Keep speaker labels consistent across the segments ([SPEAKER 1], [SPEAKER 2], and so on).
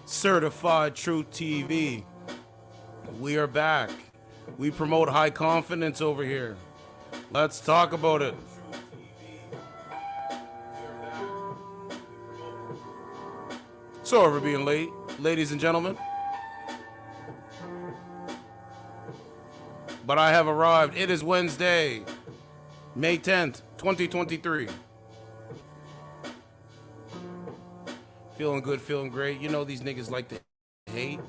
[SPEAKER 1] Certified Truth TV. We are back. We promote high confidence over here. Let's talk about it. Sorry for being late, ladies and gentlemen, but I have arrived. It is Wednesday, May 10th, 2023. Feeling good, feeling great. You know these niggas like to hate.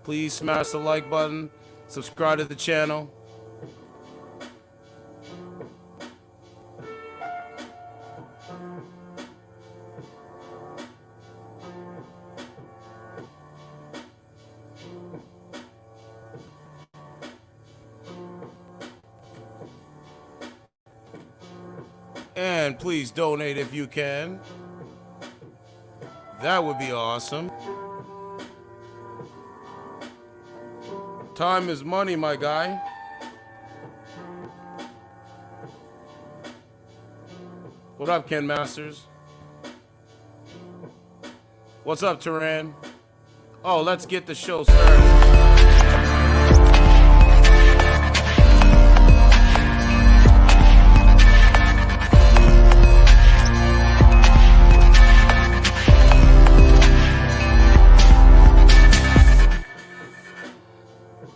[SPEAKER 1] Please smash the like button, subscribe to the channel. And please donate if you can. That would be awesome. Time is money, my guy. What up, Ken Masters? What's up, Turan? Oh, let's get the show started.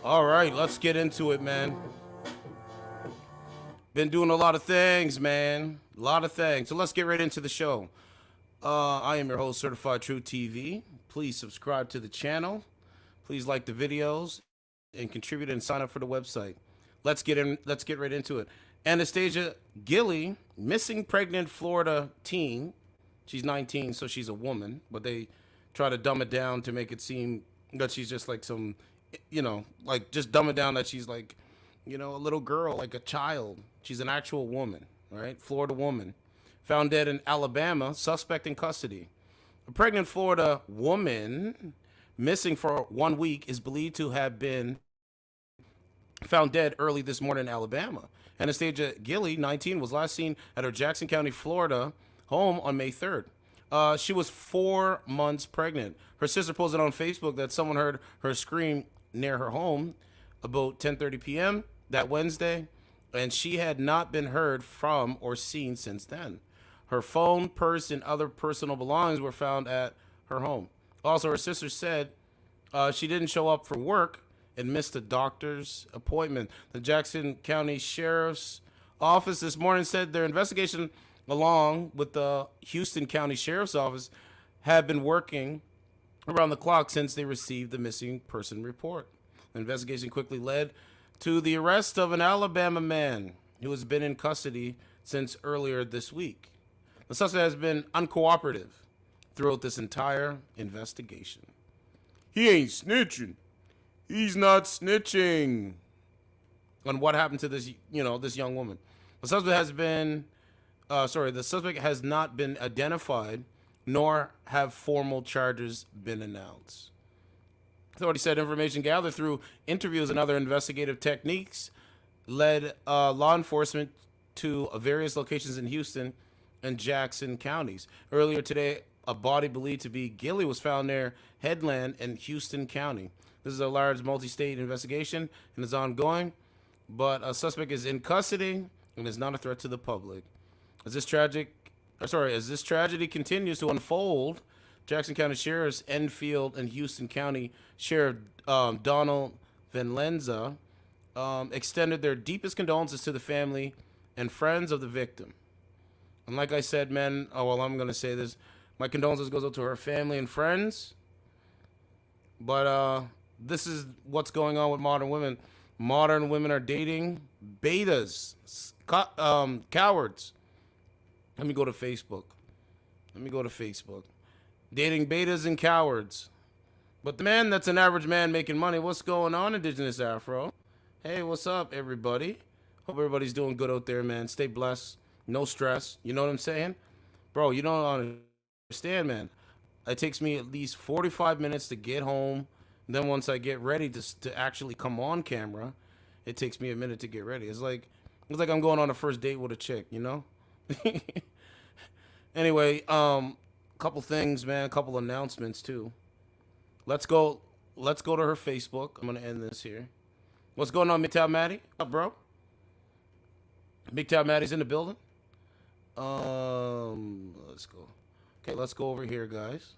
[SPEAKER 1] All right, let's get into it, man. Been doing a lot of things, man. A lot of things. So let's get right into the show. I am your host, Certified Truth TV. Please subscribe to the channel. Please like the videos and contribute and sign up for the website. Let's get right into it. Anastasia Gilley, missing pregnant Florida teen. She's 19, so she's a woman, but they try to dumb it down to make it seem that she's just like some, like just dumb it down that she's like, a little girl, like a child. She's an actual woman, right? Florida woman. Found dead in Alabama, suspect in custody. A pregnant Florida woman missing for 1 week is believed to have been found dead early this morning in Alabama. Anastasia Gilley, 19, was last seen at her Jackson County, Florida home on May 3rd. She was 4 months pregnant. Her sister posted on Facebook that someone heard her scream near her home about 10:30 p.m. that Wednesday, and she had not been heard from or seen since then. Her phone, purse, and other personal belongings were found at her home. Also, her sister said she didn't show up for work and missed a doctor's appointment. The Jackson County Sheriff's Office this morning said their investigation, along with the Houston County Sheriff's Office, have been working around the clock since they received the missing person report. The investigation quickly led to the arrest of an Alabama man who has been in custody since earlier this week. The suspect has been uncooperative throughout this entire investigation. He ain't snitching. He's not snitching on what happened to this, this young woman. The suspect has not been identified, nor have formal charges been announced. Authorities said information gathered through interviews and other investigative techniques led law enforcement to various locations in Houston and Jackson counties. Earlier today, a body believed to be Gilley was found near Headland in Houston County. This is a large multi-state investigation and is ongoing, but a suspect is in custody and is not a threat to the public. As this tragedy continues to unfold, Jackson County Sheriff's Enfield and Houston County Sheriff Donald Venlenza extended their deepest condolences to the family and friends of the victim. And like I said, man, I'm going to say this. My condolences goes out to her family and friends. But this is what's going on with modern women. Modern women are dating betas, cowards. Let me go to Facebook. Dating betas and cowards. But the man that's an average man making money, what's going on, Indigenous Afro? Hey, what's up, everybody? Hope everybody's doing good out there, man. Stay blessed. No stress. You know what I'm saying? Bro, you don't understand, man. It takes me at least 45 minutes to get home. And then once I get ready to actually come on camera, it takes me a minute to get ready. It's like I'm going on a first date with a chick, you know? Anyway, couple things, man. A couple announcements too. Let's go. Let's go to her Facebook. I'm gonna end this here. What's going on, MGTOW Maddie? What up, bro? MGTOW Maddie's in the building. Let's go. Okay, let's go over here, guys.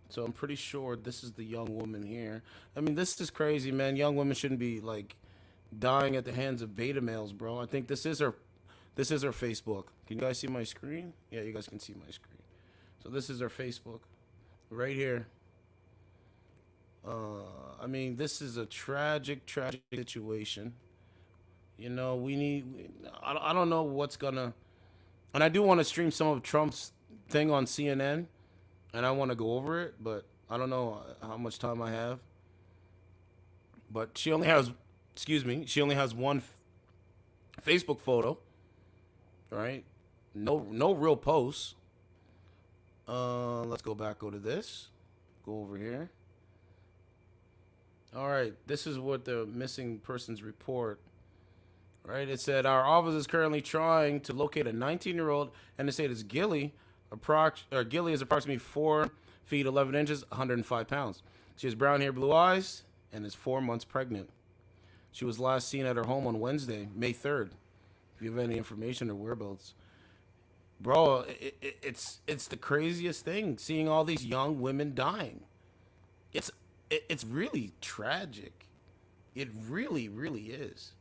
[SPEAKER 1] So I'm pretty sure this is the young woman here. I mean, this is crazy, man. Young women shouldn't be like dying at the hands of beta males, bro. I think this is her. This is her Facebook. Can you guys see my screen? Yeah, you guys can see my screen. So this is her Facebook, right here. I mean, this is a tragic, tragic situation. You know, we need. I don't know what's gonna. And I do want to stream some of Trump's thing on CNN, and I want to go over it, but I don't know how much time I have. But she only has, excuse me, she only has one Facebook photo, right? No real posts. Let's go back. Go to this. Go over here. All right, this is what the missing persons report. Right, it said our office is currently trying to locate a 19-year-old, and it said it's Gilley. Gilley is approximately 4 feet 11 inches, 105 pounds. She has brown hair, blue eyes, and is 4 months pregnant. She was last seen at her home on Wednesday, May 3rd. If you have any information or whereabouts, bro, it's the craziest thing seeing all these young women dying. It's really tragic. It really, really is.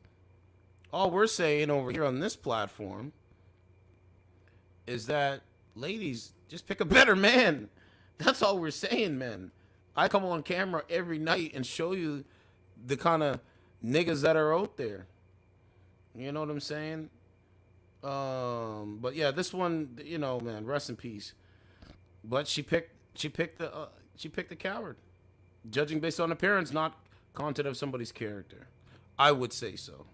[SPEAKER 1] All we're saying over here on this platform is that, ladies, just pick a better man. That's all we're saying, man. I come on camera every night and show you the kind of niggas that are out there. You know what I'm saying? But yeah, this one, you know, man, rest in peace. But she picked the coward. Judging based on appearance, not content of somebody's character. I would say so.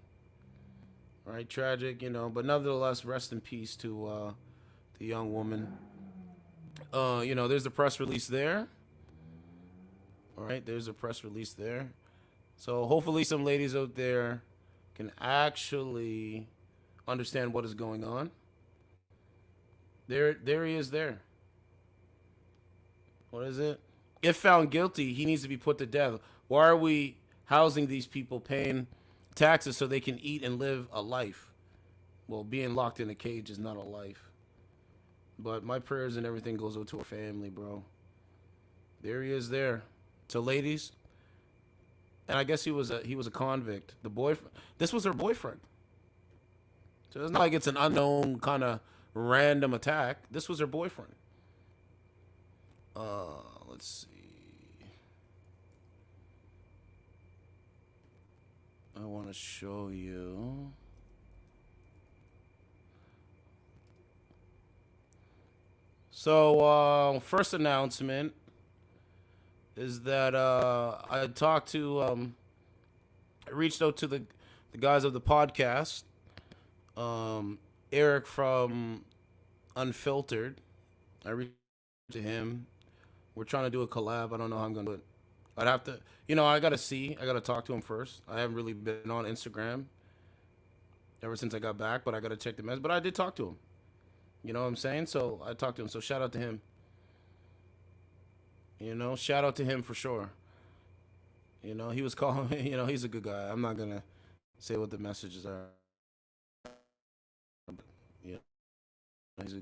[SPEAKER 1] All right, tragic, you know, but nevertheless, rest in peace to the young woman. You know, there's the press release there. All right, there's a press release there. So hopefully some ladies out there can actually understand what is going on. There he is there. What is it? If found guilty, he needs to be put to death. Why are we housing these people, paying taxes so they can eat and live a life? Well, being locked in a cage is not a life. But my prayers and everything goes out to her family, bro. There he is there. So ladies, and I guess he was a convict. The boyfriend. This was her boyfriend. So it's not like it's an unknown kind of random attack. This was her boyfriend. Let's see. I want to show you. So, first announcement is that I talked to, I reached out to the guys of the podcast, Eric from Unfiltered. I reached out to him. We're trying to do a collab. I don't know how I'm going to do it. I'd have to, you know, I got to talk to him first. I haven't really been on Instagram ever since I got back, but I got to check the message. But I did talk to him. You know what I'm saying? So I talked to him. So shout out to him. You know, shout out to him for sure. You know, he was calling me, you know, he's a good guy. I'm not going to say what the messages are. Yeah. He's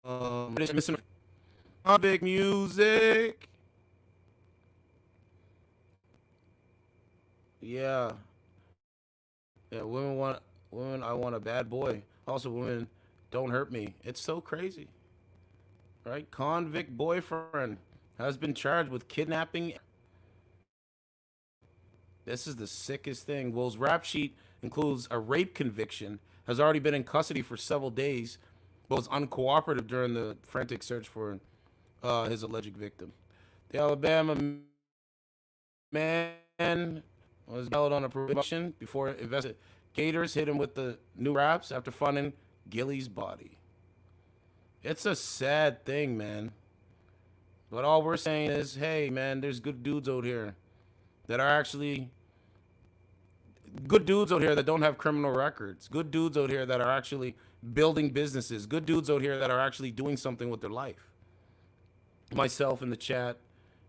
[SPEAKER 1] a missing big music. Yeah. Yeah, women I want a bad boy. Also women don't hurt me. It's so crazy. Right? Convict boyfriend has been charged with kidnapping. This is the sickest thing. Will's rap sheet includes a rape conviction, has already been in custody for several days, but was uncooperative during the frantic search for his alleged victim. The Alabama man was held on a probation before investigators hit him with the new raps after finding Gilley's body. It's a sad thing, man. But all we're saying is, hey, man, there's good dudes out here that are actually good dudes out here that don't have criminal records. Good dudes out here that are actually building businesses. Good dudes out here that are actually doing something with their life. Myself in the chat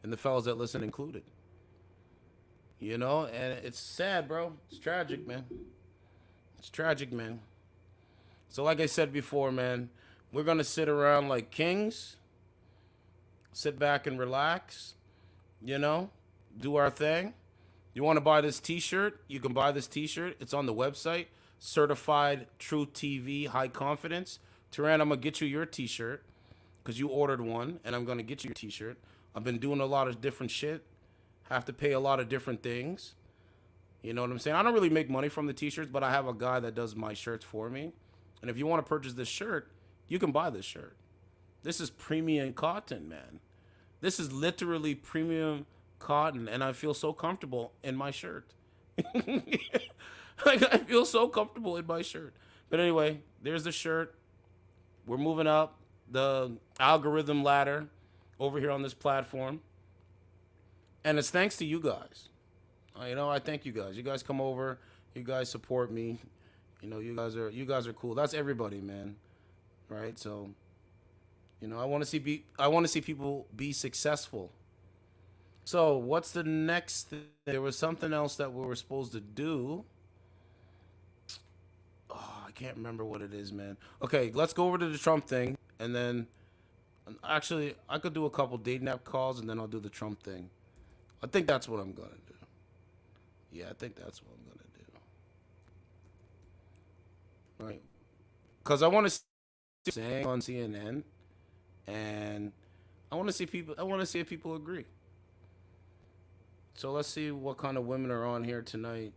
[SPEAKER 1] and the fellas that listen included. You know, and it's sad, bro. It's tragic, man. It's tragic, man. So like I said before, man, we're going to sit around like kings, sit back and relax, you know, do our thing. You want to buy this t-shirt? You can buy this t-shirt. It's on the website, Certified True TV High Confidence. Turan, I'm going to get you your t-shirt because you ordered one, and I'm going to get you your t-shirt. I've been doing a lot of different shit. Have to pay a lot of different things. You know what I'm saying? I don't really make money from the t-shirts, but I have a guy that does my shirts for me. And if you want to purchase this shirt, you can buy this shirt. This is premium cotton, man. This is literally premium cotton, and I feel so comfortable in my shirt. Like, I feel so comfortable in my shirt. But anyway, there's the shirt. We're moving up the algorithm ladder over here on this platform. And it's thanks to you guys. You know, I thank you guys. You guys come over. You guys support me. You know, you guys are cool. That's everybody, man. Right? So, you know, I want to see people be successful. So, what's the next thing? There was something else that we were supposed to do. Oh, I can't remember what it is, man. Okay, let's go over to the Trump thing, and then actually, I could do a couple date nap calls, and then I'll do the Trump thing. I think that's what I'm gonna do. Yeah, I think that's what I'm gonna do. Right? Because I want to say on CNN, and I want to see people. I want to see if people agree. So let's see what kind of women are on here tonight.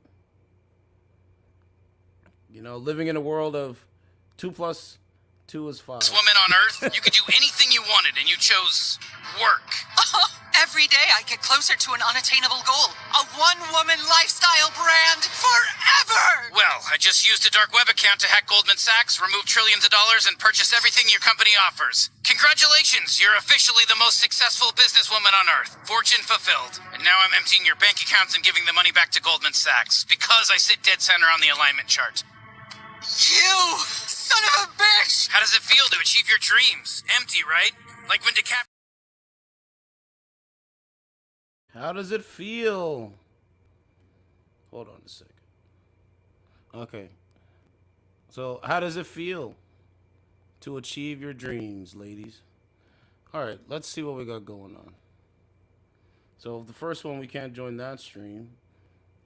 [SPEAKER 1] You know, living in a world of 2 + 2 is 5.
[SPEAKER 2] Woman on Earth, you could do anything you wanted, and you chose work.
[SPEAKER 3] Every day I get closer to an unattainable goal. A one-woman lifestyle brand forever!
[SPEAKER 2] Well, I just used a dark web account to hack Goldman Sachs, remove trillions of dollars, and purchase everything your company offers. Congratulations, you're officially the most successful businesswoman on Earth. Fortune fulfilled. And now I'm emptying your bank accounts and giving the money back to Goldman Sachs, because I sit dead center on the alignment chart.
[SPEAKER 3] You son of a bitch!
[SPEAKER 2] How does it feel to achieve your dreams? Empty, right? Like when DiCaprio...
[SPEAKER 1] How does it feel? Hold on a second. Okay. So, how does it feel to achieve your dreams, ladies? All right, let's see what we got going on. So, the first one, we can't join that stream.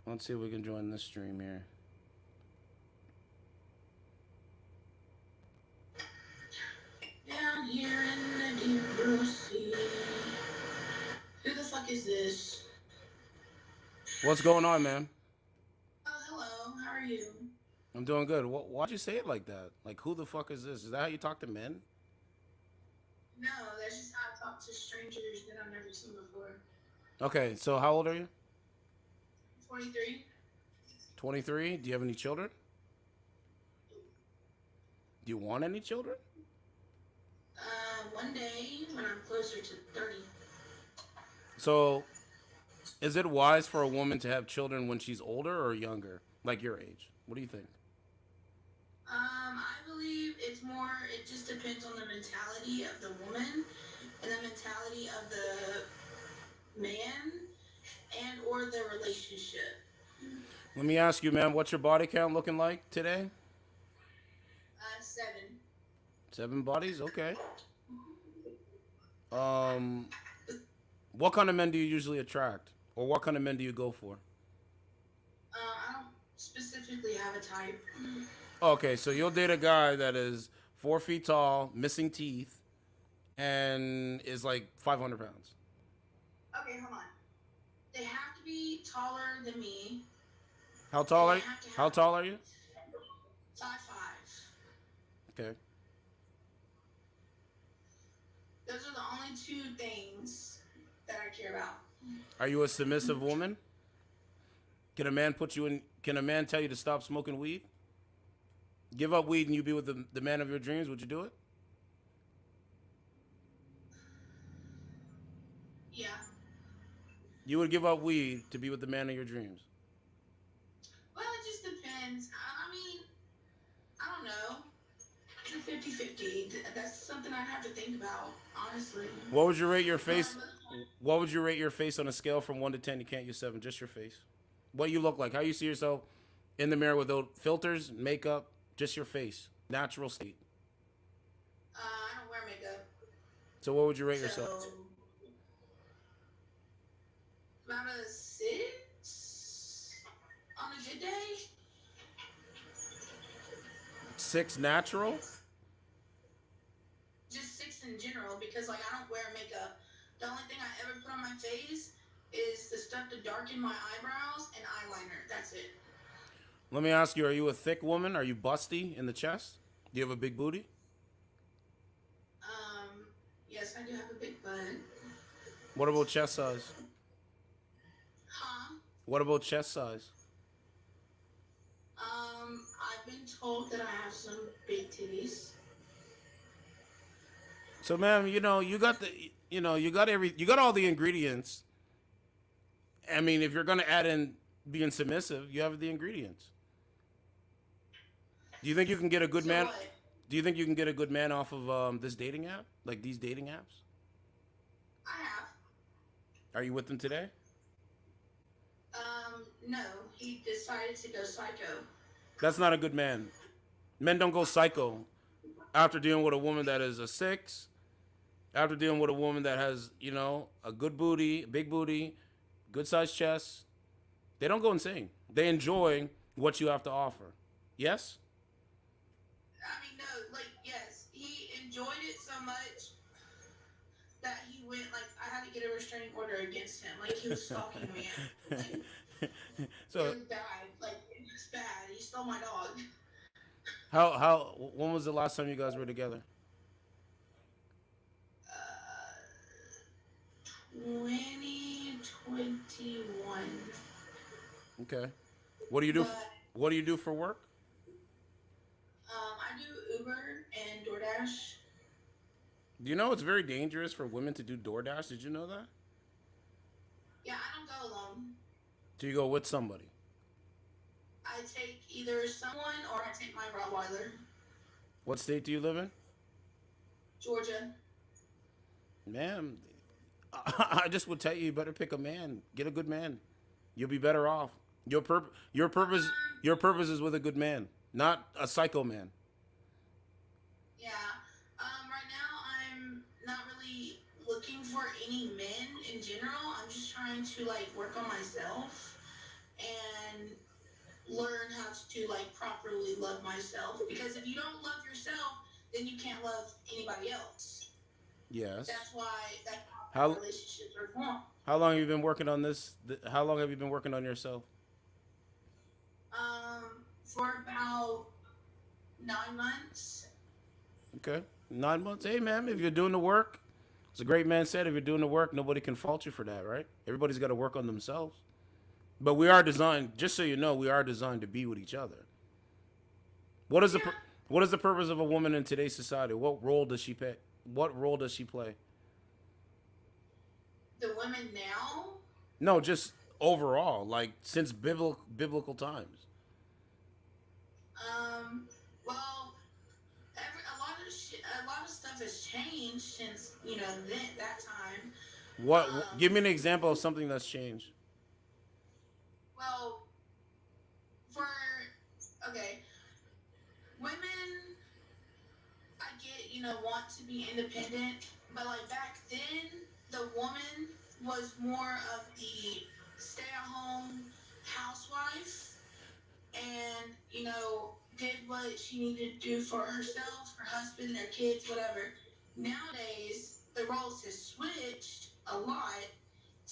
[SPEAKER 1] Let's see if we can join this stream here.
[SPEAKER 4] Down here in the deep blue sea. Who the fuck is this?
[SPEAKER 1] What's going on, man?
[SPEAKER 4] Oh, hello. How are you?
[SPEAKER 1] I'm doing good. Why'd you say it like that? Like, who the fuck is this? Is that how you talk to men?
[SPEAKER 4] No, that's just how I talk to strangers that I've never seen before.
[SPEAKER 1] Okay, so how old are you?
[SPEAKER 4] 23.
[SPEAKER 1] 23? Do you have any children? Do you want any children?
[SPEAKER 4] One day when I'm closer to 30.
[SPEAKER 1] So, is it wise for a woman to have children when she's older or younger, like your age? What do you think?
[SPEAKER 4] I believe it's more, it just depends on the mentality of the woman and the mentality of the man and or the relationship.
[SPEAKER 1] Let me ask you, man, what's your body count looking like today?
[SPEAKER 4] 7.
[SPEAKER 1] 7 bodies? Okay. What kind of men do you usually attract? Or what kind of men do you go for?
[SPEAKER 4] I don't specifically have a type.
[SPEAKER 1] Okay, so you'll date a guy that is 4 feet tall, missing teeth, and is like 500 pounds.
[SPEAKER 4] Okay, hold on. They have to be taller than me.
[SPEAKER 1] How tall are you? How tall are you?
[SPEAKER 4] 5'5".
[SPEAKER 1] Okay.
[SPEAKER 4] Those are the only 2 things that I care about.
[SPEAKER 1] Are you a submissive woman? Can a man put you in? Can a man tell you to stop smoking weed? Give up weed and you be with the man of your dreams? Would you do it?
[SPEAKER 4] Yeah.
[SPEAKER 1] You would give up weed to be with the man of your dreams?
[SPEAKER 4] Well, it 50-50. That's something I have to think about, honestly.
[SPEAKER 1] What would you rate your
[SPEAKER 4] But
[SPEAKER 1] face? What would you rate your face on a scale from 1 to 10? You can't use 7, just your face. What you look like, how you see yourself in the mirror without filters, makeup, just your face, natural state.
[SPEAKER 4] I don't wear makeup,
[SPEAKER 1] So what would you rate yourself?
[SPEAKER 4] so about a 6 on a good day.
[SPEAKER 1] 6 natural.
[SPEAKER 4] Just 6 in general, because like I don't wear makeup. The only thing I ever put on my face is the stuff to darken my eyebrows and eyeliner. That's it.
[SPEAKER 1] Let me ask you: are you a thick woman? Are you busty in the chest? Do you have a big booty?
[SPEAKER 4] Yes, I do have a big butt.
[SPEAKER 1] What about chest size?
[SPEAKER 4] Huh?
[SPEAKER 1] What about chest size?
[SPEAKER 4] I've been told that I have some big titties.
[SPEAKER 1] So, ma'am, you got you got all the ingredients. I mean, if you're gonna add in being submissive, you have the ingredients. Do you think you can get a good
[SPEAKER 4] So
[SPEAKER 1] man?
[SPEAKER 4] what?
[SPEAKER 1] Do you think you can get a good man off of this dating app, like these dating apps?
[SPEAKER 4] I have.
[SPEAKER 1] Are you with them today?
[SPEAKER 4] No, he decided to go psycho.
[SPEAKER 1] That's not a good man. Men don't go psycho after dealing with a woman that is a 6, after dealing with a woman that has, a good booty, big booty, good sized chest. They don't go insane. They enjoy what you have to offer. Yes?
[SPEAKER 4] I mean, no, like, yes, he enjoyed it so much that he went, like, I had to get a restraining order against him. Like, he was stalking me. Like,
[SPEAKER 1] So
[SPEAKER 4] it was bad. Like, it was bad. He stole my dog.
[SPEAKER 1] when was the last time you guys were together?
[SPEAKER 4] 2021.
[SPEAKER 1] Okay. What do you do?
[SPEAKER 4] But,
[SPEAKER 1] What do you do for work?
[SPEAKER 4] I do Uber and DoorDash.
[SPEAKER 1] Do you know it's very dangerous for women to do DoorDash? Did you know that?
[SPEAKER 4] Yeah, I don't go alone.
[SPEAKER 1] Do you go with somebody?
[SPEAKER 4] I take either someone or I take my Rottweiler.
[SPEAKER 1] What state do you live in?
[SPEAKER 4] Georgia.
[SPEAKER 1] Man, I just would tell you, you better pick a man. Get a good man. You'll be better off. Your purpose is with a good man, not a psycho man.
[SPEAKER 4] Yeah. Right now I'm not really looking for any men in general. I'm just trying to like work on myself and learn how to like properly love myself. Because if you don't love yourself, then you can't love anybody else.
[SPEAKER 1] Yes.
[SPEAKER 4] That's why
[SPEAKER 1] How
[SPEAKER 4] relationships are formed.
[SPEAKER 1] how long have you been working on this? How long have you been working on yourself?
[SPEAKER 4] For about 9 months.
[SPEAKER 1] Okay, 9 months. Hey, man, if you're doing the work, as a great man said, if you're doing the work, nobody can fault you for that, right? Everybody's got to work on themselves. But we are designed, just so you know, we are designed to be with each other. What is what is the purpose of a woman in today's society? What role does she play? What role does she play?
[SPEAKER 4] The women now.
[SPEAKER 1] No, just overall, like since biblical times.
[SPEAKER 4] Well, a lot of stuff has changed since that time.
[SPEAKER 1] What? Give me an example of something that's changed.
[SPEAKER 4] Well, okay, women, I get want to be independent, but like back then, the woman was more of the stay-at-home housewife, and did what she needed to do for herself, her husband, their kids, whatever. Nowadays, the roles have switched a lot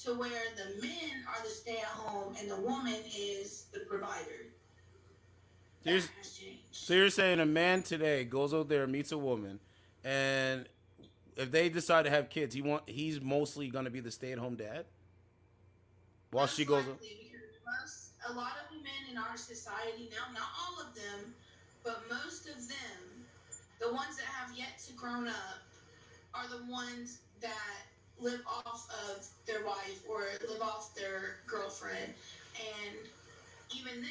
[SPEAKER 4] to where the men are the stay-at-home and the woman is the provider. That has changed.
[SPEAKER 1] So you're saying a man today goes out there and meets a woman, and if they decide to have kids, he's mostly gonna be the stay-at-home dad, while
[SPEAKER 4] Most
[SPEAKER 1] she goes.
[SPEAKER 4] likely, because a lot of the men in our society now, not all of them, but most of them, the ones that have yet to grown up, are the ones that live off of their wife or live off their girlfriend. And even then,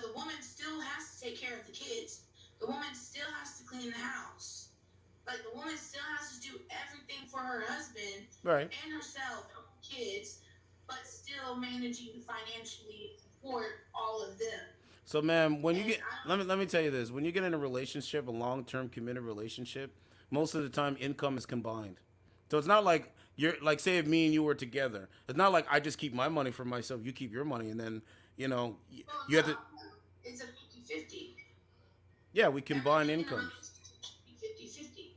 [SPEAKER 4] the woman still has to take care of the kids. The woman still has to clean the house. Like the woman still has to do everything for her husband
[SPEAKER 1] Right.
[SPEAKER 4] and herself and her kids, but still managing to financially support all of them.
[SPEAKER 1] So, man, when you
[SPEAKER 4] And
[SPEAKER 1] get let me tell you this: when you get in a relationship, a long-term committed relationship, most of the time income is combined. So it's not like you're like say if me and you were together. It's not like I just keep my money for myself, you keep your money, and then
[SPEAKER 4] well,
[SPEAKER 1] you have to.
[SPEAKER 4] no, it's a 50-50.
[SPEAKER 1] Yeah, we combine
[SPEAKER 4] Everything in a
[SPEAKER 1] incomes.
[SPEAKER 4] relationship should be 50-50.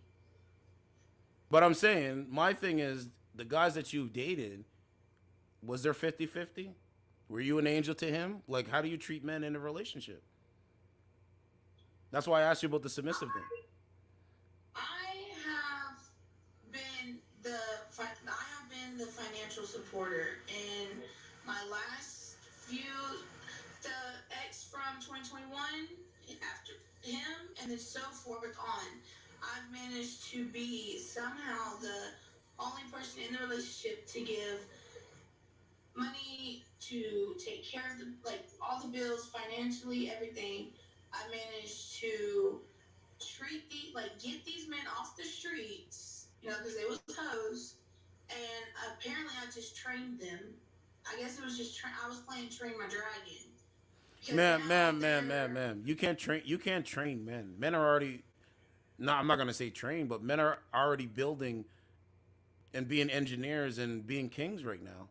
[SPEAKER 1] But I'm saying my thing is the guys that you've dated, was there 50-50? Were you an angel to him? Like, how do you treat men in a relationship? That's why I asked you about the submissive thing.
[SPEAKER 4] I have been I have been the financial supporter in my last few the ex from 2021 after him and then so forth on. I've managed to be somehow the only person in the relationship to give money to take care of the like all the bills financially everything. I managed to treat get these men off the streets, because they was hoes, and apparently I just trained them. I guess it was just I was playing train my dragon because
[SPEAKER 1] Man,
[SPEAKER 4] now
[SPEAKER 1] man, man, man,
[SPEAKER 4] they're
[SPEAKER 1] man. You can't train men. Men are already no, I'm not gonna say trained, but men are already building and being engineers and being kings right now.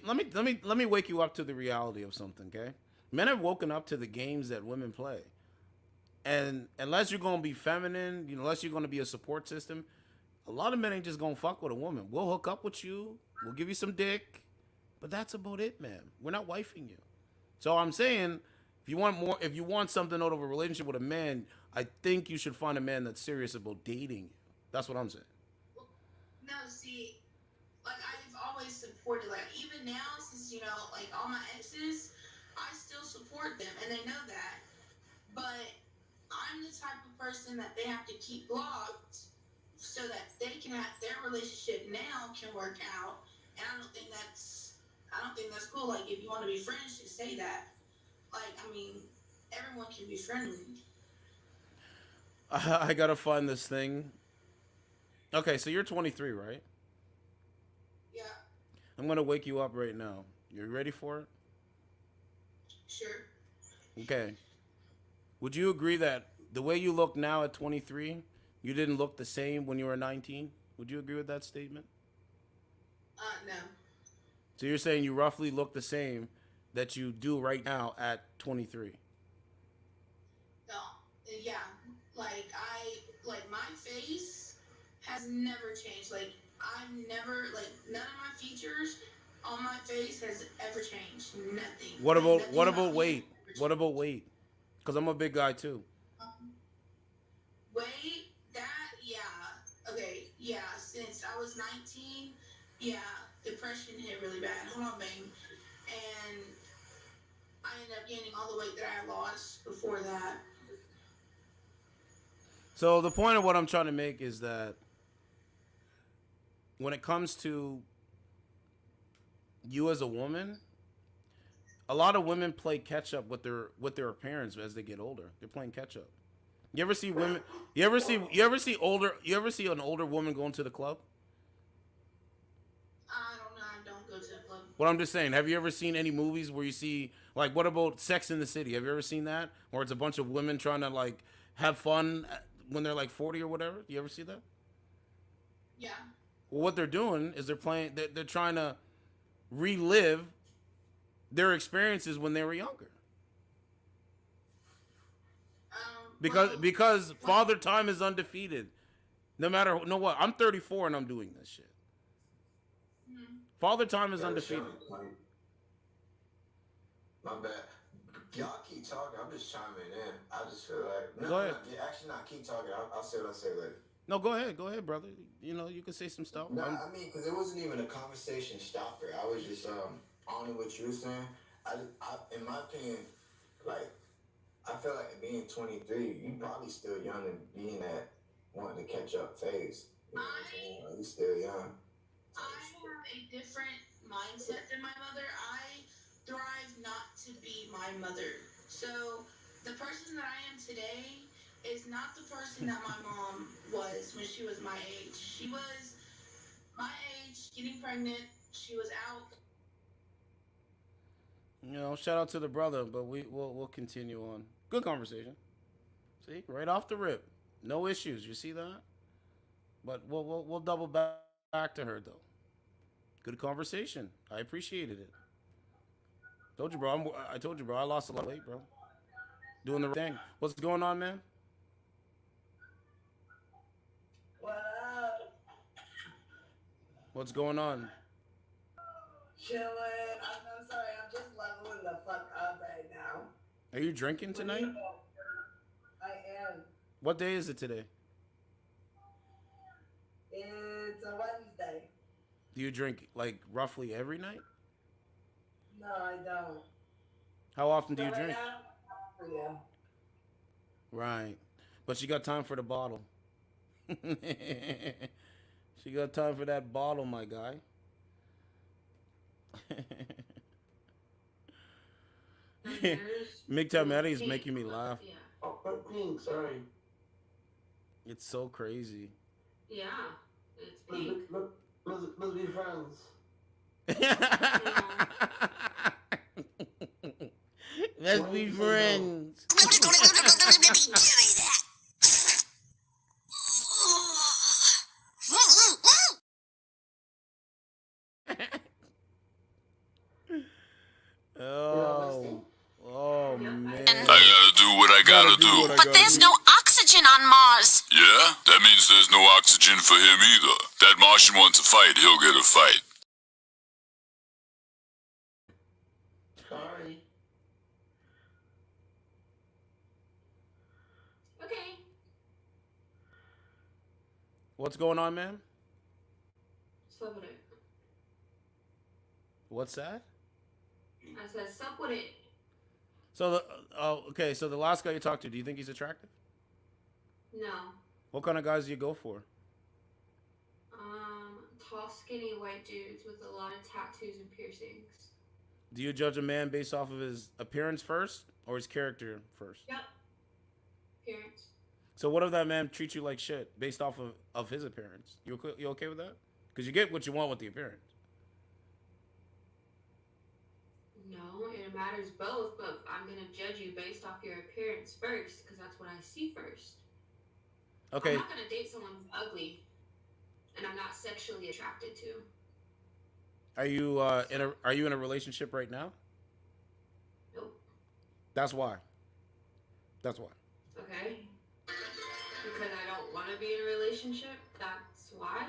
[SPEAKER 1] Let me wake you up to the reality of something, okay? Men have woken up to the games that women play. And unless you're gonna be feminine, unless you're gonna be a support system, a lot of men ain't just gonna fuck with a woman. We'll hook up with you, we'll give you some dick, but that's about it, man. We're not wifing you. So I'm saying, if you want something out of a relationship with a man, I think you should find a man that's serious about dating you. That's what I'm saying.
[SPEAKER 4] no see like I've always supported even now since all my exes I still support them and they know that, but I'm the type of person that they have to keep blocked so that they can have their relationship now can work out. And I don't think that's cool. Like if you want to be friends, just say that. I mean, everyone can be friendly.
[SPEAKER 1] I gotta find this thing. Okay, so you're 23, right?
[SPEAKER 4] Yeah,
[SPEAKER 1] I'm gonna wake you up right now. You ready for it?
[SPEAKER 4] sure.
[SPEAKER 1] Okay. Would you agree that the way you look now at 23, you didn't look the same when you were 19? Would you agree with that statement?
[SPEAKER 4] No.
[SPEAKER 1] So you're saying you roughly look the same that you do right now at 23.
[SPEAKER 4] No. Yeah. My face has never changed. I've never, none of my features on my face has ever changed. Nothing.
[SPEAKER 1] What about
[SPEAKER 4] Nothing
[SPEAKER 1] what
[SPEAKER 4] about
[SPEAKER 1] about
[SPEAKER 4] me has
[SPEAKER 1] weight?
[SPEAKER 4] ever
[SPEAKER 1] What
[SPEAKER 4] changed.
[SPEAKER 1] about weight? Because I'm a big guy too.
[SPEAKER 4] Um, Wait, that, yeah. Okay, yeah, since I was 19, yeah, depression hit really bad. Hold on, bang. And I ended up gaining all the weight that I lost before that.
[SPEAKER 1] So the point of what I'm trying to make is that when it comes to you as a woman, a lot of women play catch up with their parents as they get older. They're playing catch up. You ever see women? You ever see an older woman going to the club?
[SPEAKER 4] I don't know, I don't go to the club.
[SPEAKER 1] What I'm just saying. Have you ever seen any movies where you see like what about Sex in the City? Have you ever seen that? Where it's a bunch of women trying to like have fun when they're like 40 or whatever. You ever see that?
[SPEAKER 4] Yeah.
[SPEAKER 1] Well, what they're doing is they're playing. They're trying to relive their experiences when they were younger. Because
[SPEAKER 4] Well,
[SPEAKER 1] because
[SPEAKER 4] well,
[SPEAKER 1] Father Time is undefeated. No matter no what, I'm 34 and I'm doing this shit.
[SPEAKER 4] hmm.
[SPEAKER 1] Father Time is
[SPEAKER 5] Yo,
[SPEAKER 1] undefeated.
[SPEAKER 5] Sean, my bad. Y'all keep talking. I'm just chiming in. I just feel like
[SPEAKER 1] Go ahead.
[SPEAKER 5] actually, not keep talking. I'll say what I say later.
[SPEAKER 1] No, go ahead, brother. You can say some stuff.
[SPEAKER 5] No, I mean, because it wasn't even a conversation stopper. I was just on what you were saying. In my opinion, like I feel like being 23, you probably still young and being that wanting to catch up phase. You know what I'm saying? Like, you still young.
[SPEAKER 4] I have a different mindset than my mother. I thrive not to be my mother. So the person that I am today is not the person that my mom was when she was my age. She was my age, getting pregnant. She was out.
[SPEAKER 1] You know, shout out to the brother, but we'll continue on. Good conversation. See, right off the rip, no issues. You see that? But we'll double back to her though. Good conversation. I appreciated it. Told you, bro. I told you, bro. I lost a lot of weight, bro. Doing the right thing. What's going on, man?
[SPEAKER 6] What up?
[SPEAKER 1] What's going on?
[SPEAKER 6] Chilling. I'm sorry. I'm just leveling the fuck up right now.
[SPEAKER 1] Are you drinking tonight?
[SPEAKER 6] I am.
[SPEAKER 1] What day is it today?
[SPEAKER 6] It's a Wednesday.
[SPEAKER 1] Do you drink like roughly every night?
[SPEAKER 6] No, I don't.
[SPEAKER 1] How often do you
[SPEAKER 6] But right
[SPEAKER 1] drink?
[SPEAKER 6] now, for you.
[SPEAKER 1] Right. But she got time for the bottle. She got time for that bottle, my guy. Migtab Maddie is making me laugh.
[SPEAKER 7] Yeah.
[SPEAKER 5] Oh, pink, sorry.
[SPEAKER 1] It's so crazy.
[SPEAKER 7] Yeah. It's pink.
[SPEAKER 5] Let's be friends.
[SPEAKER 1] Let's be friends. Oh man.
[SPEAKER 8] I gotta do what I gotta do.
[SPEAKER 9] But there's no oxygen on Mars.
[SPEAKER 8] Yeah? That means there's no oxygen for him either. That Martian wants a fight, he'll get a fight.
[SPEAKER 5] Sorry.
[SPEAKER 7] Okay.
[SPEAKER 1] What's going on, man?
[SPEAKER 7] Sup with it.
[SPEAKER 1] What's that?
[SPEAKER 7] I said sup with it.
[SPEAKER 1] So okay. So the last guy you talked to, do you think he's attractive?
[SPEAKER 7] No.
[SPEAKER 1] What kind of guys do you go for?
[SPEAKER 7] Tall, skinny white dudes with a lot of tattoos and piercings.
[SPEAKER 1] Do you judge a man based off of his appearance first or his character first?
[SPEAKER 7] Yep. Appearance.
[SPEAKER 1] So what if that man treats you like shit based off of his appearance? You okay with that? Because you get what you want with the appearance.
[SPEAKER 7] No, it matters both, but I'm gonna judge you based off your appearance first, because that's what I see first.
[SPEAKER 1] Okay.
[SPEAKER 7] I'm not gonna date someone who's ugly, and I'm not sexually attracted to.
[SPEAKER 1] Are you in a relationship right now?
[SPEAKER 7] Nope.
[SPEAKER 1] That's why. That's why.
[SPEAKER 7] Okay. Because I don't want to be in a relationship. That's why.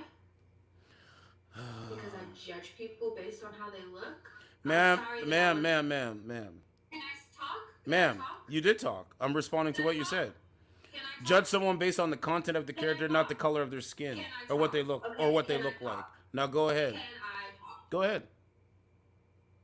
[SPEAKER 7] Because I judge people based on how they look.
[SPEAKER 1] Ma'am,
[SPEAKER 7] I'm sorry that
[SPEAKER 1] ma'am,
[SPEAKER 7] I was-
[SPEAKER 1] ma'am, ma'am, ma'am.
[SPEAKER 7] Can I talk? Can
[SPEAKER 1] Ma'am,
[SPEAKER 7] I talk?
[SPEAKER 1] you did talk. I'm responding to
[SPEAKER 7] Can I
[SPEAKER 1] what you
[SPEAKER 7] talk?
[SPEAKER 1] said.
[SPEAKER 7] Can I talk?
[SPEAKER 1] Judge someone based on the content of the
[SPEAKER 7] Can I
[SPEAKER 1] character, not the
[SPEAKER 7] talk?
[SPEAKER 1] color of their skin
[SPEAKER 7] Can I
[SPEAKER 1] or what
[SPEAKER 7] talk?
[SPEAKER 1] they look
[SPEAKER 7] Okay,
[SPEAKER 1] or what they
[SPEAKER 7] can I
[SPEAKER 1] look like.
[SPEAKER 7] talk?
[SPEAKER 1] Now go ahead.
[SPEAKER 7] Can I talk?
[SPEAKER 1] Go ahead.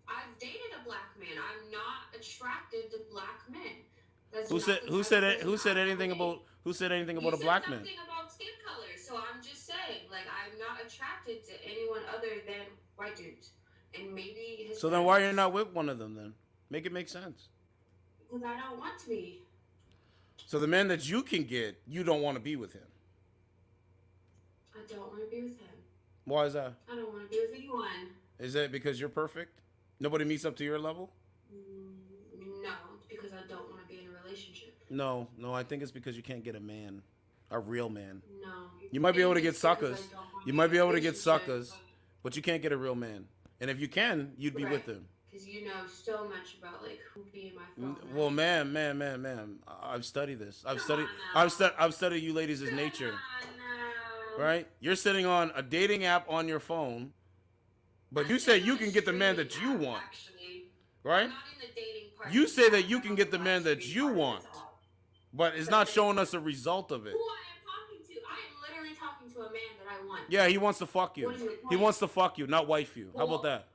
[SPEAKER 7] I've dated a black man. I'm not attracted to black men. That's
[SPEAKER 1] Who
[SPEAKER 7] not
[SPEAKER 1] said
[SPEAKER 7] the
[SPEAKER 1] who
[SPEAKER 7] type
[SPEAKER 1] said
[SPEAKER 7] of
[SPEAKER 1] it? Who
[SPEAKER 7] person
[SPEAKER 1] said
[SPEAKER 7] I
[SPEAKER 1] anything
[SPEAKER 7] date.
[SPEAKER 1] about who said anything
[SPEAKER 7] You
[SPEAKER 1] about a
[SPEAKER 7] said
[SPEAKER 1] black man?
[SPEAKER 7] something about skin color, so I'm just saying, like, I'm not attracted to anyone other than white dudes, and maybe his.
[SPEAKER 1] So then why are you not with one of them then? Make it make sense.
[SPEAKER 7] Because I don't want to be.
[SPEAKER 1] So the man that you can get, you don't want to be with him.
[SPEAKER 7] I don't want to be with him.
[SPEAKER 1] Why is that?
[SPEAKER 7] I don't want to be with anyone.
[SPEAKER 1] Is that because you're perfect? Nobody meets up to your level?
[SPEAKER 7] No, it's because I don't want to be in a relationship.
[SPEAKER 1] No, I think it's because you can't get a man, a real man.
[SPEAKER 7] No.
[SPEAKER 1] You might be able to get
[SPEAKER 7] It's because
[SPEAKER 1] suckers.
[SPEAKER 7] I don't wanna
[SPEAKER 1] You
[SPEAKER 7] be
[SPEAKER 1] might
[SPEAKER 7] in
[SPEAKER 1] be
[SPEAKER 7] a
[SPEAKER 1] able to get
[SPEAKER 7] relationship,
[SPEAKER 1] suckers, but you can't get a real man. And if you can, you'd be with him.
[SPEAKER 7] Because you know so much about like who be in my phone.
[SPEAKER 1] Well, ma'am, I've studied this. I've
[SPEAKER 7] Come
[SPEAKER 1] studied you ladies' nature,
[SPEAKER 7] No.
[SPEAKER 1] right? You're sitting on a dating app on your phone, but you say you can get the man that you want,
[SPEAKER 7] Actually,
[SPEAKER 1] right?
[SPEAKER 7] I'm not in the dating part.
[SPEAKER 1] You say that you can get the man that you want,
[SPEAKER 7] Who
[SPEAKER 1] but it's not showing us a result of it.
[SPEAKER 7] I am talking to? I am literally talking to a man that I want.
[SPEAKER 1] Yeah, he wants to fuck you.
[SPEAKER 7] What is your
[SPEAKER 1] He
[SPEAKER 7] point?
[SPEAKER 1] wants to fuck you, not wife you. How about that?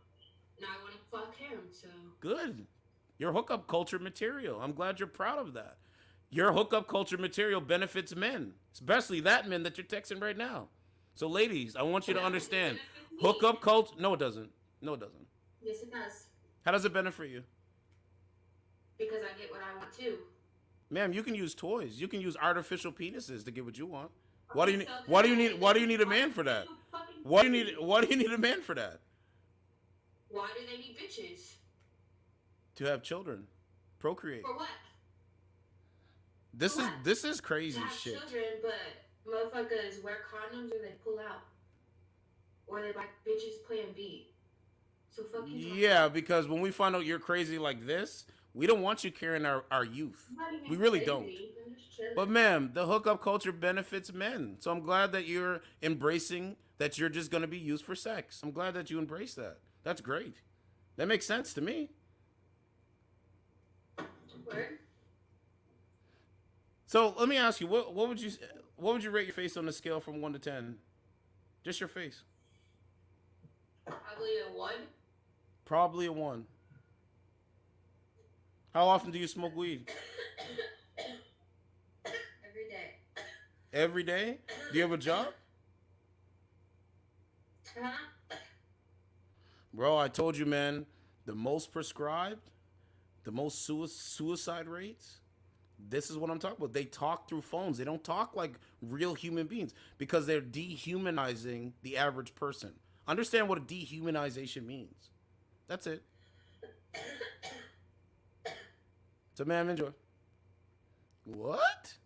[SPEAKER 7] And I want to fuck him, so.
[SPEAKER 1] Good. Your hookup culture material. I'm glad you're proud of that. Your hookup culture material benefits men, especially that men that you're texting right now. So, ladies, I want you to understand. Hookup culture. No, it doesn't. No, it doesn't.
[SPEAKER 7] Yes, it does.
[SPEAKER 1] How does it benefit you?
[SPEAKER 7] Because I get what I want too.
[SPEAKER 1] Ma'am, you can use toys. You can use artificial penises to get what you want. Why do
[SPEAKER 7] Okay,
[SPEAKER 1] you need?
[SPEAKER 7] so
[SPEAKER 1] Why do you
[SPEAKER 7] then
[SPEAKER 1] need? Why do you need a
[SPEAKER 7] why
[SPEAKER 1] man
[SPEAKER 7] do
[SPEAKER 1] for
[SPEAKER 7] they
[SPEAKER 1] that?
[SPEAKER 7] need fucking
[SPEAKER 1] Why do you need?
[SPEAKER 7] bitches?
[SPEAKER 1] Why do you need a man for that?
[SPEAKER 7] Why do they need bitches?
[SPEAKER 1] To have children, procreate.
[SPEAKER 7] For what? For
[SPEAKER 1] This is
[SPEAKER 7] what?
[SPEAKER 1] this is
[SPEAKER 7] To
[SPEAKER 1] crazy
[SPEAKER 7] have
[SPEAKER 1] shit.
[SPEAKER 7] children, but motherfuckers wear condoms or they pull out. Or they like bitches plan B. So fuck you talking
[SPEAKER 1] Yeah,
[SPEAKER 7] about.
[SPEAKER 1] because when we find out you're crazy like this, we don't want you carrying our youth.
[SPEAKER 7] I'm not
[SPEAKER 1] We
[SPEAKER 7] even
[SPEAKER 1] really don't.
[SPEAKER 7] crazy. I'm just
[SPEAKER 1] But
[SPEAKER 7] chilling.
[SPEAKER 1] ma'am, the hookup culture benefits men. So I'm glad that you're embracing that you're just gonna be used for sex. I'm glad that you embrace that. That's great. That makes sense to me.
[SPEAKER 7] Word?
[SPEAKER 1] So let me ask you, what would you rate your face on a scale from 1 to 10? Just your face.
[SPEAKER 7] Probably a one.
[SPEAKER 1] Probably a 1. How often do you smoke weed?
[SPEAKER 7] Every day.
[SPEAKER 1] Every day? Do you have a job?
[SPEAKER 7] Huh?
[SPEAKER 1] Bro, I told you, man, the most prescribed, the most suicide rates. This is what I'm talking about. They talk through phones. They don't talk like real human beings because they're dehumanizing the average person. Understand what a dehumanization means. That's it. So, man, enjoy. What?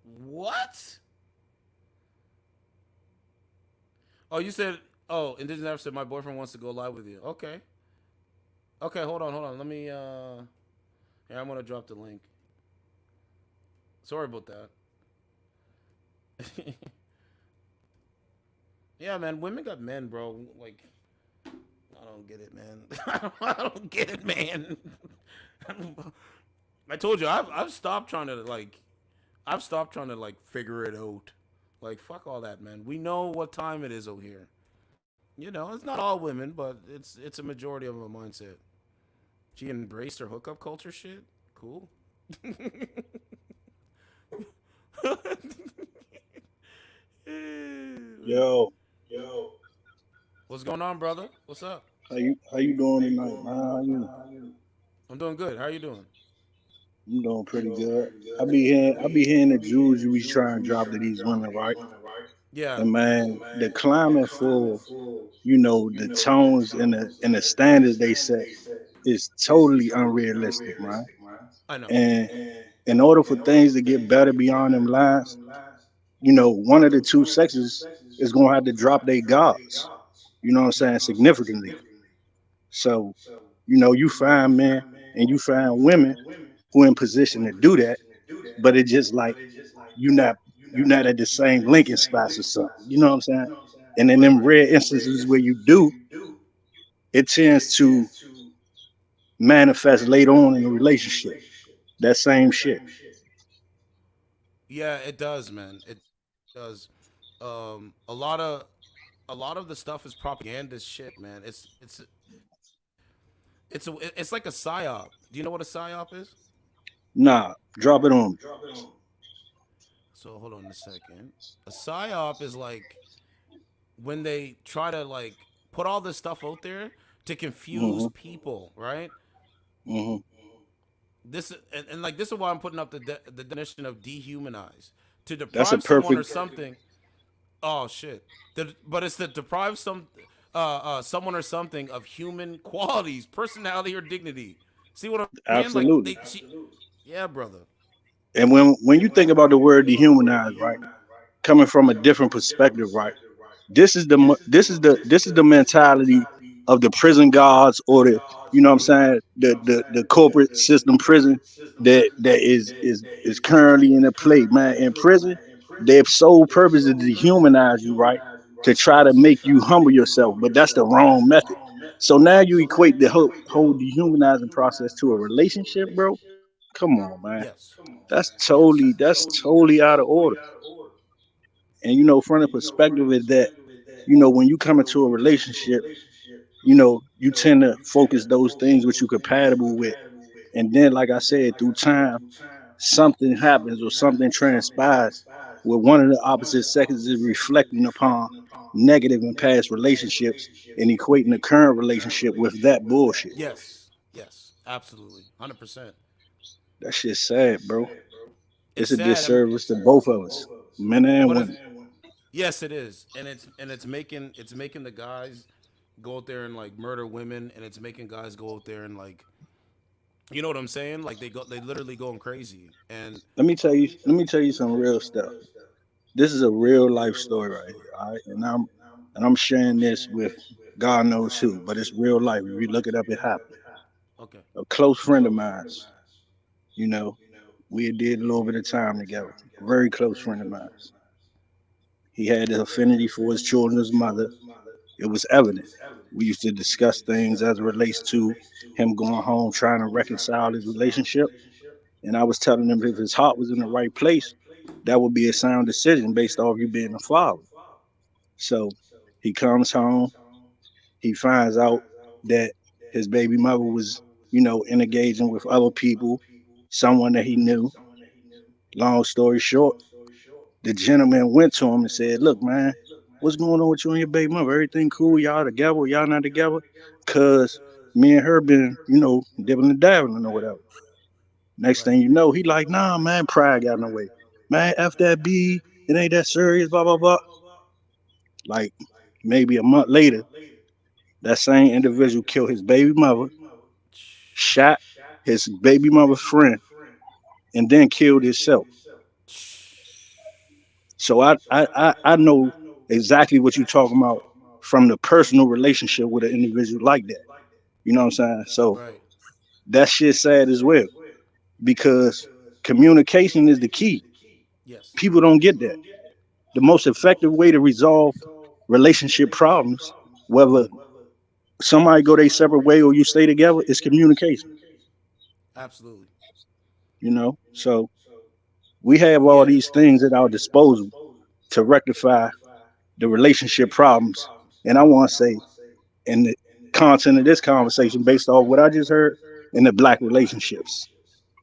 [SPEAKER 1] What? Oh, you said. Oh, and this never said my boyfriend wants to go live with you. Okay. Okay, hold on. Let me. Here, I'm gonna drop the link. Sorry about that. Yeah, man, women got men, bro. Like, I don't get it, man. I don't get it, man. I told you, I've stopped trying to like, I've stopped trying to like figure it out. Like, fuck all that, man. We know what time it is over here. You know, it's not all women, but it's a majority of a mindset. She embraced her hookup culture shit. Cool.
[SPEAKER 10] Yo,
[SPEAKER 5] Yo,
[SPEAKER 1] What's going on, brother? What's up?
[SPEAKER 10] how you doing
[SPEAKER 5] how you
[SPEAKER 10] tonight,
[SPEAKER 5] doing,
[SPEAKER 10] man?
[SPEAKER 5] man?
[SPEAKER 10] How you?
[SPEAKER 5] How you?
[SPEAKER 1] I'm doing good. How are you doing?
[SPEAKER 10] I'm doing
[SPEAKER 5] I'm
[SPEAKER 10] pretty
[SPEAKER 5] doing
[SPEAKER 10] good.
[SPEAKER 5] pretty
[SPEAKER 10] I
[SPEAKER 5] good.
[SPEAKER 10] be hearing I be hearing
[SPEAKER 5] I
[SPEAKER 10] the
[SPEAKER 5] be hearing
[SPEAKER 10] jewels
[SPEAKER 5] the
[SPEAKER 10] you be
[SPEAKER 5] jewels
[SPEAKER 10] trying
[SPEAKER 5] you
[SPEAKER 10] to
[SPEAKER 5] be
[SPEAKER 10] drop to
[SPEAKER 5] trying to
[SPEAKER 10] these
[SPEAKER 5] drop to
[SPEAKER 10] women,
[SPEAKER 5] these
[SPEAKER 10] right?
[SPEAKER 5] women, right?
[SPEAKER 1] Yeah.
[SPEAKER 10] And
[SPEAKER 5] And
[SPEAKER 10] man, the
[SPEAKER 5] man, the
[SPEAKER 10] climate
[SPEAKER 5] climate
[SPEAKER 10] for
[SPEAKER 5] for
[SPEAKER 10] the
[SPEAKER 5] the
[SPEAKER 10] tones and the
[SPEAKER 5] tones
[SPEAKER 10] and the
[SPEAKER 5] and the
[SPEAKER 10] standards they
[SPEAKER 5] standards
[SPEAKER 10] set
[SPEAKER 5] they set
[SPEAKER 10] is
[SPEAKER 5] is
[SPEAKER 10] totally
[SPEAKER 5] totally
[SPEAKER 10] unrealistic, man.
[SPEAKER 5] unrealistic, man.
[SPEAKER 1] I know.
[SPEAKER 10] And
[SPEAKER 5] And
[SPEAKER 10] in order for
[SPEAKER 5] in order
[SPEAKER 10] things
[SPEAKER 5] for
[SPEAKER 10] to get
[SPEAKER 5] things to
[SPEAKER 10] better
[SPEAKER 5] get
[SPEAKER 10] beyond
[SPEAKER 5] better
[SPEAKER 10] them
[SPEAKER 5] beyond
[SPEAKER 10] lines,
[SPEAKER 5] them lines,
[SPEAKER 10] one of the two
[SPEAKER 5] one of the two
[SPEAKER 10] sexes
[SPEAKER 5] sexes
[SPEAKER 10] is gonna have to
[SPEAKER 5] is gonna
[SPEAKER 10] drop
[SPEAKER 5] have to
[SPEAKER 10] their
[SPEAKER 5] drop their
[SPEAKER 10] guards.
[SPEAKER 5] guards.
[SPEAKER 10] You know what I'm
[SPEAKER 1] Yeah.
[SPEAKER 10] saying?
[SPEAKER 5] You know what I'm saying?
[SPEAKER 10] Significantly.
[SPEAKER 5] Significantly.
[SPEAKER 10] So,
[SPEAKER 5] So,
[SPEAKER 10] you
[SPEAKER 5] you
[SPEAKER 10] find men
[SPEAKER 5] find men
[SPEAKER 10] and you
[SPEAKER 5] and you
[SPEAKER 10] find women
[SPEAKER 5] find women
[SPEAKER 10] who in
[SPEAKER 5] who
[SPEAKER 10] position
[SPEAKER 5] in
[SPEAKER 10] to do that,
[SPEAKER 5] position to do that,
[SPEAKER 10] but it's just like
[SPEAKER 5] but it's just like
[SPEAKER 10] you not
[SPEAKER 5] you
[SPEAKER 10] you
[SPEAKER 5] not
[SPEAKER 10] not at the
[SPEAKER 5] you're not
[SPEAKER 10] same
[SPEAKER 5] at the
[SPEAKER 10] linking
[SPEAKER 5] same
[SPEAKER 10] spots or
[SPEAKER 5] linking
[SPEAKER 10] something.
[SPEAKER 5] spots or
[SPEAKER 10] You know what I'm
[SPEAKER 5] something.
[SPEAKER 10] saying?
[SPEAKER 5] You know what I'm saying?
[SPEAKER 10] And in
[SPEAKER 1] Right,
[SPEAKER 10] them
[SPEAKER 1] right.
[SPEAKER 10] rare
[SPEAKER 5] And in them rare
[SPEAKER 10] instances where you
[SPEAKER 5] instances where
[SPEAKER 10] do,
[SPEAKER 5] you do,
[SPEAKER 10] it tends
[SPEAKER 5] it
[SPEAKER 10] to
[SPEAKER 5] tends to
[SPEAKER 10] manifest later
[SPEAKER 5] manifest
[SPEAKER 10] on in a
[SPEAKER 5] later on in a
[SPEAKER 10] relationship.
[SPEAKER 5] relationship.
[SPEAKER 10] That same
[SPEAKER 5] That
[SPEAKER 10] shit.
[SPEAKER 5] same shit.
[SPEAKER 1] Yeah, it does, man. It does. A lot of the stuff is propaganda shit, man. It's like a psyop. Do you know what a psyop is?
[SPEAKER 10] Nah, drop it on me.
[SPEAKER 5] Drop it on.
[SPEAKER 1] So hold on a second. A psyop is like when they try to like put all this stuff out there to confuse
[SPEAKER 10] Hmm.
[SPEAKER 1] people, right?
[SPEAKER 10] Hmm.
[SPEAKER 1] This and like this is why I'm putting up the definition of dehumanize to
[SPEAKER 10] That's a
[SPEAKER 1] deprive someone or
[SPEAKER 10] perfect.
[SPEAKER 1] something. Oh shit! But it's to deprive someone or something of human qualities, personality, or dignity. See what I'm saying? Like
[SPEAKER 10] Absolutely.
[SPEAKER 1] yeah, brother.
[SPEAKER 10] And when you
[SPEAKER 5] And
[SPEAKER 10] think about the
[SPEAKER 5] when you
[SPEAKER 10] word
[SPEAKER 5] think about the word
[SPEAKER 10] dehumanize, right?
[SPEAKER 5] dehumanize, right?
[SPEAKER 10] Coming from a
[SPEAKER 5] Coming
[SPEAKER 10] different
[SPEAKER 5] from a different
[SPEAKER 10] perspective, right?
[SPEAKER 5] perspective, right?
[SPEAKER 10] This is the
[SPEAKER 5] This is the
[SPEAKER 10] this is the mentality of the prison guards or the
[SPEAKER 5] gods
[SPEAKER 10] you know what
[SPEAKER 5] or
[SPEAKER 10] I'm
[SPEAKER 5] the
[SPEAKER 10] saying
[SPEAKER 5] you know what I'm
[SPEAKER 10] the
[SPEAKER 5] saying
[SPEAKER 10] corporate system
[SPEAKER 5] the
[SPEAKER 10] prison
[SPEAKER 5] corporate system
[SPEAKER 10] that
[SPEAKER 5] prison
[SPEAKER 10] that
[SPEAKER 5] that
[SPEAKER 10] is currently in the play,
[SPEAKER 5] currently in
[SPEAKER 10] man.
[SPEAKER 5] the
[SPEAKER 10] In
[SPEAKER 5] play,
[SPEAKER 10] prison,
[SPEAKER 5] man. In prison,
[SPEAKER 10] their sole
[SPEAKER 5] their
[SPEAKER 10] purpose is
[SPEAKER 5] sole
[SPEAKER 10] to
[SPEAKER 5] purpose is to
[SPEAKER 10] dehumanize you, right?
[SPEAKER 5] dehumanize you,
[SPEAKER 10] To
[SPEAKER 5] right?
[SPEAKER 10] try to
[SPEAKER 1] Yes.
[SPEAKER 5] To
[SPEAKER 10] make you
[SPEAKER 5] try to
[SPEAKER 10] humble
[SPEAKER 5] make you
[SPEAKER 10] yourself,
[SPEAKER 5] humble
[SPEAKER 10] but that's the
[SPEAKER 5] yourself, but
[SPEAKER 10] wrong
[SPEAKER 5] that's the
[SPEAKER 10] method.
[SPEAKER 5] wrong method.
[SPEAKER 10] So now you
[SPEAKER 5] So now
[SPEAKER 10] equate
[SPEAKER 5] you
[SPEAKER 10] the
[SPEAKER 5] equate the
[SPEAKER 10] whole
[SPEAKER 5] whole
[SPEAKER 10] dehumanizing process
[SPEAKER 5] dehumanizing
[SPEAKER 10] to a
[SPEAKER 5] process to a
[SPEAKER 10] relationship, bro.
[SPEAKER 5] relationship.
[SPEAKER 10] Come on, man.
[SPEAKER 1] Yes.
[SPEAKER 5] Come on,
[SPEAKER 10] That's
[SPEAKER 5] man.
[SPEAKER 1] Yes.
[SPEAKER 10] that's totally out of order.
[SPEAKER 5] Out of order.
[SPEAKER 10] And from the
[SPEAKER 5] And from
[SPEAKER 10] perspective
[SPEAKER 5] the
[SPEAKER 10] is that,
[SPEAKER 5] perspective is that
[SPEAKER 10] when you come into a
[SPEAKER 5] when you come into a
[SPEAKER 10] relationship,
[SPEAKER 5] relationship,
[SPEAKER 10] you tend to
[SPEAKER 5] you tend
[SPEAKER 10] focus
[SPEAKER 5] to
[SPEAKER 10] those
[SPEAKER 5] focus
[SPEAKER 10] things which you're
[SPEAKER 5] those things that you're
[SPEAKER 10] compatible with.
[SPEAKER 5] compatible with.
[SPEAKER 10] And then, like I
[SPEAKER 5] And then,
[SPEAKER 10] said,
[SPEAKER 5] like
[SPEAKER 10] through
[SPEAKER 5] I said,
[SPEAKER 10] time,
[SPEAKER 5] through time,
[SPEAKER 10] something happens or
[SPEAKER 5] something
[SPEAKER 10] something
[SPEAKER 5] happens or something
[SPEAKER 10] transpires
[SPEAKER 5] transpires
[SPEAKER 10] where one of the
[SPEAKER 5] where one of
[SPEAKER 10] opposite
[SPEAKER 5] the
[SPEAKER 10] sexes
[SPEAKER 5] opposite
[SPEAKER 10] is
[SPEAKER 5] sexes is
[SPEAKER 10] reflecting upon
[SPEAKER 5] reflecting upon
[SPEAKER 10] negative and
[SPEAKER 5] negative
[SPEAKER 10] past
[SPEAKER 5] and past
[SPEAKER 10] relationships
[SPEAKER 5] relationships
[SPEAKER 10] and equating
[SPEAKER 5] and
[SPEAKER 10] the current
[SPEAKER 5] equating the current
[SPEAKER 10] relationship with
[SPEAKER 5] relationship
[SPEAKER 10] that
[SPEAKER 5] with that
[SPEAKER 10] bullshit.
[SPEAKER 5] bullshit.
[SPEAKER 1] Yes. Yes. Absolutely. 100%.
[SPEAKER 10] That shit's sad, bro. It's
[SPEAKER 1] It's
[SPEAKER 10] a
[SPEAKER 1] sad.
[SPEAKER 10] disservice to both of us, men and
[SPEAKER 1] But it's
[SPEAKER 10] women.
[SPEAKER 1] yes, it is, and it's making the guys go out there and like murder women, and it's making guys go out there and like, you know what I'm saying? Like they literally going crazy, and
[SPEAKER 10] Let me tell you some real stuff. This is a real life story right here, all right? And I'm sharing this with God knows who, but it's real life. If you look it up, it happened.
[SPEAKER 1] okay,
[SPEAKER 10] A close friend of mine, you know, we had did a little bit of time together. Very close friend of mine. He had an affinity for his children's mother. It was evident. We used to discuss things as it relates to him going home trying to reconcile his relationship. And I was telling him if his heart was in the right place, that would be a sound decision based off you being a father. So he comes home, he finds out that his baby mother was, engaging with other people, someone that he knew. Long story short, the gentleman went to him and said, "Look, man, what's going on with you and your baby mother? Everything cool? Y'all together? Y'all not together? Cause me and her been, dibbling and dabbling or whatever." Next
[SPEAKER 1] right,
[SPEAKER 10] thing you know, he like, "Nah, man, pride got in the way. Man, F that B, it ain't that serious, blah, blah, blah." Like maybe a month later, that same individual killed his baby mother, shot his baby mother's friend, and then killed himself. So I know exactly what you're talking about from the personal relationship with an individual like that. You know what I'm saying? So
[SPEAKER 1] right,
[SPEAKER 10] that shit's sad as well because communication is the key.
[SPEAKER 1] yes,
[SPEAKER 10] People don't get that. The most effective way to resolve relationship problems, whether somebody go their separate way or you stay together, is communication.
[SPEAKER 1] absolutely,
[SPEAKER 10] So we have all
[SPEAKER 1] yeah,
[SPEAKER 10] these things at our disposal to rectify the relationship problems. And I want to say, in the content of this conversation, based off what I just heard, in the black relationships,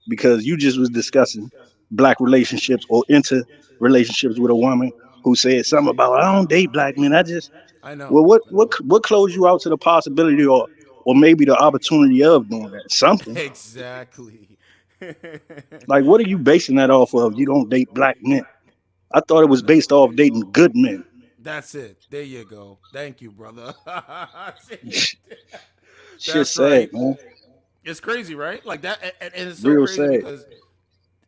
[SPEAKER 10] because you just was discussing black relationships or inter relationships with a woman who said something about I don't date black men. I just
[SPEAKER 1] I know,
[SPEAKER 10] well, what
[SPEAKER 1] I
[SPEAKER 10] what
[SPEAKER 1] know,
[SPEAKER 10] what closed you out to the possibility or maybe the opportunity of doing that? Something
[SPEAKER 1] exactly,
[SPEAKER 10] like what are you basing that off of? You don't date black men. I thought it
[SPEAKER 1] I
[SPEAKER 10] was
[SPEAKER 1] know.
[SPEAKER 10] based off dating good men.
[SPEAKER 1] That's it. There you go. Thank you, brother.
[SPEAKER 10] Shit
[SPEAKER 1] That's
[SPEAKER 10] sad,
[SPEAKER 1] right.
[SPEAKER 10] man.
[SPEAKER 1] It's crazy, right? Like that, and it's so
[SPEAKER 10] Real
[SPEAKER 1] crazy
[SPEAKER 10] sad.
[SPEAKER 1] because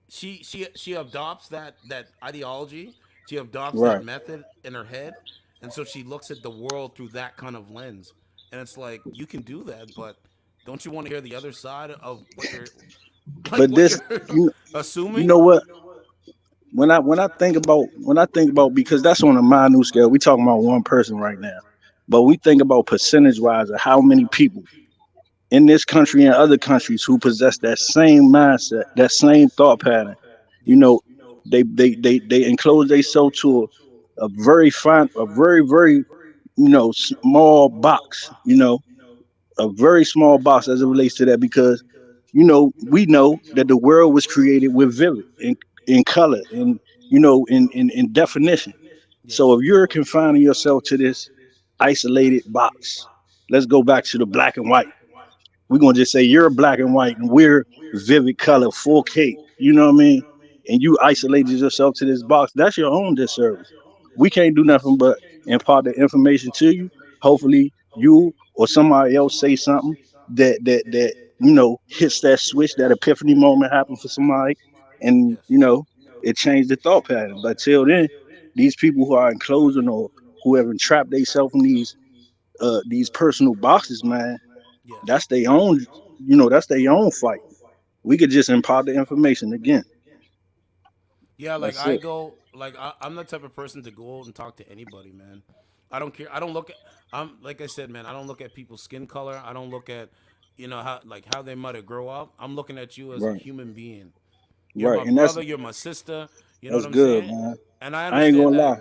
[SPEAKER 1] she adopts that ideology. She adopts that
[SPEAKER 10] Right.
[SPEAKER 1] method in her head, and so she looks at the world through that kind of lens. And it's like you can do that, but don't you want to hear the other side of what you're like
[SPEAKER 10] But
[SPEAKER 1] what
[SPEAKER 10] this,
[SPEAKER 1] you're
[SPEAKER 10] you you
[SPEAKER 1] assuming?
[SPEAKER 10] know what? When I think about because that's on a minute scale. We talking about one person right now, but we think about percentage wise of how many people in this country and other countries who possess that same mindset, that same thought pattern. You know,
[SPEAKER 1] Yes.
[SPEAKER 10] they enclose themselves to a very very small box. A very small box as it relates to that because we know that the world was created with vivid in color and in definition. So
[SPEAKER 1] Yes.
[SPEAKER 10] if you're confining yourself to this isolated box, let's go back to the black and white. We're
[SPEAKER 1] Right.
[SPEAKER 10] gonna just say you're black and white and we're vivid color 4K. You know what I mean? And you isolated yourself to this box. That's your own disservice. We can't do
[SPEAKER 1] Yes.
[SPEAKER 10] nothing but impart the information to you. Hopefully, you or somebody else say something that hits that switch. That epiphany moment happened for somebody, and
[SPEAKER 1] Yes.
[SPEAKER 10] it changed the thought pattern. But till then, these people who are enclosing or who have entrapped themselves in these personal boxes, man,
[SPEAKER 1] Yes.
[SPEAKER 10] that's their own, that's their own fight. We could just impart the information again.
[SPEAKER 1] Yeah, like
[SPEAKER 10] That's
[SPEAKER 1] I
[SPEAKER 10] it.
[SPEAKER 1] go, like I'm the type of person to go out and talk to anybody, man. I don't care. I don't look at. I'm like I said, man. I don't look at people's skin color. I don't look at, how they might have grow up. I'm looking at you as a
[SPEAKER 10] Right.
[SPEAKER 1] human being. You're
[SPEAKER 10] Right.
[SPEAKER 1] my
[SPEAKER 10] And that's
[SPEAKER 1] brother. You're my sister. You know what
[SPEAKER 10] that's
[SPEAKER 1] I'm
[SPEAKER 10] good,
[SPEAKER 1] saying?
[SPEAKER 10] man.
[SPEAKER 1] And I
[SPEAKER 10] I ain't
[SPEAKER 1] understand
[SPEAKER 10] gonna
[SPEAKER 1] that.
[SPEAKER 10] lie.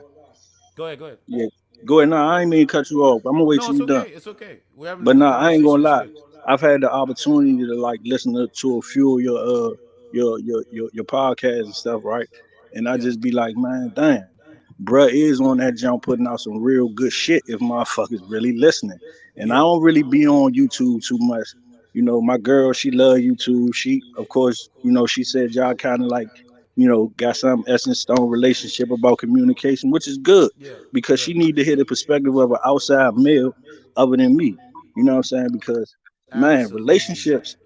[SPEAKER 1] Go ahead. Go ahead.
[SPEAKER 10] Yeah. Go ahead. Nah, I ain't mean to cut you off. I'm gonna wait
[SPEAKER 1] No,
[SPEAKER 10] till
[SPEAKER 1] it's
[SPEAKER 10] you done.
[SPEAKER 1] okay. It's okay. We're having a
[SPEAKER 10] But
[SPEAKER 1] good
[SPEAKER 10] nah, I ain't gonna
[SPEAKER 1] conversation. It's
[SPEAKER 10] lie.
[SPEAKER 1] good.
[SPEAKER 10] I've had the opportunity to like listen to a few of your podcasts and stuff, right? And I
[SPEAKER 1] Yeah.
[SPEAKER 10] just be like, man, damn, bruh is on that jump putting out some real good shit if motherfuckers really listening. And I
[SPEAKER 1] Yeah.
[SPEAKER 10] don't really be on YouTube too much. My girl, she love YouTube. She, of course, she said y'all kind of like, got some essence stone relationship about communication, which is good
[SPEAKER 1] Yeah,
[SPEAKER 10] because
[SPEAKER 1] yeah,
[SPEAKER 10] she need to hear the perspective of an outside male other than me. You know what I'm saying? Because man,
[SPEAKER 1] absolutely.
[SPEAKER 10] relationships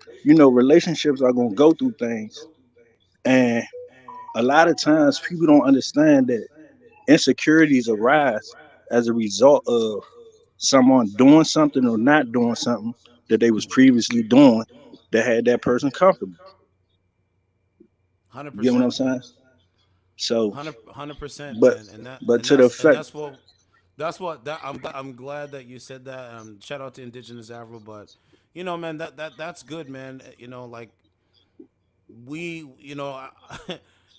[SPEAKER 10] are gonna go through things, and a lot of times people don't understand that insecurities arise as a result of someone doing something or not doing something that they was previously doing that had that person comfortable.
[SPEAKER 1] Hundred
[SPEAKER 10] You get what I'm
[SPEAKER 1] percent,
[SPEAKER 10] saying?
[SPEAKER 1] man.
[SPEAKER 10] So,
[SPEAKER 1] 100%,
[SPEAKER 10] but
[SPEAKER 1] man. And that
[SPEAKER 10] but
[SPEAKER 1] and
[SPEAKER 10] to the
[SPEAKER 1] that's and
[SPEAKER 10] effect,
[SPEAKER 1] that's what that I'm glad that you said that. Shout out to Indigenous Afro, but man, that's good, man. Like we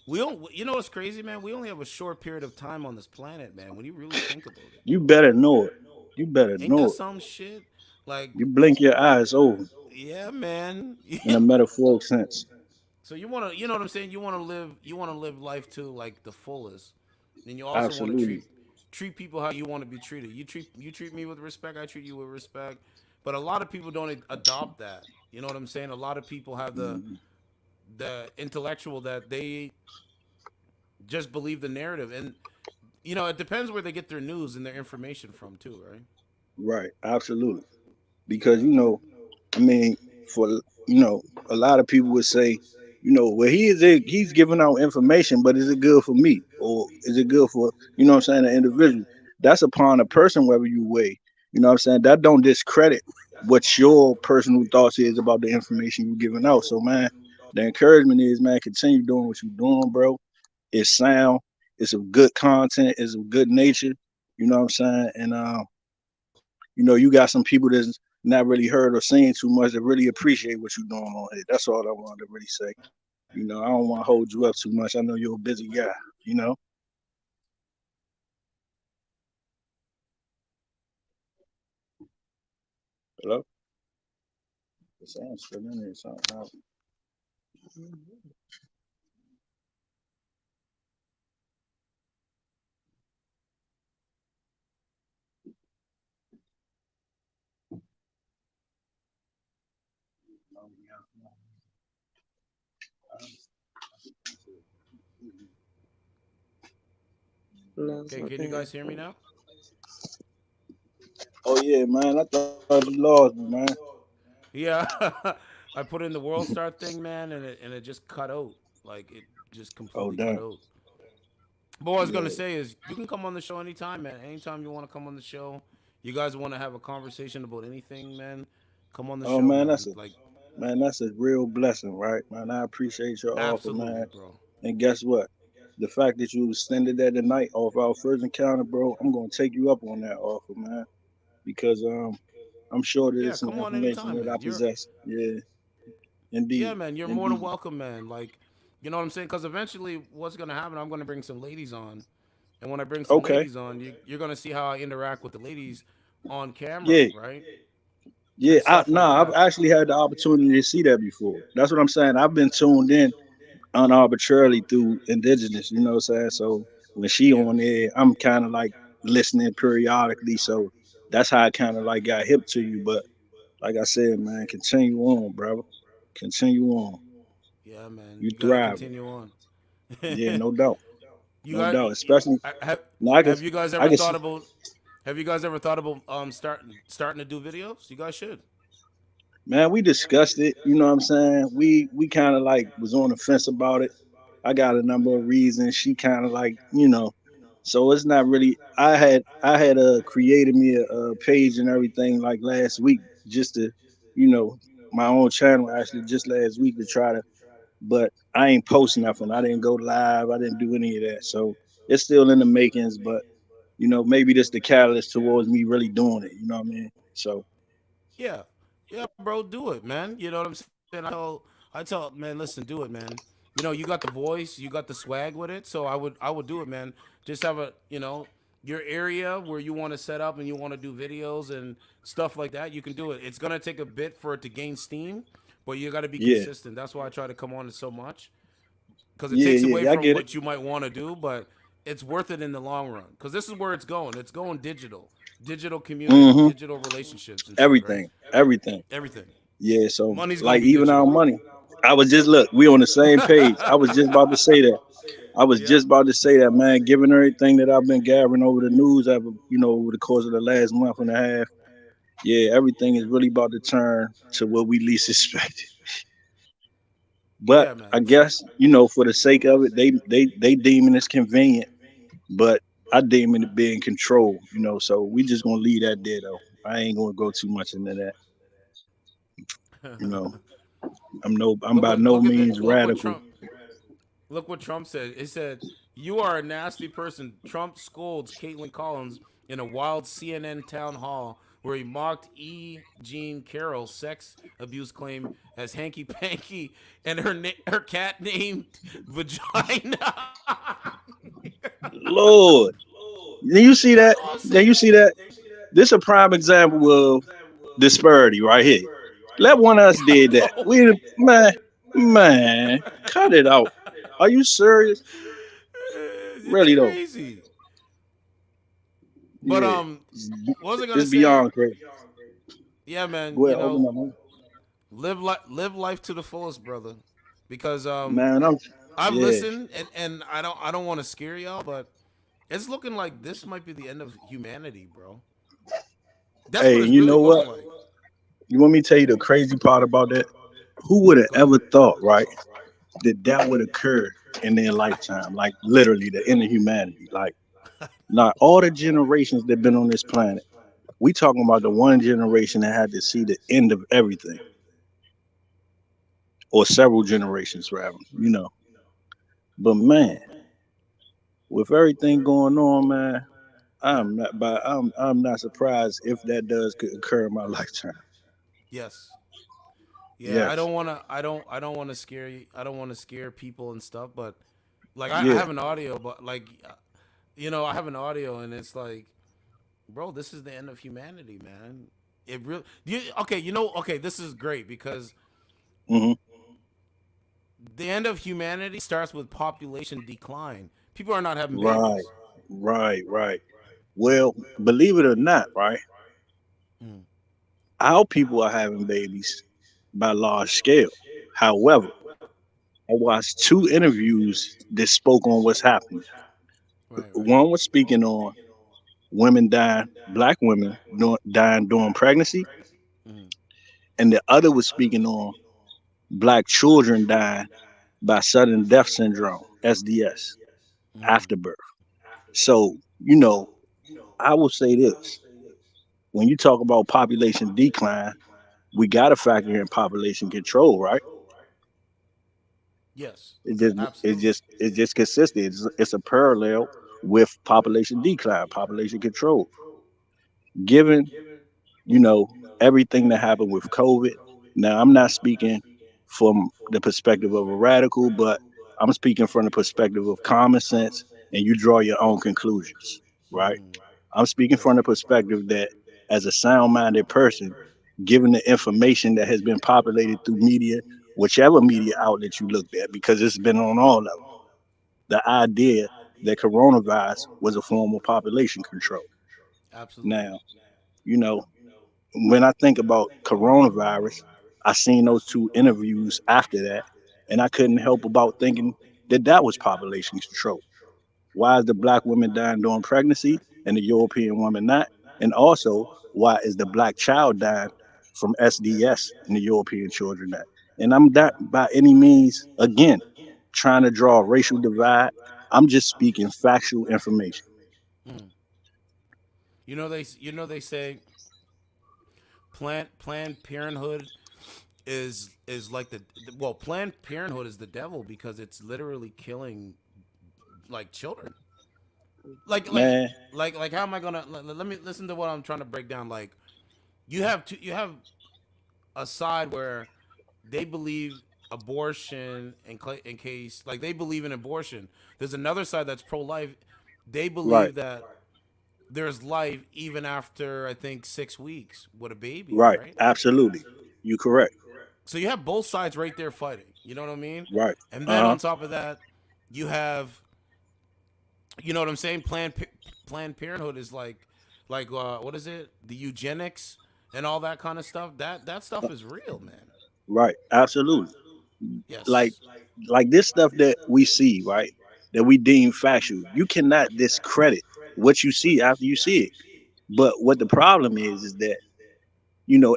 [SPEAKER 1] we don't. What's crazy, man? We only have a short period of time on this planet, man. When you really think about it,
[SPEAKER 10] you
[SPEAKER 1] bro,
[SPEAKER 10] better know it. You better
[SPEAKER 1] ain't that
[SPEAKER 10] know it.
[SPEAKER 1] some shit? Like,
[SPEAKER 10] You blink your eyes over
[SPEAKER 1] yeah, man.
[SPEAKER 10] in a metaphoric sense.
[SPEAKER 1] So you want to, you know what I'm saying? You want to live life to like the fullest. And you also want to treat
[SPEAKER 10] Absolutely.
[SPEAKER 1] treat people how you want to be treated. You treat me with respect, I treat you with respect. But a lot of people don't adopt that. You know what I'm saying? A lot of people have
[SPEAKER 10] Mhm.
[SPEAKER 1] the intellectual that they just believe the narrative, and it depends where they get their news and their information from too, right?
[SPEAKER 10] Right. Absolutely. Because
[SPEAKER 1] Yeah.
[SPEAKER 10] I mean, for a lot of people would say, well, he's giving out information, but is it good for me, or is it good for what I'm saying, an individual? That's upon a person whether you weigh. What I'm saying? That don't discredit what your personal thoughts is about the information you're giving out. So man, the encouragement is, man, continue doing what you're doing, bro. It's sound. It's some good content. It's some good nature. You know what I'm saying? And you got some people that's not really heard or seen too much that really appreciate what you're doing on here. That's all I wanted to really say. I don't want to hold you up too much. I know you're a busy guy. You know. Hello. The sound's still in there somehow.
[SPEAKER 11] No, it's
[SPEAKER 1] Okay,
[SPEAKER 11] not
[SPEAKER 1] can you
[SPEAKER 11] there.
[SPEAKER 1] guys hear me now?
[SPEAKER 10] Oh yeah, man. I thought you lost me, man.
[SPEAKER 1] Yeah. I put in the World Star thing, man, and it just cut out. Like, it just
[SPEAKER 10] Oh
[SPEAKER 1] completely cut
[SPEAKER 10] damn.
[SPEAKER 1] out. But what I was gonna
[SPEAKER 10] Yeah.
[SPEAKER 1] say is, you can come on the show anytime, man. Anytime you want to come on the show, you guys want to have a conversation about anything, man. Come on the
[SPEAKER 10] Oh
[SPEAKER 1] show,
[SPEAKER 10] man,
[SPEAKER 1] man. Like,
[SPEAKER 10] that's a real blessing, right, man. I appreciate your offer,
[SPEAKER 1] absolutely,
[SPEAKER 10] man.
[SPEAKER 1] bro.
[SPEAKER 10] And guess what? The fact that you extended that tonight off our first encounter, bro, I'm gonna take you up on that offer, man. Because I'm sure
[SPEAKER 1] Yeah,
[SPEAKER 10] there's some
[SPEAKER 1] come on
[SPEAKER 10] information
[SPEAKER 1] anytime,
[SPEAKER 10] that I
[SPEAKER 1] man.
[SPEAKER 10] possess. Yeah,
[SPEAKER 1] Yeah,
[SPEAKER 10] indeed,
[SPEAKER 1] man. You're more than
[SPEAKER 10] indeed.
[SPEAKER 1] welcome, man. Like, you know what I'm saying? Because eventually, what's gonna happen? I'm gonna bring some ladies on, and when I bring some
[SPEAKER 10] Okay.
[SPEAKER 1] ladies on, you're gonna see how I interact with the ladies on camera,
[SPEAKER 10] Yeah,
[SPEAKER 1] right?
[SPEAKER 10] yeah.
[SPEAKER 1] And stuff like
[SPEAKER 10] I've
[SPEAKER 1] that.
[SPEAKER 10] actually had the opportunity to see that before. That's what I'm saying. I've been tuned in unarbitrarily through indigenous. You know what I'm saying? So when she
[SPEAKER 1] Yeah.
[SPEAKER 10] on there, I'm kind of like listening periodically. So that's how I kind of like got hip to you. But like I said, man, continue on, brother. Continue on.
[SPEAKER 1] Yeah, man.
[SPEAKER 10] You
[SPEAKER 1] You gotta
[SPEAKER 10] thriving.
[SPEAKER 1] continue on.
[SPEAKER 10] Yeah, no doubt,
[SPEAKER 1] You
[SPEAKER 10] no
[SPEAKER 1] got
[SPEAKER 10] doubt. Especially
[SPEAKER 1] have
[SPEAKER 10] now,
[SPEAKER 1] have you guys
[SPEAKER 10] I
[SPEAKER 1] ever
[SPEAKER 10] can
[SPEAKER 1] thought
[SPEAKER 10] see.
[SPEAKER 1] about have you guys ever thought about starting to do videos? You guys should.
[SPEAKER 10] Man, we discussed it. You know what I'm saying? We kind of like was on the fence about it. I got a number of reasons. She kind of like, so it's not really. I had created me a page and everything like last week just to, you know, my own channel actually just last week to try to. But I ain't post nothing. I didn't go live. I didn't do any of that. So it's still in the makings. But maybe this the catalyst towards me really doing it. You know what I mean? So
[SPEAKER 1] Yeah, yeah, bro, do it, man. You know what I'm saying? I tell, man, listen, do it, man. You got the voice, you got the swag with it, so I would do it, man. Just have your area where you want to set up and you want to do videos and stuff like that. You can do it. It's gonna take a bit for it to gain steam, but you got to be
[SPEAKER 10] yeah,
[SPEAKER 1] consistent. That's why I try to come on it so much, because it
[SPEAKER 10] yeah,
[SPEAKER 1] takes
[SPEAKER 10] yeah,
[SPEAKER 1] away
[SPEAKER 10] yeah. I
[SPEAKER 1] from
[SPEAKER 10] get it.
[SPEAKER 1] what you might want to do, but it's worth it in the long run. Because this is where it's going. It's going digital, digital community,
[SPEAKER 10] Hmm.
[SPEAKER 1] digital relationships and shit, right?
[SPEAKER 10] Everything, everything.
[SPEAKER 1] Everything.
[SPEAKER 10] Yeah, so
[SPEAKER 1] Money's gonna
[SPEAKER 10] like
[SPEAKER 1] be
[SPEAKER 10] even our
[SPEAKER 1] digital.
[SPEAKER 10] money. I was just look, we on the same page. I was just about to say that. I was
[SPEAKER 1] Yep.
[SPEAKER 10] just about to say that, man. Given everything that I've been gathering over the news, over the course of the last month and a half, yeah, everything is really about to turn to what we least expected. But
[SPEAKER 1] Yeah, man.
[SPEAKER 10] I
[SPEAKER 1] So
[SPEAKER 10] guess for the sake of it, they deeming it's convenient, but I deem it being control. So we just gonna leave that there though. I ain't gonna go too much into that. You know, I'm by no
[SPEAKER 1] look at the
[SPEAKER 10] means
[SPEAKER 1] look what
[SPEAKER 10] radical.
[SPEAKER 1] Trump said. It said you are a nasty person. Trump scolds Caitlin Collins in a wild CNN town hall where he mocked Jean Carroll's sex abuse claim as hanky panky and her cat named Vagina.
[SPEAKER 10] Lord, then you see
[SPEAKER 1] That's
[SPEAKER 10] that?
[SPEAKER 1] all I'm
[SPEAKER 10] Then
[SPEAKER 1] saying.
[SPEAKER 10] you see that? This a prime example of disparity right here. Let one of us
[SPEAKER 1] I
[SPEAKER 10] did that.
[SPEAKER 1] know.
[SPEAKER 10] Man, cut it out. Are you serious?
[SPEAKER 1] It's
[SPEAKER 10] Really though?
[SPEAKER 1] crazy. But
[SPEAKER 10] Yeah,
[SPEAKER 1] what was I gonna
[SPEAKER 10] it's
[SPEAKER 1] say?
[SPEAKER 10] beyond crazy.
[SPEAKER 1] Yeah, man.
[SPEAKER 10] Go ahead, open up, man.
[SPEAKER 1] Live life to the fullest, brother. Because
[SPEAKER 10] Man,
[SPEAKER 1] I've
[SPEAKER 10] yeah.
[SPEAKER 1] listened and I don't want to scare y'all, but it's looking like this might be the end of humanity, bro. That's what
[SPEAKER 10] Hey,
[SPEAKER 1] it's
[SPEAKER 10] you
[SPEAKER 1] really
[SPEAKER 10] know what?
[SPEAKER 1] looking like.
[SPEAKER 10] You want me to tell you the crazy part about that? Who would have
[SPEAKER 1] Go ahead.
[SPEAKER 10] ever thought, right, that that would occur in their lifetime? Like literally, the end of humanity. Like all the generations that been on this planet. We talking about the one generation that had to see the end of everything, or several generations rather. But man, with everything going on, man,
[SPEAKER 1] Yeah.
[SPEAKER 10] I'm not surprised if that does could occur in my lifetime.
[SPEAKER 1] Yes. Yeah,
[SPEAKER 10] Yes.
[SPEAKER 1] I don't want to scare you. I don't want to scare people and stuff, but like I
[SPEAKER 10] Yeah.
[SPEAKER 1] have an audio, but like I have an audio and it's like, bro, this is the end of humanity, man. It really okay, okay, this is great because
[SPEAKER 10] Hmm.
[SPEAKER 1] the end of humanity starts with population decline. People are not having
[SPEAKER 10] Right.
[SPEAKER 1] babies.
[SPEAKER 10] Right. Well, believe it or not, right?
[SPEAKER 1] Mm.
[SPEAKER 10] Our people are having babies by large scale. However, I watched two interviews that spoke on what's happening.
[SPEAKER 1] Right, right.
[SPEAKER 10] One was speaking on women dying, black women dying during pregnancy,
[SPEAKER 1] Mm.
[SPEAKER 10] and the other was speaking on black children dying by sudden death syndrome, SDS,
[SPEAKER 1] Mm.
[SPEAKER 10] after birth. So, I will say this. When you talk about population decline, we got to factor in population control, right?
[SPEAKER 1] Yes.
[SPEAKER 10] It just it
[SPEAKER 1] Absolutely.
[SPEAKER 10] just it's just consistent. It's a parallel with population decline, population control. Given you know everything that happened with COVID. Now, I'm not
[SPEAKER 1] Mm.
[SPEAKER 10] speaking from the perspective of a radical, but I'm speaking from the perspective of common sense, and you draw your own conclusions, right?
[SPEAKER 1] Mm.
[SPEAKER 10] I'm speaking
[SPEAKER 1] Yeah.
[SPEAKER 10] from the perspective that, as a sound-minded person, given the information that has been populated through media, whichever media outlet you looked at, because it's been on all of them, the idea that coronavirus was a form of population control.
[SPEAKER 1] Absolutely.
[SPEAKER 10] Now, you know, when I think about coronavirus, I seen those two interviews after that, and I couldn't help about thinking that that was population control. Why is the black woman dying during pregnancy and the European woman not? And also, why is the black child dying from SDS and the European children not? And I'm not by any means, again, trying to draw a racial divide. I'm just speaking factual information.
[SPEAKER 1] Mm. They say Planned Parenthood is like well, Planned Parenthood is the devil because it's literally killing like children. Like like
[SPEAKER 10] Man,
[SPEAKER 1] like how am I gonna let me listen to what I'm trying to break down? Like you have a side where they believe abortion in case like they believe in abortion. There's another side that's pro life. They
[SPEAKER 10] right,
[SPEAKER 1] believe that there's life even after I think 6 weeks with a baby,
[SPEAKER 10] right,
[SPEAKER 1] right?
[SPEAKER 10] absolutely. You correct.
[SPEAKER 1] So you have both sides right there fighting. You know what I mean?
[SPEAKER 10] Right.
[SPEAKER 1] And then
[SPEAKER 10] Uh-huh.
[SPEAKER 1] on top of that, you have, you know what I'm saying? Planned Parenthood is like what is it? The eugenics and all that kind of stuff. That stuff is real, man.
[SPEAKER 10] Right, absolutely. Like
[SPEAKER 1] Yes.
[SPEAKER 10] like this stuff that we see, right? That we deem factual. You cannot discredit what you see after you see it. But what the problem is that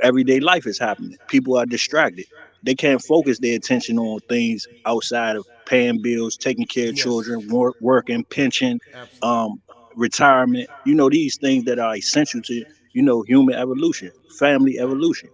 [SPEAKER 10] everyday life is happening. People are distracted. They can't focus their attention on things outside of paying bills, taking care of
[SPEAKER 1] Yes.
[SPEAKER 10] children, working, pension,
[SPEAKER 1] Absolutely.
[SPEAKER 10] um, retirement. These things that are essential to human evolution, family evolution.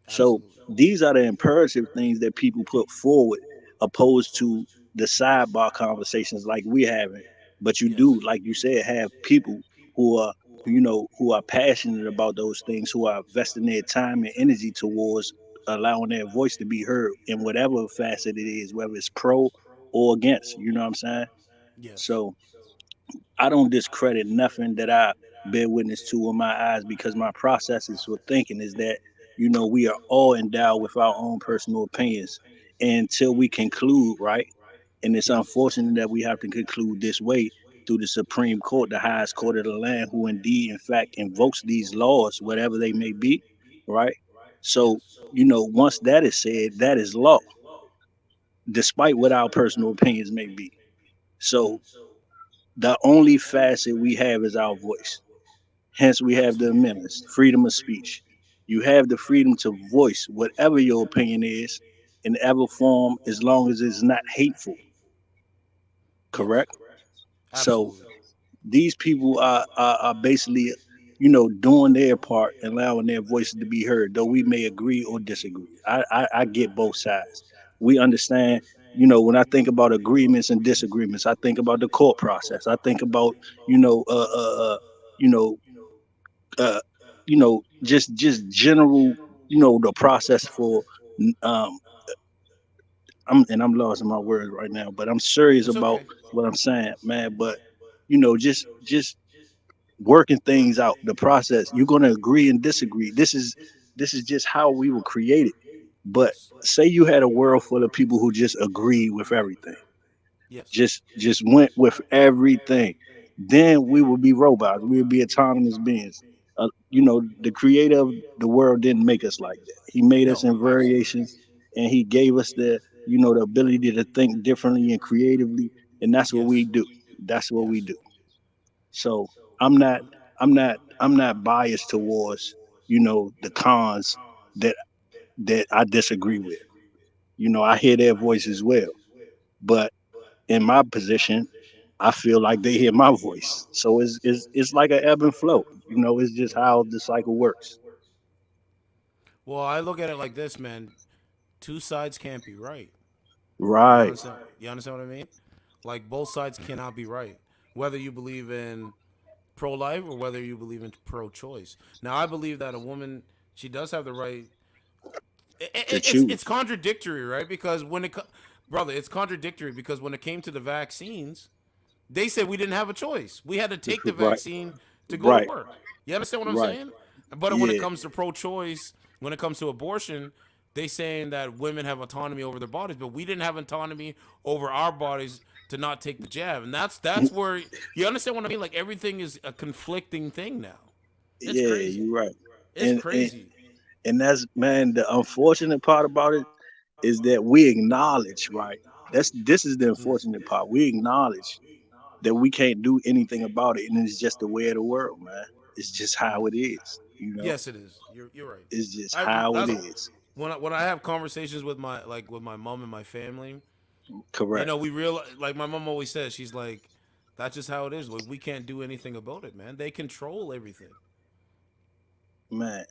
[SPEAKER 10] So
[SPEAKER 1] Absolutely.
[SPEAKER 10] these are the imperative things that people put forward, opposed to the sidebar conversations like we having. But you
[SPEAKER 1] Yes.
[SPEAKER 10] do, like you said, have people who are who are passionate about those things, who are investing their time and energy towards allowing their voice to be heard in whatever facet it is, whether it's pro or against. You know what I'm saying?
[SPEAKER 1] Yes.
[SPEAKER 10] So I don't discredit nothing that I bear witness to with my eyes, because my processes for thinking is that we are all endowed with our own personal opinions until we conclude, right? And it's
[SPEAKER 1] Yes.
[SPEAKER 10] unfortunate that we have to conclude this way through the Supreme Court, the highest court of the land, who indeed, in fact, invokes these laws, whatever they may be, right? So,
[SPEAKER 1] Yes.
[SPEAKER 10] once that is said, that is law, despite what our personal opinions may be.
[SPEAKER 1] Mm-hmm.
[SPEAKER 10] So, the only facet we have is our voice. Hence, we have the
[SPEAKER 1] Absolutely.
[SPEAKER 10] amendments, freedom of speech. You have the freedom to voice whatever your opinion is in ever form, as long as it's not hateful,
[SPEAKER 1] Yes.
[SPEAKER 10] correct? So,
[SPEAKER 1] Absolutely.
[SPEAKER 10] these people are basically, doing their part and allowing their voices to be heard, though we may agree or disagree. I get both sides. We understand, when I think about agreements and disagreements, I think about the court process. I think about, you know, uh, uh, uh, you know, uh, just general, the process for, um, I'm lost in my words right now, but I'm serious
[SPEAKER 1] It's
[SPEAKER 10] about
[SPEAKER 1] okay.
[SPEAKER 10] what I'm saying, man. But just working things out, the process. You're gonna agree and disagree. This is just how we were created. But
[SPEAKER 1] Yes.
[SPEAKER 10] say you had a world full of people who just agree with everything,
[SPEAKER 1] Yes.
[SPEAKER 10] just went with everything, then we would be robots. We would be autonomous beings. The creator of the world didn't make us like that. He made us
[SPEAKER 1] No,
[SPEAKER 10] in
[SPEAKER 1] absolutely.
[SPEAKER 10] variations, and he gave us the ability to think differently and creatively, and that's what we
[SPEAKER 1] Yes.
[SPEAKER 10] do. That's what we
[SPEAKER 1] Yes.
[SPEAKER 10] do. So I'm not I'm not biased towards the cons that I disagree with. I
[SPEAKER 1] Mm.
[SPEAKER 10] hear their voice as well, but in my position, I feel like they hear my voice. So it's like an ebb and flow. It's just
[SPEAKER 1] Yeah.
[SPEAKER 10] how the cycle works.
[SPEAKER 1] Well, I look at it like this, man. Two sides can't be right. You
[SPEAKER 10] Right.
[SPEAKER 1] understand? You understand what I mean? Like both sides cannot be right. Whether you believe in pro-life or whether you believe in pro-choice. Now, I believe that a woman, she does have the right.
[SPEAKER 10] To
[SPEAKER 1] It's
[SPEAKER 10] choose.
[SPEAKER 1] contradictory, right? Because brother, it's contradictory because when it came to the vaccines, they said we didn't have a choice. We had to take the
[SPEAKER 10] Right.
[SPEAKER 1] vaccine to go to
[SPEAKER 10] Right.
[SPEAKER 1] work. You understand what I'm
[SPEAKER 10] Right.
[SPEAKER 1] saying? But when it
[SPEAKER 10] Yeah.
[SPEAKER 1] comes to pro-choice, when it comes to abortion, they saying that women have autonomy over their bodies, but we didn't have autonomy over our bodies to not take the jab, and that's where you understand what I mean. Like everything is a conflicting thing now. It's
[SPEAKER 10] Yeah,
[SPEAKER 1] crazy.
[SPEAKER 10] you're right.
[SPEAKER 1] It's
[SPEAKER 10] And and
[SPEAKER 1] crazy.
[SPEAKER 10] and that's, man, the unfortunate part about it is that we acknowledge, right? This is the
[SPEAKER 1] Mm.
[SPEAKER 10] unfortunate part. We acknowledge that we can't do anything about it, and it's just the way of the world, man. It's just
[SPEAKER 1] Mm.
[SPEAKER 10] how it is.
[SPEAKER 1] Yes, it is. You're right.
[SPEAKER 10] It's just
[SPEAKER 1] I
[SPEAKER 10] how it
[SPEAKER 1] that's
[SPEAKER 10] is.
[SPEAKER 1] when I have conversations with my mom and my family.
[SPEAKER 10] Correct,
[SPEAKER 1] We realize, like my mom always says, she's like, that's just how it is. Like we can't do anything about it, man. They control everything.
[SPEAKER 10] man.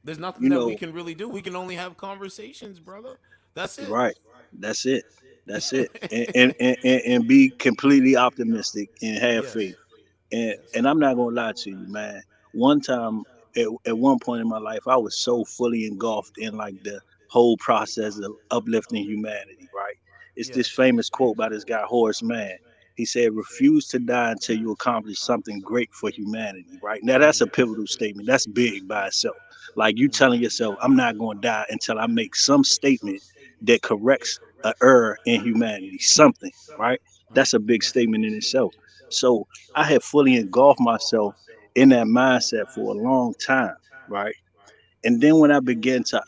[SPEAKER 1] There's nothing
[SPEAKER 10] You
[SPEAKER 1] that we
[SPEAKER 10] know,
[SPEAKER 1] can really do. We can only have conversations, brother. That's it.
[SPEAKER 10] right. That's it. That's it. And be completely optimistic and have
[SPEAKER 1] Yes.
[SPEAKER 10] faith. And
[SPEAKER 1] Yes.
[SPEAKER 10] and I'm not gonna lie to you, man. One time, at one point in my life, I was so fully engulfed in like the whole process of uplifting humanity. Right? It's
[SPEAKER 1] Yeah.
[SPEAKER 10] this famous quote by this guy Horace Mann. He said, "Refuse to die until you accomplish something great for humanity." Right? Now that's a pivotal statement. That's big by itself. Like you telling yourself, "I'm not gonna die until I make some statement that corrects a error in humanity." Something. Right? That's a big statement in itself. So I had fully engulfed myself in that mindset for a long time, right? And then when I began to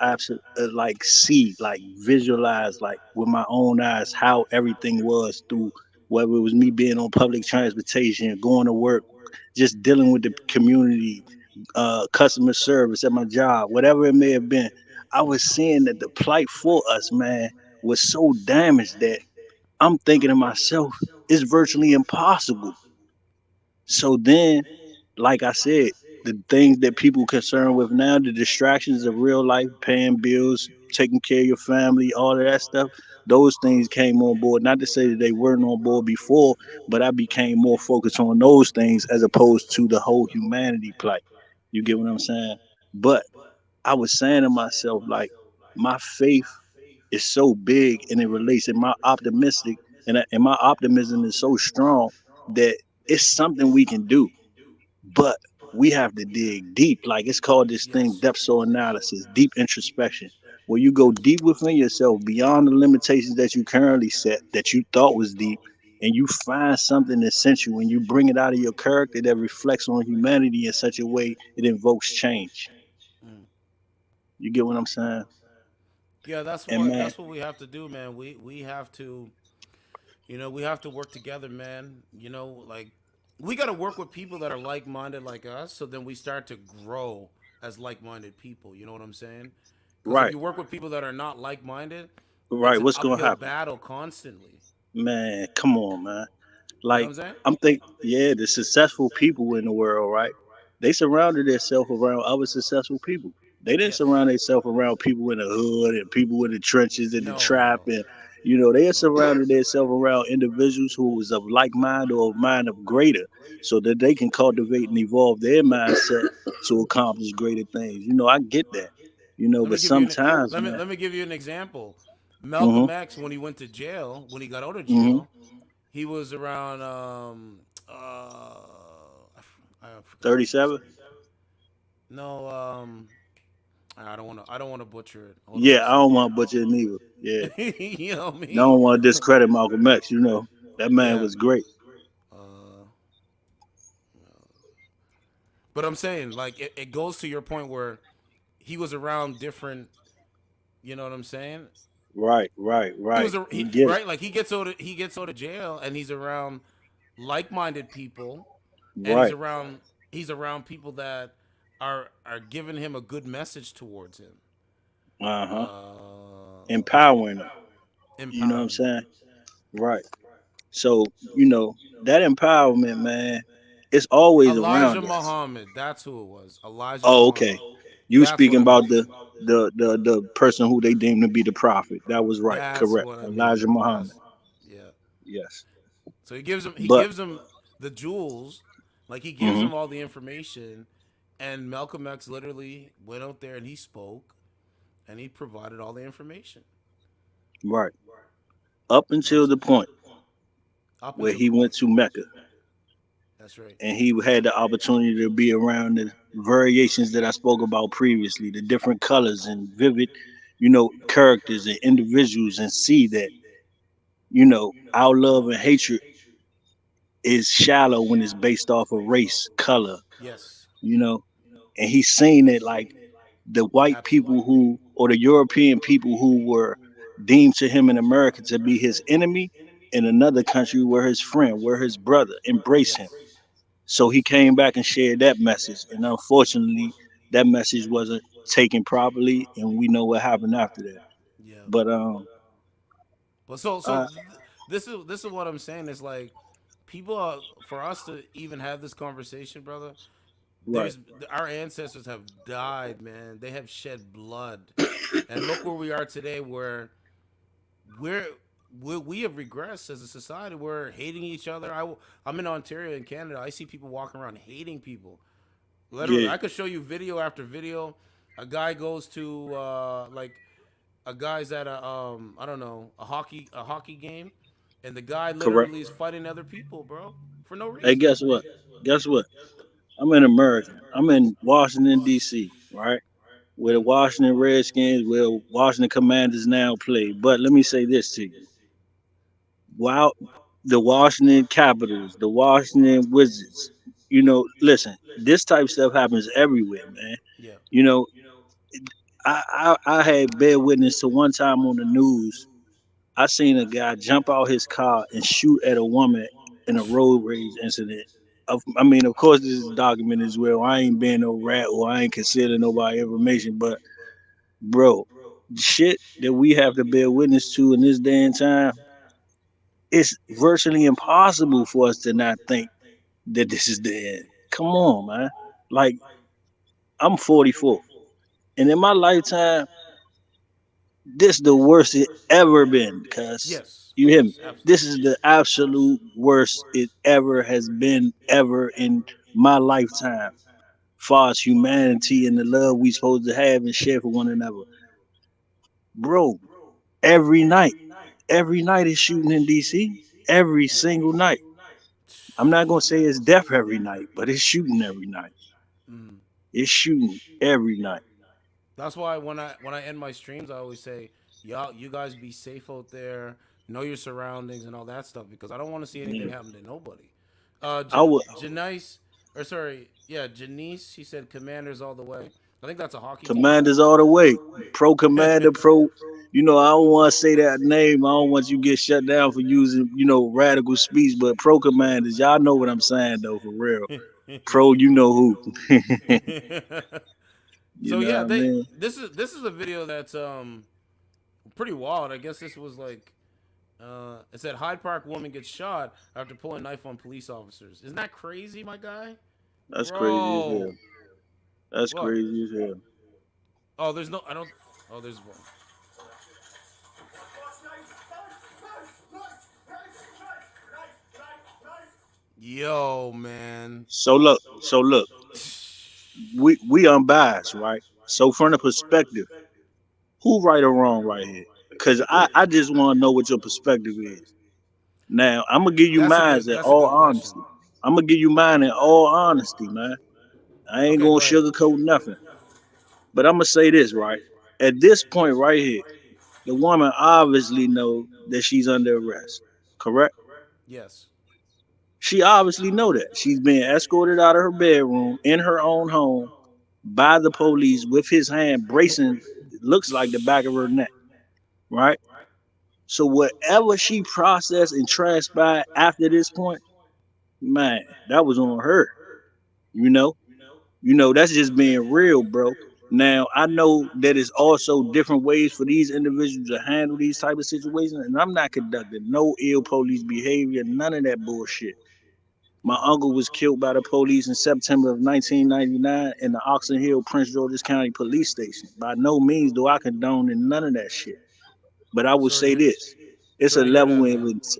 [SPEAKER 10] like see, like visualize, like with my own eyes, how everything was through whether it was me being on public transportation, going to work, just dealing with the community, customer service at my job, whatever it may have been, I was seeing that the plight for us, man, was so damaged that I'm thinking to myself, it's virtually impossible. So then, like I said, the things that people concerned with now, the distractions of real life, paying bills, taking care of your family, all of that stuff, those things came on board. Not to say that they weren't on board before, but I became more focused on those things as opposed to the whole humanity plight. You get
[SPEAKER 1] Yeah.
[SPEAKER 10] what I'm saying? But I was saying to myself, like, my faith is so big and it relates, and my optimistic and my optimism is so strong that it's something we can do, but we have to dig deep. Like it's called this thing depth soul analysis, deep introspection, where you go deep within yourself beyond the limitations that you currently set, that you thought was deep, and you find something essential and you bring it out of your character that reflects on humanity in such a way it invokes change.
[SPEAKER 1] Mm.
[SPEAKER 10] You get what I'm saying?
[SPEAKER 1] Yeah, that's
[SPEAKER 10] And
[SPEAKER 1] what
[SPEAKER 10] man,
[SPEAKER 1] that's what we have to do, man. We have to, we have to work together, man. Like we got to work with people that are like-minded like us, so then we start to grow as like-minded people. You know what I'm saying? Because if
[SPEAKER 10] right,
[SPEAKER 1] you work with people that are not like-minded, it's
[SPEAKER 10] right,
[SPEAKER 1] an
[SPEAKER 10] what's gonna
[SPEAKER 1] uphill
[SPEAKER 10] happen?
[SPEAKER 1] battle constantly.
[SPEAKER 10] Man, come on, man.
[SPEAKER 1] You know what
[SPEAKER 10] Like
[SPEAKER 1] I'm saying?
[SPEAKER 10] I'm think, yeah, the successful people in the world, right? They surrounded themselves around other successful people. They didn't
[SPEAKER 1] Yes.
[SPEAKER 10] surround themselves around people in the hood and people in the trenches and the
[SPEAKER 1] No, no,
[SPEAKER 10] trap,
[SPEAKER 1] no,
[SPEAKER 10] and they
[SPEAKER 1] no.
[SPEAKER 10] surrounded themselves around individuals who was of like mind or of mind of greater, so that they can cultivate and evolve their mindset to accomplish greater things. I get that.
[SPEAKER 1] Let me
[SPEAKER 10] But
[SPEAKER 1] give you an
[SPEAKER 10] sometimes,
[SPEAKER 1] let me
[SPEAKER 10] man.
[SPEAKER 1] let me give you an example.
[SPEAKER 10] Mhm.
[SPEAKER 1] Malcolm X, when he went to jail, when he got out of
[SPEAKER 10] Mhm.
[SPEAKER 1] jail, he was around I forgot the guy's
[SPEAKER 10] 37.
[SPEAKER 1] name. No, I don't want to butcher it. Hold on a
[SPEAKER 10] Yeah, I don't
[SPEAKER 1] second.
[SPEAKER 10] want to butcher it neither. Yeah.
[SPEAKER 1] You know
[SPEAKER 10] I
[SPEAKER 1] me.
[SPEAKER 10] don't want to discredit Malcolm X. That man
[SPEAKER 1] Yeah.
[SPEAKER 10] was great.
[SPEAKER 1] Uh, but I'm saying like it goes to your point where he was around different. You know what I'm saying?
[SPEAKER 10] Right, right,
[SPEAKER 1] He
[SPEAKER 10] right.
[SPEAKER 1] was a
[SPEAKER 10] We
[SPEAKER 1] he
[SPEAKER 10] get it.
[SPEAKER 1] right like he gets out of jail and he's around like-minded people, and
[SPEAKER 10] Right.
[SPEAKER 1] he's around people that are giving him a good message towards him.
[SPEAKER 10] Uh huh.
[SPEAKER 1] What's it?
[SPEAKER 10] Empowering them. You know what I'm
[SPEAKER 1] Empowering them.
[SPEAKER 10] saying? Right. So, you know, that empowerment, man, it's always
[SPEAKER 1] Elijah
[SPEAKER 10] around us.
[SPEAKER 1] Muhammad. That's who it was. Elijah
[SPEAKER 10] Oh, okay.
[SPEAKER 1] Muhammad.
[SPEAKER 10] You
[SPEAKER 1] That's what
[SPEAKER 10] speaking
[SPEAKER 1] I
[SPEAKER 10] about
[SPEAKER 1] meant.
[SPEAKER 10] the person who they deemed to be the prophet. That was right.
[SPEAKER 1] That's
[SPEAKER 10] Correct.
[SPEAKER 1] what I
[SPEAKER 10] Elijah
[SPEAKER 1] mean.
[SPEAKER 10] Muhammad.
[SPEAKER 1] That's yeah.
[SPEAKER 10] Yes.
[SPEAKER 1] So he
[SPEAKER 10] But
[SPEAKER 1] gives him the jewels, like he gives
[SPEAKER 10] mhm,
[SPEAKER 1] him all the information, and Malcolm X literally went out there and he spoke and he provided all the information.
[SPEAKER 10] right. Up
[SPEAKER 1] You know what I'm
[SPEAKER 10] until the
[SPEAKER 1] saying?
[SPEAKER 10] point
[SPEAKER 1] Up
[SPEAKER 10] where
[SPEAKER 1] until the
[SPEAKER 10] he went
[SPEAKER 1] point.
[SPEAKER 10] to Mecca
[SPEAKER 1] That's right.
[SPEAKER 10] and he had the opportunity to be around the variations that I spoke about previously, the different colors and vivid, characters and individuals, and see that, our love and hatred is shallow when it's based off of race, color,
[SPEAKER 1] Yes.
[SPEAKER 10] you know. And he's saying that like the white people
[SPEAKER 1] Absolutely.
[SPEAKER 10] who or the European people who were deemed to him in America to be his enemy in another country were his friend, were his brother, embrace him.
[SPEAKER 1] Yes.
[SPEAKER 10] So he came back and shared that message. And unfortunately, that message wasn't taken properly, and we know what happened after that.
[SPEAKER 1] Yeah.
[SPEAKER 10] But
[SPEAKER 1] But so
[SPEAKER 10] uh,
[SPEAKER 1] this is what I'm saying. Is like people are, for us to even have this conversation, brother.
[SPEAKER 10] right,
[SPEAKER 1] There's our ancestors have died, man. They have shed blood, and look where we are today, where we're we have regressed as a society. We're hating each other. I'm in Ontario in Canada. I see people walking around hating people. Literally,
[SPEAKER 10] yeah,
[SPEAKER 1] I could show you video after video. A guy goes to like a guy's at a I don't know, a hockey game, and the guy
[SPEAKER 10] correct.
[SPEAKER 1] literally is fighting other people, bro, for no
[SPEAKER 10] Hey,
[SPEAKER 1] reason.
[SPEAKER 10] guess what? Guess what? I'm in America. I'm in Washington D.C. Right, where the
[SPEAKER 1] Mm.
[SPEAKER 10] Washington Redskins, where Washington Commanders now play. But let me say this to you: while the Washington Capitals, the Washington Wizards, listen, this type of stuff happens everywhere, man.
[SPEAKER 1] Yeah.
[SPEAKER 10] You know, I had bear witness to one time on the news. I seen a guy jump out his car and shoot at a woman in a road rage incident. I mean, of course, this is documented as well. I ain't being no rat or I ain't concealing nobody information, but bro, shit that we have to bear witness to in this day and time, it's virtually impossible for us to not think that this is the end. Come on, man. Like, I'm 44. And in my lifetime, this the worst it ever been, cuz.
[SPEAKER 1] Yes,
[SPEAKER 10] You hear me?
[SPEAKER 1] yes,
[SPEAKER 10] This
[SPEAKER 1] absolutely.
[SPEAKER 10] is the absolute worst it ever has been ever in my lifetime. Far as humanity and the love we supposed to have and share for one another. Bro, every night. Every night is shooting in DC. Every single night. I'm not gonna say it's death every night, but it's shooting every night.
[SPEAKER 1] Mm.
[SPEAKER 10] It's shooting every night.
[SPEAKER 1] That's why when I end my streams, I always say, y'all, you guys be safe out there, know your surroundings and all that stuff because I don't want to see anything
[SPEAKER 10] Yeah.
[SPEAKER 1] happen to nobody.
[SPEAKER 10] I would
[SPEAKER 1] Janice, or sorry, yeah, Janice. She said, "Commanders all the way." I think that's a hockey team.
[SPEAKER 10] Commanders all the way. Pro Commander, pro. I don't want to say that name. I don't want you to get shut down for using, radical speech. But Pro Commanders, y'all know what I'm saying though, for real. Pro, you know who. You
[SPEAKER 1] So
[SPEAKER 10] know
[SPEAKER 1] yeah,
[SPEAKER 10] what I
[SPEAKER 1] they
[SPEAKER 10] mean?
[SPEAKER 1] this is a video that's pretty wild. I guess this was like it said Hyde Park woman gets shot after pulling knife on police officers. Isn't that crazy, my guy?
[SPEAKER 10] That's crazy as
[SPEAKER 1] Bro,
[SPEAKER 10] hell. That's
[SPEAKER 1] what?
[SPEAKER 10] crazy as hell.
[SPEAKER 1] Oh, there's no. I don't. Oh, there's one. Yo, man.
[SPEAKER 10] So look, we unbiased, right? So from the perspective, who right or wrong right here? Because I just want to know what your perspective is. Now I'm gonna give you
[SPEAKER 1] That's a
[SPEAKER 10] mine
[SPEAKER 1] good.
[SPEAKER 10] in
[SPEAKER 1] That's a
[SPEAKER 10] all
[SPEAKER 1] good question.
[SPEAKER 10] honesty. I'm gonna give you mine in all honesty, man. I ain't
[SPEAKER 1] Okay,
[SPEAKER 10] gonna
[SPEAKER 1] go ahead.
[SPEAKER 10] sugarcoat nothing. But I'm gonna say this, right? At this point right here, the woman obviously know that she's under arrest. Correct?
[SPEAKER 1] Yes.
[SPEAKER 10] She obviously know that. She's being escorted out of her bedroom in her own home by the police with his hand bracing, it looks like the back of her neck, right? So whatever she processed and transpired after this point, man, that was on her. You know, that's just being real, bro. Now I know that it's also different ways for these individuals to handle these type of situations, and I'm not conducting no ill police behavior, none of that bullshit. My
[SPEAKER 1] Yeah.
[SPEAKER 10] uncle was killed by the police in September of 1999 in the Oxon Hill, Prince George's County Police Station. By no means do I condone in none of that shit. But I will
[SPEAKER 1] Sorry
[SPEAKER 10] say
[SPEAKER 1] to
[SPEAKER 10] this: it's
[SPEAKER 1] sorry
[SPEAKER 10] a
[SPEAKER 1] to hear
[SPEAKER 10] level
[SPEAKER 1] that,
[SPEAKER 10] where it
[SPEAKER 1] man.
[SPEAKER 10] was,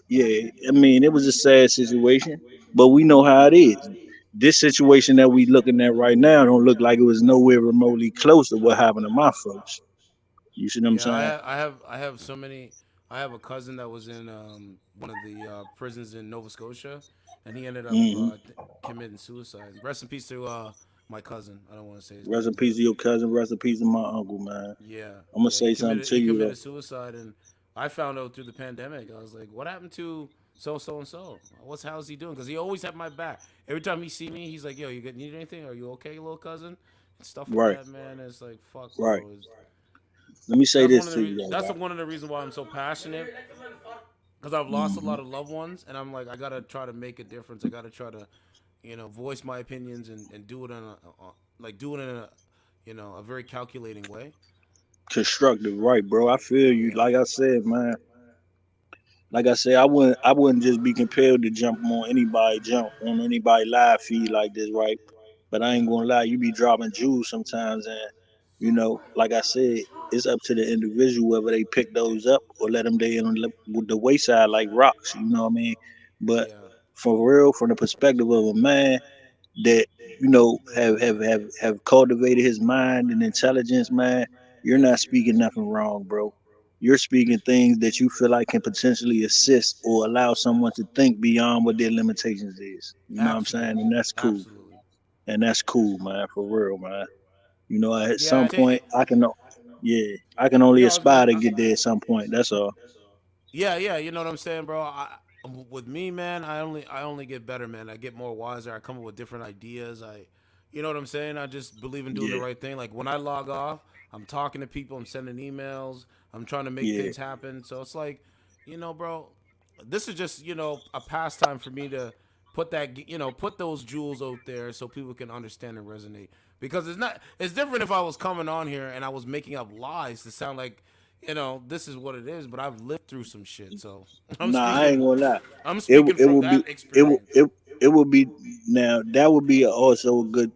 [SPEAKER 10] yeah. I mean, it was a sad situation, but we know how it is. This situation that we looking at right now don't look like it was nowhere remotely close to what happened to my folks. You see what I'm
[SPEAKER 1] Yeah,
[SPEAKER 10] saying?
[SPEAKER 1] I have so many. I have a cousin that was in one of the prisons in Nova Scotia, and he ended up
[SPEAKER 10] Hmm.
[SPEAKER 1] committing suicide. Rest in peace to my cousin. I don't want to say his
[SPEAKER 10] Rest in
[SPEAKER 1] name,
[SPEAKER 10] peace
[SPEAKER 1] but
[SPEAKER 10] to your cousin. Rest in peace to my uncle, man.
[SPEAKER 1] yeah,
[SPEAKER 10] I'm gonna
[SPEAKER 1] yeah, he
[SPEAKER 10] say something
[SPEAKER 1] committed
[SPEAKER 10] to
[SPEAKER 1] he
[SPEAKER 10] you though.
[SPEAKER 1] committed suicide, and I found out through the pandemic. I was like, "What happened to so and so? How's he doing?" Because he always had my back. Every time he see me, he's like, "Yo, need anything? Are you okay, little cousin?" And stuff like
[SPEAKER 10] Right,
[SPEAKER 1] that, man. It's like, fuck,
[SPEAKER 10] right.
[SPEAKER 1] bro.
[SPEAKER 10] Let me say
[SPEAKER 1] That's one
[SPEAKER 10] this
[SPEAKER 1] of the
[SPEAKER 10] to you, though,
[SPEAKER 1] that's
[SPEAKER 10] right?
[SPEAKER 1] one of the reasons why I'm so passionate because I've lost a
[SPEAKER 10] Hmm.
[SPEAKER 1] lot of loved ones, and I'm like, I gotta try to make a difference. I gotta try to, voice my opinions and do it do it in a, a very calculating way.
[SPEAKER 10] Constructive, right, bro? I feel you.
[SPEAKER 1] Yeah,
[SPEAKER 10] Like I said, man. Like I said, I wouldn't just be compelled to jump on anybody live feed like this, right? But I ain't
[SPEAKER 1] yeah,
[SPEAKER 10] gonna lie, you be dropping jewels sometimes, and like I said, it's up to the individual whether they pick those up or let them lay on the wayside like rocks. You know what I mean? But
[SPEAKER 1] yeah,
[SPEAKER 10] for real, from the perspective of a man that have cultivated his mind and intelligence, man, you're not
[SPEAKER 1] yes,
[SPEAKER 10] speaking nothing wrong, bro. You're speaking things that you feel like can potentially assist or allow someone to think beyond what their limitations is. You know what I'm saying?
[SPEAKER 1] absolutely,
[SPEAKER 10] And that's cool.
[SPEAKER 1] absolutely.
[SPEAKER 10] And that's cool, man, for real, man. At
[SPEAKER 1] Yeah,
[SPEAKER 10] some point yeah, I can
[SPEAKER 1] you
[SPEAKER 10] only
[SPEAKER 1] know, I was
[SPEAKER 10] aspire
[SPEAKER 1] gonna.
[SPEAKER 10] to get there at some point. That's all.
[SPEAKER 1] Yeah, yeah, you know what I'm saying, bro. With me, man, I only get better, man. I get more wiser. I come up with different ideas. You know what I'm saying? I just believe in doing the
[SPEAKER 10] Yeah,
[SPEAKER 1] right thing. Like when I log off, I'm talking to people, I'm sending emails, I'm trying to make
[SPEAKER 10] yeah.
[SPEAKER 1] things happen. So it's like, bro, this is just, a pastime for me to put put those jewels out there so people can understand and resonate. Because it's different if I was coming on here and I was making up lies to sound like, this is what it is, but I've lived through some shit. So I'm
[SPEAKER 10] Nah, I ain't
[SPEAKER 1] speaking
[SPEAKER 10] gonna lie.
[SPEAKER 1] I'm
[SPEAKER 10] It
[SPEAKER 1] speaking
[SPEAKER 10] it
[SPEAKER 1] from
[SPEAKER 10] would be
[SPEAKER 1] that
[SPEAKER 10] it would
[SPEAKER 1] experience.
[SPEAKER 10] it would be now that would be also a good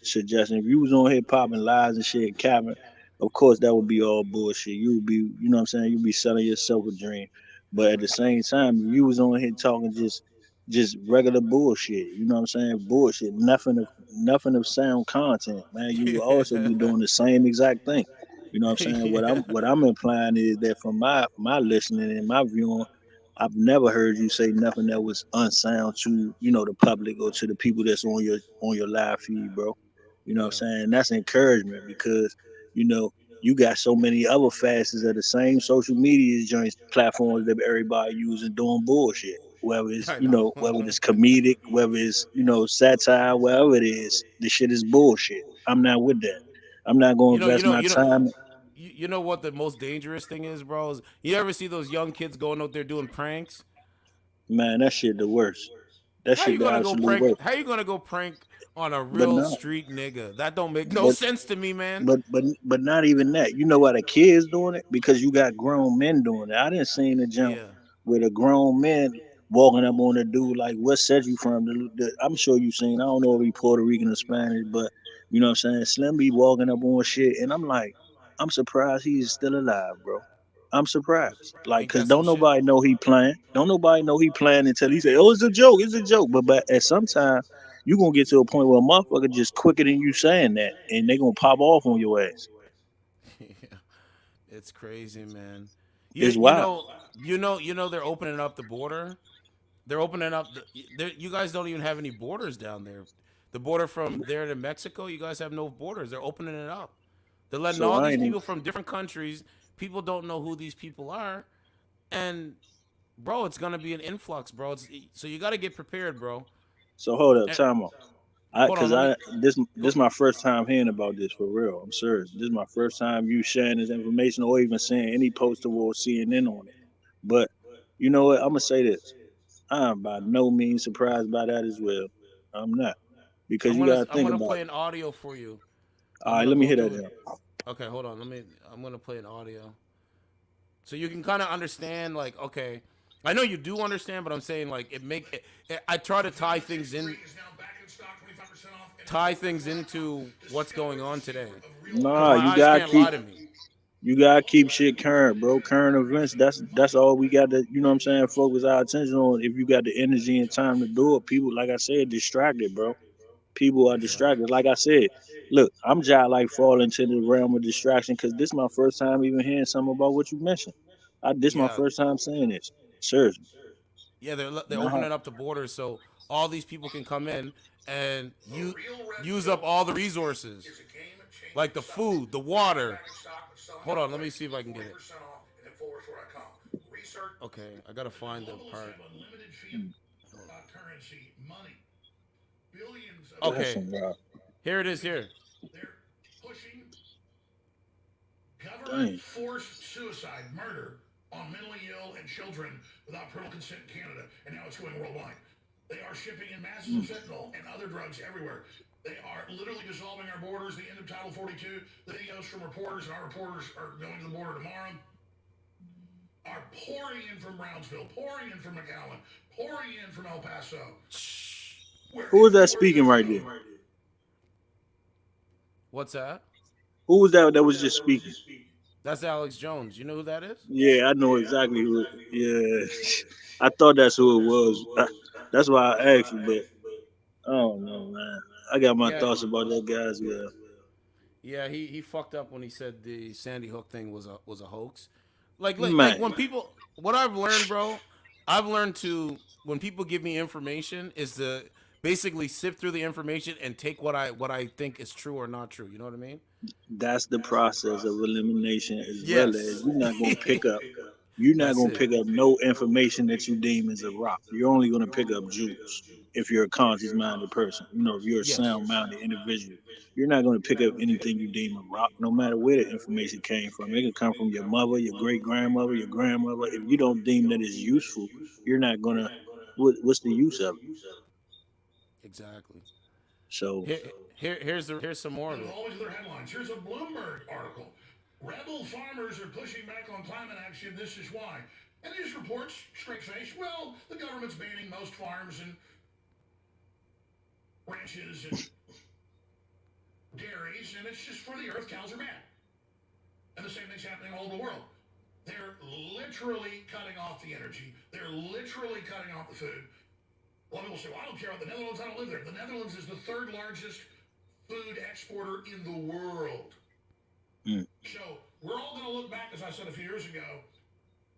[SPEAKER 10] suggestion. If you was on here popping lies and shit, capping, of course that would be all bullshit. You would be, you know what I'm saying, you'd be selling yourself a dream. But at the same time, if you was on here talking just regular bullshit, you know what I'm saying, bullshit, nothing of sound content, man. You would also be
[SPEAKER 1] Yeah.
[SPEAKER 10] doing the same exact thing. You know what I'm saying? What I'm
[SPEAKER 1] Yeah.
[SPEAKER 10] what I'm implying is that from my listening and my viewing, I've never heard you say nothing that was unsound to, the public or to the people that's on your live feed, bro. You know what I'm
[SPEAKER 1] Yeah.
[SPEAKER 10] saying? That's encouragement because, you know, you got so many other facets of the same social media joints platforms that everybody using doing bullshit. Whether it's,
[SPEAKER 1] I know.
[SPEAKER 10] whether it's comedic, whether it's, satire, whatever it is, the shit is bullshit. I'm not with that. I'm not gonna
[SPEAKER 1] you know, you
[SPEAKER 10] invest
[SPEAKER 1] know,
[SPEAKER 10] my
[SPEAKER 1] you know,
[SPEAKER 10] time.
[SPEAKER 1] you know what the most dangerous thing is, bro? Is you ever see those young kids going out there doing pranks?
[SPEAKER 10] Man, that shit the worst. That
[SPEAKER 1] How
[SPEAKER 10] shit
[SPEAKER 1] you
[SPEAKER 10] the
[SPEAKER 1] gonna go
[SPEAKER 10] absolute
[SPEAKER 1] prank?
[SPEAKER 10] worst.
[SPEAKER 1] How you gonna go prank on a
[SPEAKER 10] But
[SPEAKER 1] real
[SPEAKER 10] no,
[SPEAKER 1] street nigga? That don't make no
[SPEAKER 10] but
[SPEAKER 1] sense to me, man.
[SPEAKER 10] but not even that. You know why the kids doing it? Because you got grown men doing it. I didn't see the jump
[SPEAKER 1] Yeah,
[SPEAKER 10] with a grown man walking up on a dude like, "What said you from?" I'm sure you seen. I don't know if he Puerto Rican or Spanish, but you know what I'm saying. Slim be walking up on shit, and I'm like, I'm surprised he's still alive, bro. I'm surprised. Like,
[SPEAKER 1] ain't
[SPEAKER 10] cause
[SPEAKER 1] that some
[SPEAKER 10] don't
[SPEAKER 1] shit?
[SPEAKER 10] nobody know he playing. Don't nobody know he playing until he say, "Oh, it's a joke. It's a joke." But at some time, you gonna get to a point where a motherfucker just quicker than you saying that, and they gonna pop off on your ass.
[SPEAKER 1] Yeah, it's crazy, man. You
[SPEAKER 10] It's
[SPEAKER 1] you
[SPEAKER 10] wild.
[SPEAKER 1] know they're opening up the border. They're opening up you guys don't even have any borders down there. The border from there to Mexico, you guys have no borders. They're opening it up. They're letting
[SPEAKER 10] So
[SPEAKER 1] all
[SPEAKER 10] I
[SPEAKER 1] these
[SPEAKER 10] ain't even.
[SPEAKER 1] people from different countries. People don't know who these people are, and bro, it's gonna be an influx, bro. So you got to get prepared, bro.
[SPEAKER 10] So hold up,
[SPEAKER 1] And,
[SPEAKER 10] time out.
[SPEAKER 1] hold on,
[SPEAKER 10] Cause
[SPEAKER 1] let me
[SPEAKER 10] this
[SPEAKER 1] go.
[SPEAKER 10] my first time hearing about this for real. I'm serious. This is my first time you sharing this information or even seeing any poster or CNN on it. But you know what? I'm gonna say this. I'm by no means surprised by that as well. I'm not because you gotta
[SPEAKER 1] I'm
[SPEAKER 10] think
[SPEAKER 1] gonna
[SPEAKER 10] about
[SPEAKER 1] play
[SPEAKER 10] it.
[SPEAKER 1] an audio for you.
[SPEAKER 10] All
[SPEAKER 1] I'm
[SPEAKER 10] right,
[SPEAKER 1] gonna
[SPEAKER 10] let me
[SPEAKER 1] go
[SPEAKER 10] hear that
[SPEAKER 1] through it.
[SPEAKER 10] jump.
[SPEAKER 1] Okay, hold on. I'm gonna play an audio so you can kind of understand. Like, okay, I know you do understand, but I'm saying like I try to tie things into what's going on today, because
[SPEAKER 10] Nah,
[SPEAKER 1] my
[SPEAKER 10] you
[SPEAKER 1] eyes
[SPEAKER 10] gotta
[SPEAKER 1] can't
[SPEAKER 10] keep
[SPEAKER 1] lie to me.
[SPEAKER 10] you gotta keep shit current, bro. Current events. That's all we got to, you know what I'm saying, focus our attention on. If you got the energy and time to do it, people, like I said, distracted, bro. People are
[SPEAKER 1] Yeah,
[SPEAKER 10] distracted. Like I said, look, I'm just like falling into the realm of distraction because this is my first time even hearing something about what you mentioned. This my
[SPEAKER 1] yeah,
[SPEAKER 10] first time saying this. Seriously.
[SPEAKER 1] yeah. They're
[SPEAKER 10] Nah.
[SPEAKER 1] opening up the borders so all these people can come in and you use up all the resources, like the food, the water. Hold on, let me see if I can get it. Okay, I gotta find the part.
[SPEAKER 10] That's
[SPEAKER 1] Okay,
[SPEAKER 10] some wild.
[SPEAKER 1] here it is. Here.
[SPEAKER 10] Dang. Mm.
[SPEAKER 1] Shh.
[SPEAKER 10] Who was that speaking right there?
[SPEAKER 1] What's that?
[SPEAKER 10] Who was that was just speaking?
[SPEAKER 1] That's Alex Jones. You know who that is?
[SPEAKER 10] Yeah, I know exactly who. Yeah, I thought that's who it was. That's why I asked you, but I don't know, man. I got my
[SPEAKER 1] Yeah.
[SPEAKER 10] thoughts about that guy as well.
[SPEAKER 1] Yeah, he fucked up when he said the Sandy Hook thing was a hoax. Like
[SPEAKER 10] Man,
[SPEAKER 1] when people, what I've learned, bro, I've learned to, when people give me information, is to basically sift through the information and take what I think is true or not true. You know what I mean?
[SPEAKER 10] that's the process of elimination as well as
[SPEAKER 1] Yes.
[SPEAKER 10] you're not
[SPEAKER 1] That's
[SPEAKER 10] gonna
[SPEAKER 1] it.
[SPEAKER 10] pick up no information that you deem as a rock. You're only gonna pick up jewels. if you're a conscious minded person, if you're a
[SPEAKER 1] Yes.
[SPEAKER 10] sound minded individual, you're not going to pick up anything you deem a rock, no matter where the information came from. It can come from your mother, your great grandmother, your grandmother. If you don't deem that it's useful, you're not going to. What's the use of it?
[SPEAKER 1] Exactly.
[SPEAKER 10] So,
[SPEAKER 1] Here's some more of
[SPEAKER 12] And
[SPEAKER 1] it.
[SPEAKER 12] always other headlines. Here's a Bloomberg article. Rebel farmers are pushing back on climate action. This is why. And news reports, straight face, well, the government's banning most farms and ranches and dairies, and it's just for the earth. Cows are bad. And the same thing's happening all over the world. They're literally cutting off the energy. They're literally cutting off the food. A lot of people say, well, I don't care about the Netherlands. I don't live there. The Netherlands is the third largest food exporter in the world.
[SPEAKER 10] mm,
[SPEAKER 12] So we're all going to look back, as I said a few years ago,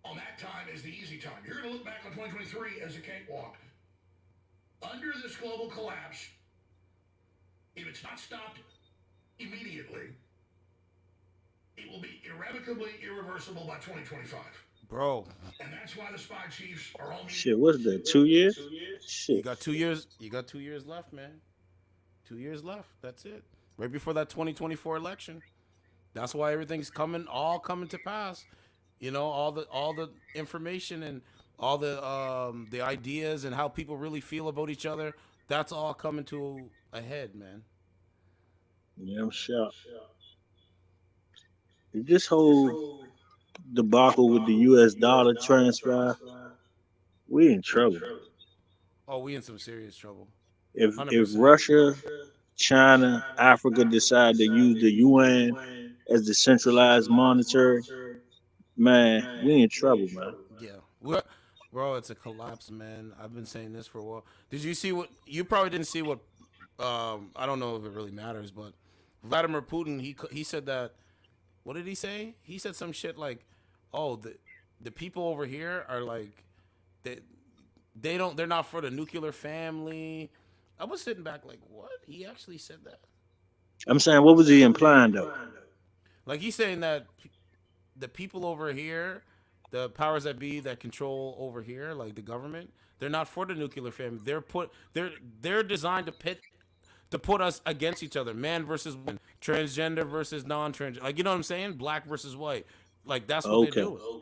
[SPEAKER 12] on that time as the easy time. You're going to look back on 2023 as a cakewalk. Under this global collapse, if it's not stopped immediately, it will be irrevocably irreversible by 2025.
[SPEAKER 1] Bro,
[SPEAKER 12] And that's why the spy chiefs are all meeting.
[SPEAKER 10] shit, what's that? 2 years?
[SPEAKER 1] you
[SPEAKER 10] Shit.
[SPEAKER 1] got 2 years. You got 2 years left, man. 2 years left. That's it. Right before that 2024 election. That's why everything's all coming to pass. All the information and all the ideas and how people really feel about each other. That's all coming to a head, man.
[SPEAKER 10] Yeah, I'm shocked. If this whole debacle with the U.S. dollar transpire, we in trouble.
[SPEAKER 1] Oh, we in some serious trouble.
[SPEAKER 10] If
[SPEAKER 1] 100%.
[SPEAKER 10] Russia, China, Africa decide to use the yuan as the centralized monetary, man, we in trouble, man.
[SPEAKER 1] Yeah. Bro, it's a collapse, man. I've been saying this for a while. Did you see what you probably didn't see what I don't know if it really matters, but Vladimir Putin he said that what did he say? He said some shit like, "Oh, the people over here are like they they're not for the nuclear family." I was sitting back like, "What?" He actually said that.
[SPEAKER 10] I'm saying, what was he implying though?
[SPEAKER 1] Like he's saying that the people over here, the powers that be that control over here, like the government, they're not for the nuclear family. They're designed to put us against each other, man versus woman, transgender versus non-transgender. Like you know what I'm saying? Black versus white. Like that's what they're
[SPEAKER 10] Okay,
[SPEAKER 1] doing.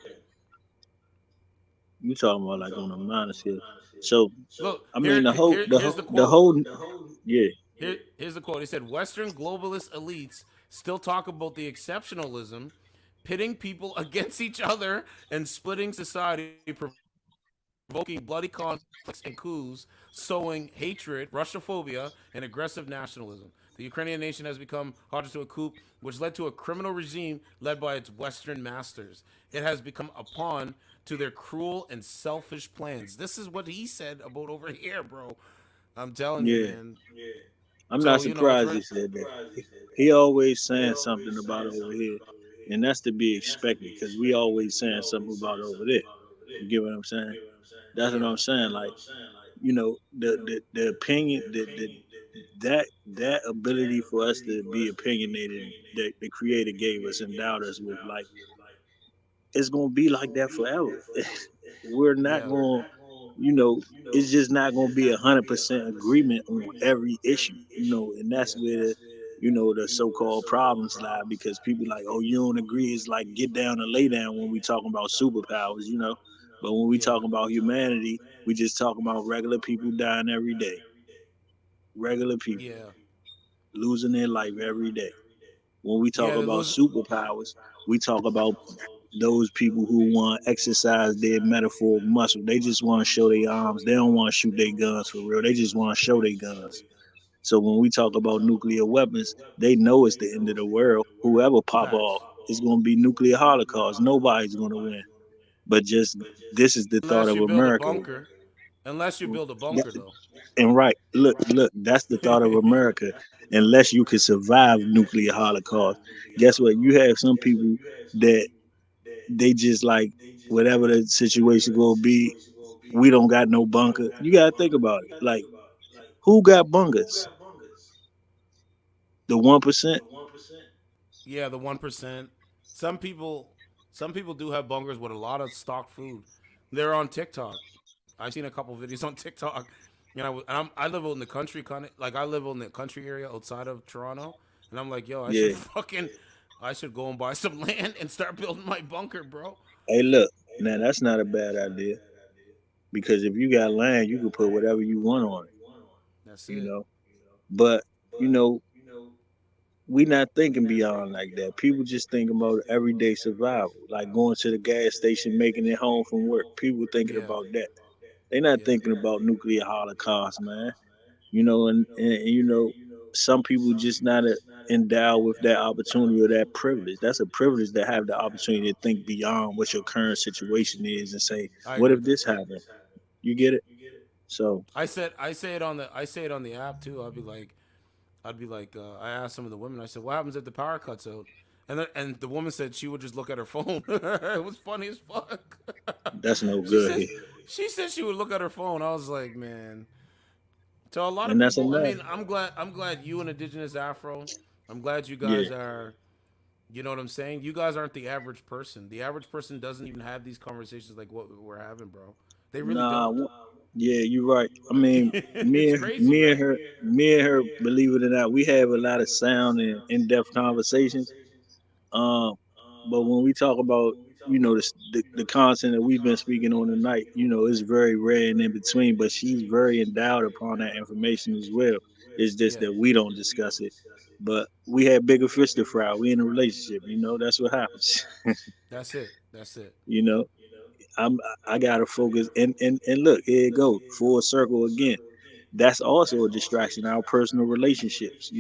[SPEAKER 10] you talking about like on a minor scale. So,
[SPEAKER 1] Look,
[SPEAKER 10] I mean,
[SPEAKER 1] here's the
[SPEAKER 10] the
[SPEAKER 1] quote.
[SPEAKER 10] whole, yeah,
[SPEAKER 1] Here's the quote. He said, "Western globalist elites still talk about the exceptionalism, pitting people against each other and splitting society, provoking bloody conflicts and coups, sowing hatred, Russophobia, and aggressive nationalism. The Ukrainian nation has become hostage to a coup, which led to a criminal regime led by its Western masters. It has become a pawn to their cruel and selfish plans." This is what he said about over here, bro. I'm telling you,
[SPEAKER 10] yeah.
[SPEAKER 1] man.
[SPEAKER 10] I'm not
[SPEAKER 1] So it's
[SPEAKER 10] surprised he said that. He always saying something about over here, and that's to be expected because we always saying something about over there. You get what I'm saying? That's what
[SPEAKER 1] yeah,
[SPEAKER 10] I'm saying. Like, the opinion, that ability for us to be opinionated, that the Creator gave us, endowed us with, like, it's gonna be like that forever. We're not
[SPEAKER 1] yeah,
[SPEAKER 10] gonna, you know, it's just not gonna be 100% agreement on every issue, and that's
[SPEAKER 1] yeah,
[SPEAKER 10] where the so-called problems lie because people like, oh, you don't agree. It's like get down and lay down when we talking about superpowers. But when we
[SPEAKER 1] yeah,
[SPEAKER 10] talk about humanity, we just talk about regular people dying every day, regular people
[SPEAKER 1] yeah,
[SPEAKER 10] losing their life every day. When we talk
[SPEAKER 1] yeah. They're
[SPEAKER 10] about
[SPEAKER 1] losing.
[SPEAKER 10] superpowers, we talk about those people who want to exercise their metaphor muscle. They just want to show their arms. They don't want to shoot their guns for real. They just want to show their guns. So when we talk about nuclear weapons, they know it's the end of the world. Whoever pop
[SPEAKER 1] Facts.
[SPEAKER 10] off, it's going to be nuclear holocaust. Nobody's going to win. But just this is the thought
[SPEAKER 1] Unless
[SPEAKER 10] of
[SPEAKER 1] you build a
[SPEAKER 10] America.
[SPEAKER 1] bunker. Unless you build a bunker, though.
[SPEAKER 10] And right, look, that's the thought of America. Unless you can survive nuclear holocaust, guess what? You have some people that they just like whatever the situation gonna be. We don't got no bunker. You gotta think about it. Like, who got bunkers? The 1%.
[SPEAKER 1] Yeah, the 1%. Some people, some people do have bunkers with a lot of stock food. They're on TikTok. I've seen a couple videos on TikTok. I live out in the country, kind of like I live in the country area outside of Toronto, and I'm like, yo, I should
[SPEAKER 10] Yeah.
[SPEAKER 1] fucking, I should go and buy some land and start building my bunker, bro.
[SPEAKER 10] Hey, look, now that's not a bad idea because if you got land, you can put whatever you want on it,
[SPEAKER 1] That's
[SPEAKER 10] you
[SPEAKER 1] it.
[SPEAKER 10] know. But you know, we not thinking beyond like that. People just think about everyday survival, like going to the gas station, making it home from work. People thinking
[SPEAKER 1] Yeah,
[SPEAKER 10] about that. They not
[SPEAKER 1] yeah.
[SPEAKER 10] thinking about nuclear holocaust, man. And some people just not endowed with that opportunity or that privilege. That's a privilege to have the opportunity to think beyond what your current situation is and say,
[SPEAKER 1] I
[SPEAKER 10] what
[SPEAKER 1] agree
[SPEAKER 10] if
[SPEAKER 1] with that.
[SPEAKER 10] this happened? You get it? So
[SPEAKER 1] I say it on the app too. I'd be like, I asked some of the women. I said, "What happens if the power cuts out?" And the woman said she would just look at her phone. It was funny as fuck.
[SPEAKER 10] that's no
[SPEAKER 1] she
[SPEAKER 10] good
[SPEAKER 1] said
[SPEAKER 10] here.
[SPEAKER 1] she said she would look at her phone. I was like, man. To a lot of
[SPEAKER 10] And that's
[SPEAKER 1] people, I
[SPEAKER 10] enough.
[SPEAKER 1] mean, I'm glad you and Indigenous Afro. I'm glad you
[SPEAKER 10] Yeah.
[SPEAKER 1] guys are. You know what I'm saying? You guys aren't the average person. The average person doesn't even have these conversations like what we're having, bro. They really
[SPEAKER 10] Nah,
[SPEAKER 1] don't.
[SPEAKER 10] yeah, you're right. I mean,
[SPEAKER 1] It's crazy, right?
[SPEAKER 10] me and her, believe it or not, we have a lot of sound and in-depth conversations. Um, but when we talk about, the content that we've been speaking on tonight, it's very rare and in between. But she's very endowed upon that information as well. It's just
[SPEAKER 1] Yeah.
[SPEAKER 10] that we don't discuss it. But we had bigger fish to fry. We in a relationship, that's what happens.
[SPEAKER 1] That's it. That's it.
[SPEAKER 10] you know, I'm I gotta focus and look, here it go full circle again. That's also a distraction, our personal relationships,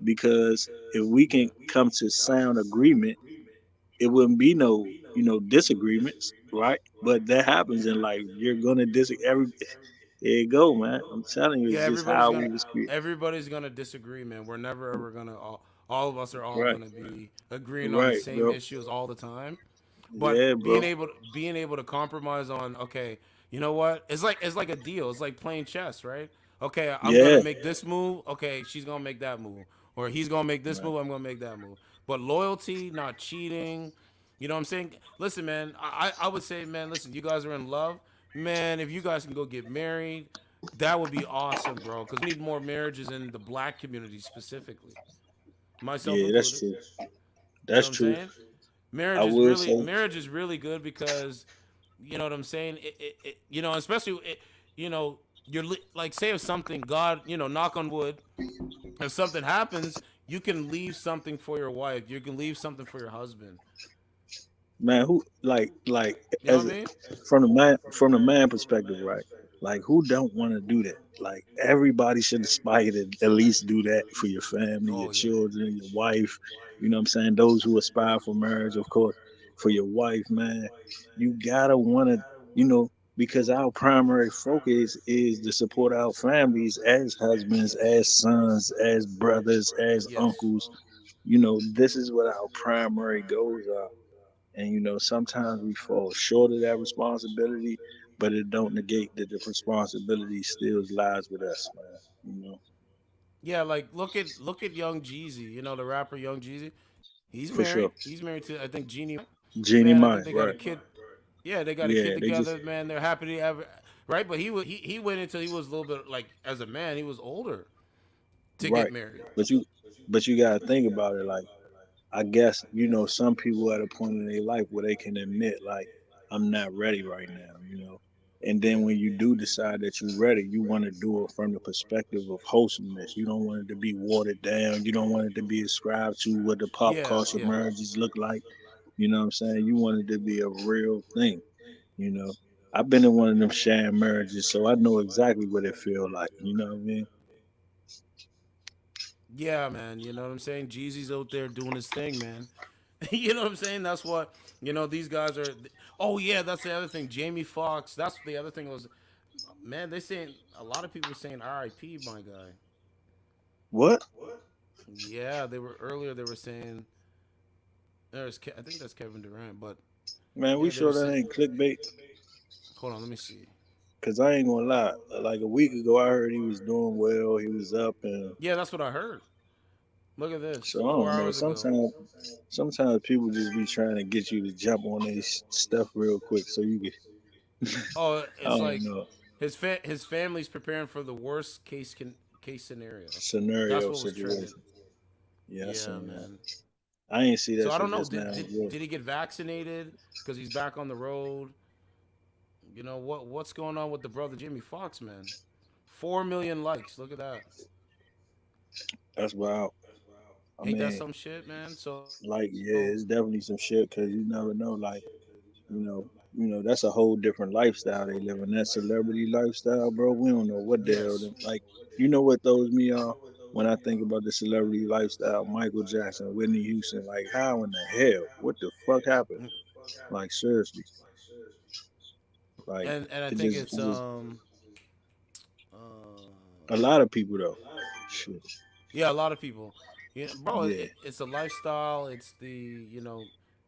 [SPEAKER 10] because if we
[SPEAKER 1] Yeah.
[SPEAKER 10] can come to sound agreement, it wouldn't be no, disagreements, right? But that happens in life. You're gonna every there you go, man. I'm telling you,
[SPEAKER 1] Yeah,
[SPEAKER 10] it's just
[SPEAKER 1] everybody's
[SPEAKER 10] how
[SPEAKER 1] gonna
[SPEAKER 10] we was created.
[SPEAKER 1] everybody's gonna disagree, man. We're never ever gonna all of us are all
[SPEAKER 10] Right,
[SPEAKER 1] gonna be agreeing on the
[SPEAKER 10] right,
[SPEAKER 1] same
[SPEAKER 10] bro.
[SPEAKER 1] issues all the time. But
[SPEAKER 10] Yeah, bro.
[SPEAKER 1] being able to compromise on, okay, you know what? It's like a deal. It's like playing chess, right? Okay, I'm gonna
[SPEAKER 10] Yeah.
[SPEAKER 1] make this move. Okay, she's gonna make that move, or he's gonna make this
[SPEAKER 10] Right.
[SPEAKER 1] move. I'm gonna make that move. But loyalty, not cheating. You know what I'm saying? Listen, man. I would say, man. Listen, you guys are in love, man. If you guys can go get married, that would be awesome, bro. Because we need more marriages in the black community specifically, myself
[SPEAKER 10] Yeah, that's
[SPEAKER 1] included.
[SPEAKER 10] true.
[SPEAKER 1] You know
[SPEAKER 10] That's
[SPEAKER 1] what I'm
[SPEAKER 10] true.
[SPEAKER 1] saying?
[SPEAKER 10] I will say,
[SPEAKER 1] Marriage is really good because you know what I'm saying. Especially you're like, say if something, God, knock on wood, if something happens, you can leave something for your wife. You can leave something for your husband.
[SPEAKER 10] man, who like
[SPEAKER 1] You know what
[SPEAKER 10] as
[SPEAKER 1] I mean?
[SPEAKER 10] from the man perspective, right? Like who don't want to do that? Like everybody should aspire to at least do that for your family, your
[SPEAKER 1] Oh yeah,
[SPEAKER 10] children, your wife. You know what I'm saying? Those who aspire for marriage, of course, for your wife, man, you gotta want to, you know, because our primary focus is to support our families as husbands,
[SPEAKER 1] yes,
[SPEAKER 10] as sons, as brothers, as
[SPEAKER 1] yes.
[SPEAKER 10] uncles. This is what our primary goals are. And sometimes we fall short of that responsibility, but it don't negate that the responsibility still lies with us, man.
[SPEAKER 1] Yeah, like look at Young Jeezy. You know the rapper Young Jeezy. He's
[SPEAKER 10] For
[SPEAKER 1] married.
[SPEAKER 10] sure.
[SPEAKER 1] He's married to, I think, Jeannie.
[SPEAKER 10] Genie
[SPEAKER 1] Man, I think
[SPEAKER 10] Mine,
[SPEAKER 1] they got a
[SPEAKER 10] right?
[SPEAKER 1] kid. Yeah, they got a kid
[SPEAKER 10] Yeah, they just
[SPEAKER 1] together. Man, they're happy to have, right. But he went until he was a little bit, like, as a man, he was older to get
[SPEAKER 10] right.
[SPEAKER 1] married.
[SPEAKER 10] But you gotta think about it. Like I guess some people at a point in their life where they can admit like I'm not ready right now. And then
[SPEAKER 1] Yeah.
[SPEAKER 10] when you do decide that you're ready, you want to do it from the perspective of wholesomeness. You don't want it to be watered down. You don't want it to be ascribed to what the pop
[SPEAKER 1] Yeah,
[SPEAKER 10] culture
[SPEAKER 1] yeah.
[SPEAKER 10] marriages look like. You know what I'm saying? You want it to be a real thing. You know, I've been in one of them sham marriages, so I know exactly what it feel like. You know what I mean?
[SPEAKER 1] Yeah, man. You know what I'm saying? Jeezy's out there doing his thing, man. You know what I'm saying? That's what these guys are. Oh yeah, that's the other thing. Jamie Foxx. That's the other thing was, man. They saying a lot of people saying R.I.P. My guy.
[SPEAKER 10] What?
[SPEAKER 1] Yeah, they were earlier. They were saying I think that's Kevin Durant, but
[SPEAKER 10] Man, we
[SPEAKER 1] yeah, they were
[SPEAKER 10] sure that
[SPEAKER 1] saying.
[SPEAKER 10] ain't clickbait.
[SPEAKER 1] Hold on, let me see.
[SPEAKER 10] Cause I ain't gonna lie. Like a week ago, I heard he was doing well. He was up, and
[SPEAKER 1] Yeah, that's what I heard. Look at this.
[SPEAKER 10] so I
[SPEAKER 1] Four
[SPEAKER 10] don't know.
[SPEAKER 1] hours ago.
[SPEAKER 10] Sometimes people just be trying to get you to jump on this stuff real quick, so you can.
[SPEAKER 1] Oh,
[SPEAKER 10] I
[SPEAKER 1] it's
[SPEAKER 10] don't
[SPEAKER 1] like
[SPEAKER 10] know.
[SPEAKER 1] his family's preparing for the worst case scenario. That's
[SPEAKER 10] Scenario
[SPEAKER 1] what was trending.
[SPEAKER 10] situation. Yeah, I
[SPEAKER 1] Yeah,
[SPEAKER 10] seen that.
[SPEAKER 1] man.
[SPEAKER 10] I ain't see
[SPEAKER 1] So
[SPEAKER 10] that
[SPEAKER 1] I
[SPEAKER 10] shit
[SPEAKER 1] don't know.
[SPEAKER 10] just
[SPEAKER 1] Did
[SPEAKER 10] now.
[SPEAKER 1] did,
[SPEAKER 10] Yeah.
[SPEAKER 1] did he get vaccinated? Because he's back on the road. You know what's going on with the brother Jimmy Fox, man? 4 million likes. Look at that.
[SPEAKER 10] That's wild. I
[SPEAKER 1] Ain't that
[SPEAKER 10] mean,
[SPEAKER 1] some shit, man? So
[SPEAKER 10] like, yeah, it's definitely some shit because you never know. Like, that's a whole different lifestyle they live in. That celebrity lifestyle, bro. We don't know what the hell.
[SPEAKER 1] yes,
[SPEAKER 10] Like, you know what throws me off when I think about the celebrity lifestyle? Michael Jackson, Whitney Houston. Like, how in the hell? What the fuck happened? Like, seriously. Like,
[SPEAKER 1] and I
[SPEAKER 10] it
[SPEAKER 1] think
[SPEAKER 10] just,
[SPEAKER 1] it's
[SPEAKER 10] it just a
[SPEAKER 1] uh
[SPEAKER 10] lot of people though. Shit.
[SPEAKER 1] yeah, a lot of people. Yeah, bro,
[SPEAKER 10] Yeah.
[SPEAKER 1] it's a lifestyle. It's the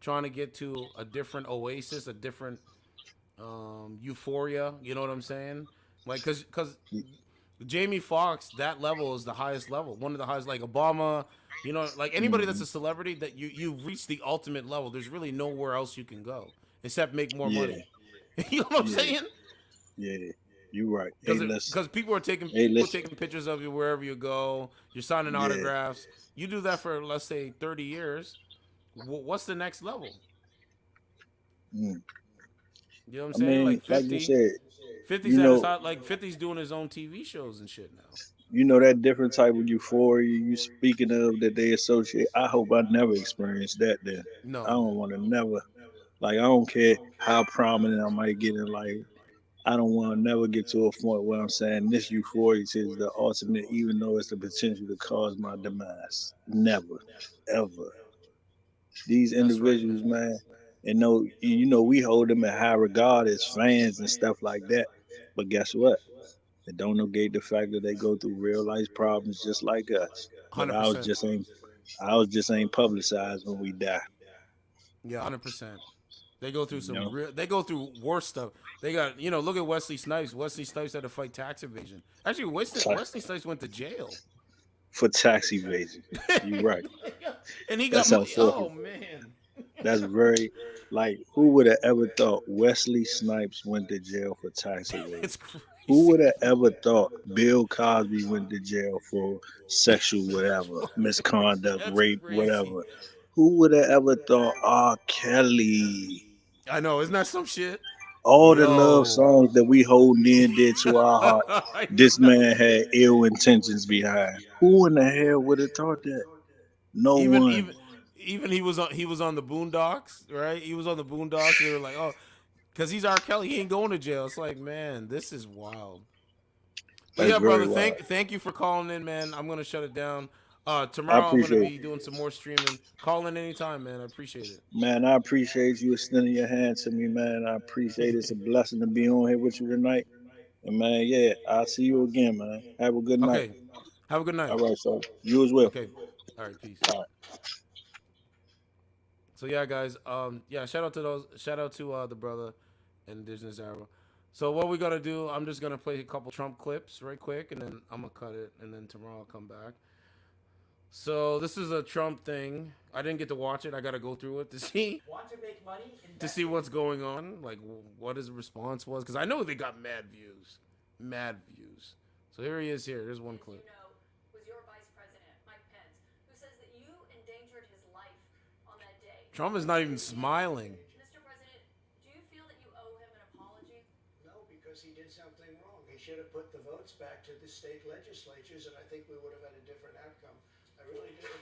[SPEAKER 1] trying to get to a different oasis, a different euphoria. You know what I'm saying? Like, cause Jamie Foxx, that level is the highest level, one of the highest. Like Obama, like anybody that's
[SPEAKER 10] Hmm.
[SPEAKER 1] a celebrity, that you've reached the ultimate level. There's really nowhere else you can go except make more
[SPEAKER 10] Yeah.
[SPEAKER 1] money. You know what I'm
[SPEAKER 10] Yeah.
[SPEAKER 1] saying?
[SPEAKER 10] Yeah. You right. Hey,
[SPEAKER 1] Because
[SPEAKER 10] listen.
[SPEAKER 1] people are taking
[SPEAKER 10] Hey, listen.
[SPEAKER 1] pictures of you wherever you go. You're signing
[SPEAKER 10] Yeah.
[SPEAKER 1] autographs. You do that for, let's say, 30 years. What's the next level?
[SPEAKER 10] Mm.
[SPEAKER 1] You know what I'm
[SPEAKER 10] I
[SPEAKER 1] saying?
[SPEAKER 10] mean,
[SPEAKER 1] Like
[SPEAKER 10] like you
[SPEAKER 1] 50,
[SPEAKER 10] said,
[SPEAKER 1] fifty's
[SPEAKER 10] you
[SPEAKER 1] at his
[SPEAKER 10] know,
[SPEAKER 1] hot. Like 50's doing his own TV shows and shit now.
[SPEAKER 10] that different type of euphoria you speaking of that they associate. I hope I never experience that. Then I
[SPEAKER 1] No,
[SPEAKER 10] don't
[SPEAKER 1] man.
[SPEAKER 10] want to never. Like, I don't care how prominent I might get in life. I don't want to never get to a point where I'm saying this euphoria is the ultimate, even though it's the potential to cause my demise. Never, ever. These
[SPEAKER 1] That's right,
[SPEAKER 10] individuals,
[SPEAKER 1] man.
[SPEAKER 10] man, and we hold them in high regard as fans and stuff like that. But guess what? It don't negate the fact that they go through real life problems just like us. But
[SPEAKER 1] 100%.
[SPEAKER 10] ours just ain't publicized when we die.
[SPEAKER 1] Yeah, 100%. They go through
[SPEAKER 10] You
[SPEAKER 1] some
[SPEAKER 10] know,
[SPEAKER 1] real. They go through worse stuff. They got look at Wesley Snipes. Wesley Snipes had to fight tax evasion. Actually, Wesley Snipes went to jail,
[SPEAKER 10] for tax evasion. You right.
[SPEAKER 1] and he got
[SPEAKER 10] That's
[SPEAKER 1] money.
[SPEAKER 10] unfortunate.
[SPEAKER 1] Oh man,
[SPEAKER 10] That's very like who would have ever thought Wesley Snipes went to jail for tax evasion?
[SPEAKER 1] it's
[SPEAKER 10] Who would
[SPEAKER 1] crazy.
[SPEAKER 10] have ever thought Bill Cosby went to jail for sexual whatever, misconduct,
[SPEAKER 1] That's
[SPEAKER 10] rape,
[SPEAKER 1] crazy.
[SPEAKER 10] whatever? Who would have ever thought R. Kelly?
[SPEAKER 1] I know, isn't that some shit?
[SPEAKER 10] All the love
[SPEAKER 1] Yo,
[SPEAKER 10] songs that we hold near and dear to our heart,
[SPEAKER 1] I
[SPEAKER 10] this
[SPEAKER 1] know.
[SPEAKER 10] man had ill intentions behind. Who in the hell would have thought that? No
[SPEAKER 1] Even
[SPEAKER 10] one.
[SPEAKER 1] even even he was on the Boondocks, right? He was on the Boondocks. They were like, oh, because he's R. Kelly, he ain't going to jail. It's like, man, this is wild. But
[SPEAKER 10] That's
[SPEAKER 1] yeah,
[SPEAKER 10] very
[SPEAKER 1] brother,
[SPEAKER 10] wild.
[SPEAKER 1] thank you for calling in, man. I'm gonna shut it down.
[SPEAKER 10] I
[SPEAKER 1] Tomorrow I'm gonna
[SPEAKER 10] appreciate
[SPEAKER 1] be doing some more streaming. Call in anytime, man. I appreciate
[SPEAKER 10] Man, I appreciate you extending your hand to me, man. I appreciate it. It's a
[SPEAKER 1] it.
[SPEAKER 10] blessing to be on here with you tonight. And man, yeah, I'll see you again, man. Have a good night.
[SPEAKER 1] Okay. Have a good
[SPEAKER 10] All
[SPEAKER 1] night.
[SPEAKER 10] right, so you as well.
[SPEAKER 1] Okay. All right. Peace.
[SPEAKER 10] All right.
[SPEAKER 1] So yeah, guys. Yeah. Shout out to the brother and Indigenous Arrow. So what we gotta do? I'm just gonna play a couple Trump clips right quick, and then I'm gonna cut it, and then tomorrow I'll come back. So this is a Trump thing. I didn't get to watch it. I gotta go through it to see what's going on, like what his response was, because I know they got mad views. So here he is. Here, here's one clip. Trump is not even smiling.
[SPEAKER 12] No, because he did something wrong. He should have put the votes back to the state legislatures, and I think we would have had a different outcome. I really do. Are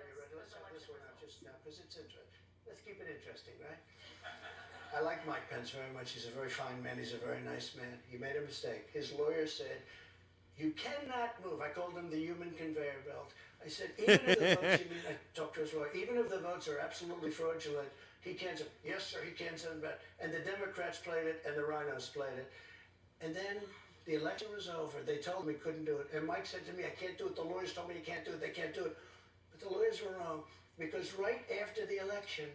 [SPEAKER 12] you ready? Let's have this one out just now, because it's interesting. Let's keep it interesting, right? I like Mike Pence very much. He's a very fine man. He's a very nice man. He made a mistake. His lawyer said, you cannot move. I called him the human conveyor belt. I said, even if the votes, I talked to his lawyer, even if the votes are absolutely fraudulent, he can't say, yes, sir, he can't send them back. And the Democrats played it, and the rhinos played it. And then the election was over. They told me he couldn't do it. And Mike said to me, I can't do it. The lawyers told me you can't do it. They can't do it. But the lawyers were wrong, because right after the election,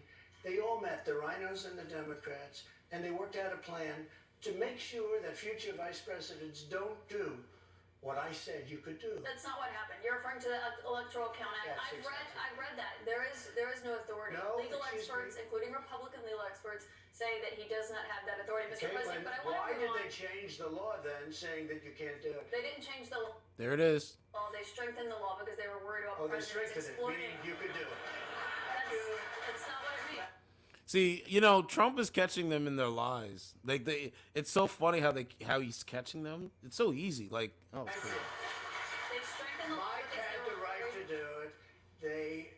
[SPEAKER 12] they all met, the rhinos and the Democrats, and they worked out a plan to make sure that future vice presidents don't do what I said you could do.
[SPEAKER 13] That's not what happened. You're referring to the Electoral Count Act.
[SPEAKER 12] Yes,
[SPEAKER 13] I've read that. There is no authority experts, including Republican legal experts, say that he does not have that authority, Mr. President. But I want
[SPEAKER 12] why
[SPEAKER 13] to
[SPEAKER 12] did they change the law then, saying that you can't do it?
[SPEAKER 13] They didn't change the law.
[SPEAKER 1] There it is.
[SPEAKER 13] They strengthened the law because they were worried about
[SPEAKER 12] They
[SPEAKER 13] presidents
[SPEAKER 12] strengthened it,
[SPEAKER 13] exploiting.
[SPEAKER 12] meaning you could do it.
[SPEAKER 13] That's not what I mean.
[SPEAKER 1] See, Trump is catching them in their lies. It's so funny how he's catching them. It's so easy. Like, oh, it's cool.
[SPEAKER 13] They strengthened the law.
[SPEAKER 12] Mike had the right to do it. They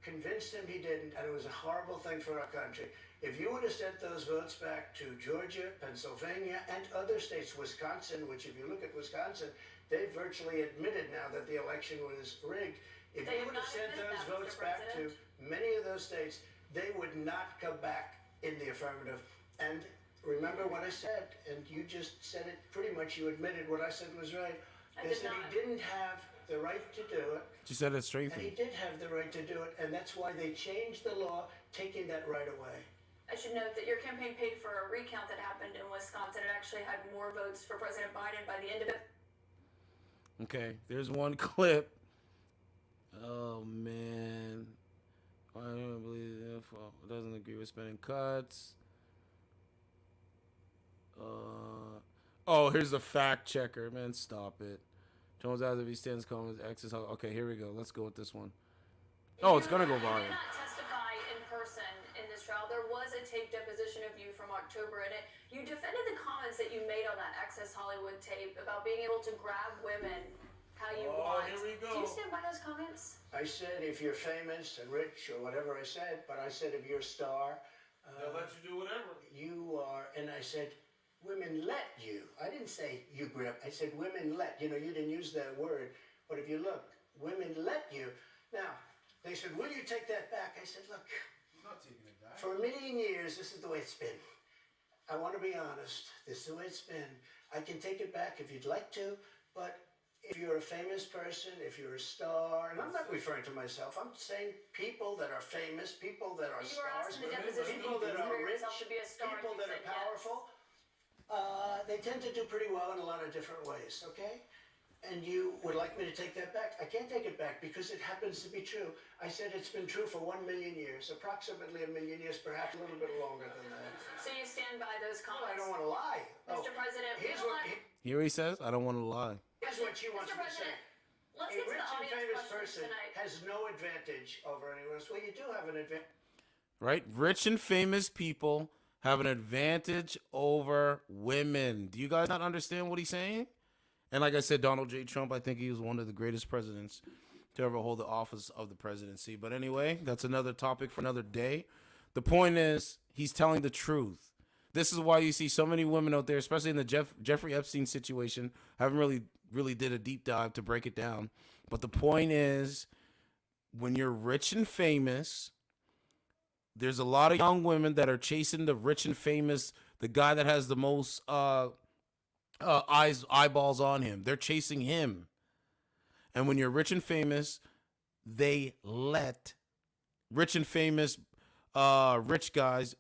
[SPEAKER 12] convinced him he didn't, and it was a horrible thing for our country. If you would have sent those votes back to Georgia, Pennsylvania, and other states, Wisconsin, which if you look at Wisconsin, they virtually admitted now that the election was rigged. If you would have sent those votes back to many of those states, they would not come back in the affirmative. And remember what I said, and you just said it pretty much, you admitted what I said was right. They said he didn't have the right to do it.
[SPEAKER 1] She said it straight.
[SPEAKER 12] And he did have the right to do it, and that's why they changed the law, taking that right away.
[SPEAKER 13] I should note that your campaign paid for a recount that happened in Wisconsin. It actually had more votes for President Biden by the end of it.
[SPEAKER 1] Okay, there's one clip. Oh, man. I don't believe the info. Doesn't agree with spending cuts. Oh, here's the fact checker. Man, stop it. Jones as if he stands calm as X is. Okay, here we go. Let's go with this one. Oh, it's gonna go viral.
[SPEAKER 13] You did not testify in person in this trial. There was a tape deposition of you from October, and you defended the comments that you made on that Access Hollywood tape about being able to grab women how you want.
[SPEAKER 12] Here we go.
[SPEAKER 13] Do you stand by those comments?
[SPEAKER 12] I said if you're famous and rich or whatever I said, but I said if you're a star,
[SPEAKER 1] they'll let you do whatever.
[SPEAKER 12] You are, and I said women let you. I didn't say you grab. I said women let. You didn't use that word, but if you look, women let you. Now, they said, will you take that back? I said, look,
[SPEAKER 1] I'm not taking it back.
[SPEAKER 12] For a million years, this is the way it's been. I want to be honest. This is the way it's been. I can take it back if you'd like to, but if you're a famous person, if you're a star, and I'm not referring to myself, I'm saying people that are famous, people that are stars, people that are rich, people that are powerful, they tend to do pretty well in a lot of different ways, okay? And you would like me to take that back? I can't take it back because it happens to be true. I said it's been true for 1 million years, approximately 1 million years, perhaps a little bit longer than that.
[SPEAKER 13] So you stand by those comments?
[SPEAKER 12] Well, I don't want to lie.
[SPEAKER 13] Mr. President,
[SPEAKER 1] Here he says, I don't want to lie.
[SPEAKER 12] Here's what she wants me to say.
[SPEAKER 13] Let's
[SPEAKER 12] A
[SPEAKER 13] get to
[SPEAKER 12] rich
[SPEAKER 13] the
[SPEAKER 12] and
[SPEAKER 13] audience
[SPEAKER 12] famous
[SPEAKER 13] questions
[SPEAKER 12] person
[SPEAKER 13] tonight.
[SPEAKER 12] has no advantage over anyone else. Well, you do have an advantage.
[SPEAKER 1] Right? Rich and famous people have an advantage over women. Do you guys not understand what he's saying? And like I said, Donald J. Trump, I think he was one of the greatest presidents to ever hold the office of the presidency. But anyway, that's another topic for another day. The point is, he's telling the truth. This is why you see so many women out there, especially in the Jeffrey Epstein situation. I haven't really did a deep dive to break it down. But the point is, when you're rich and famous, there's a lot of young women that are chasing the rich and famous, the guy that has the most eyeballs on him. They're chasing him. And when you're rich and famous, they let rich and famous rich guys,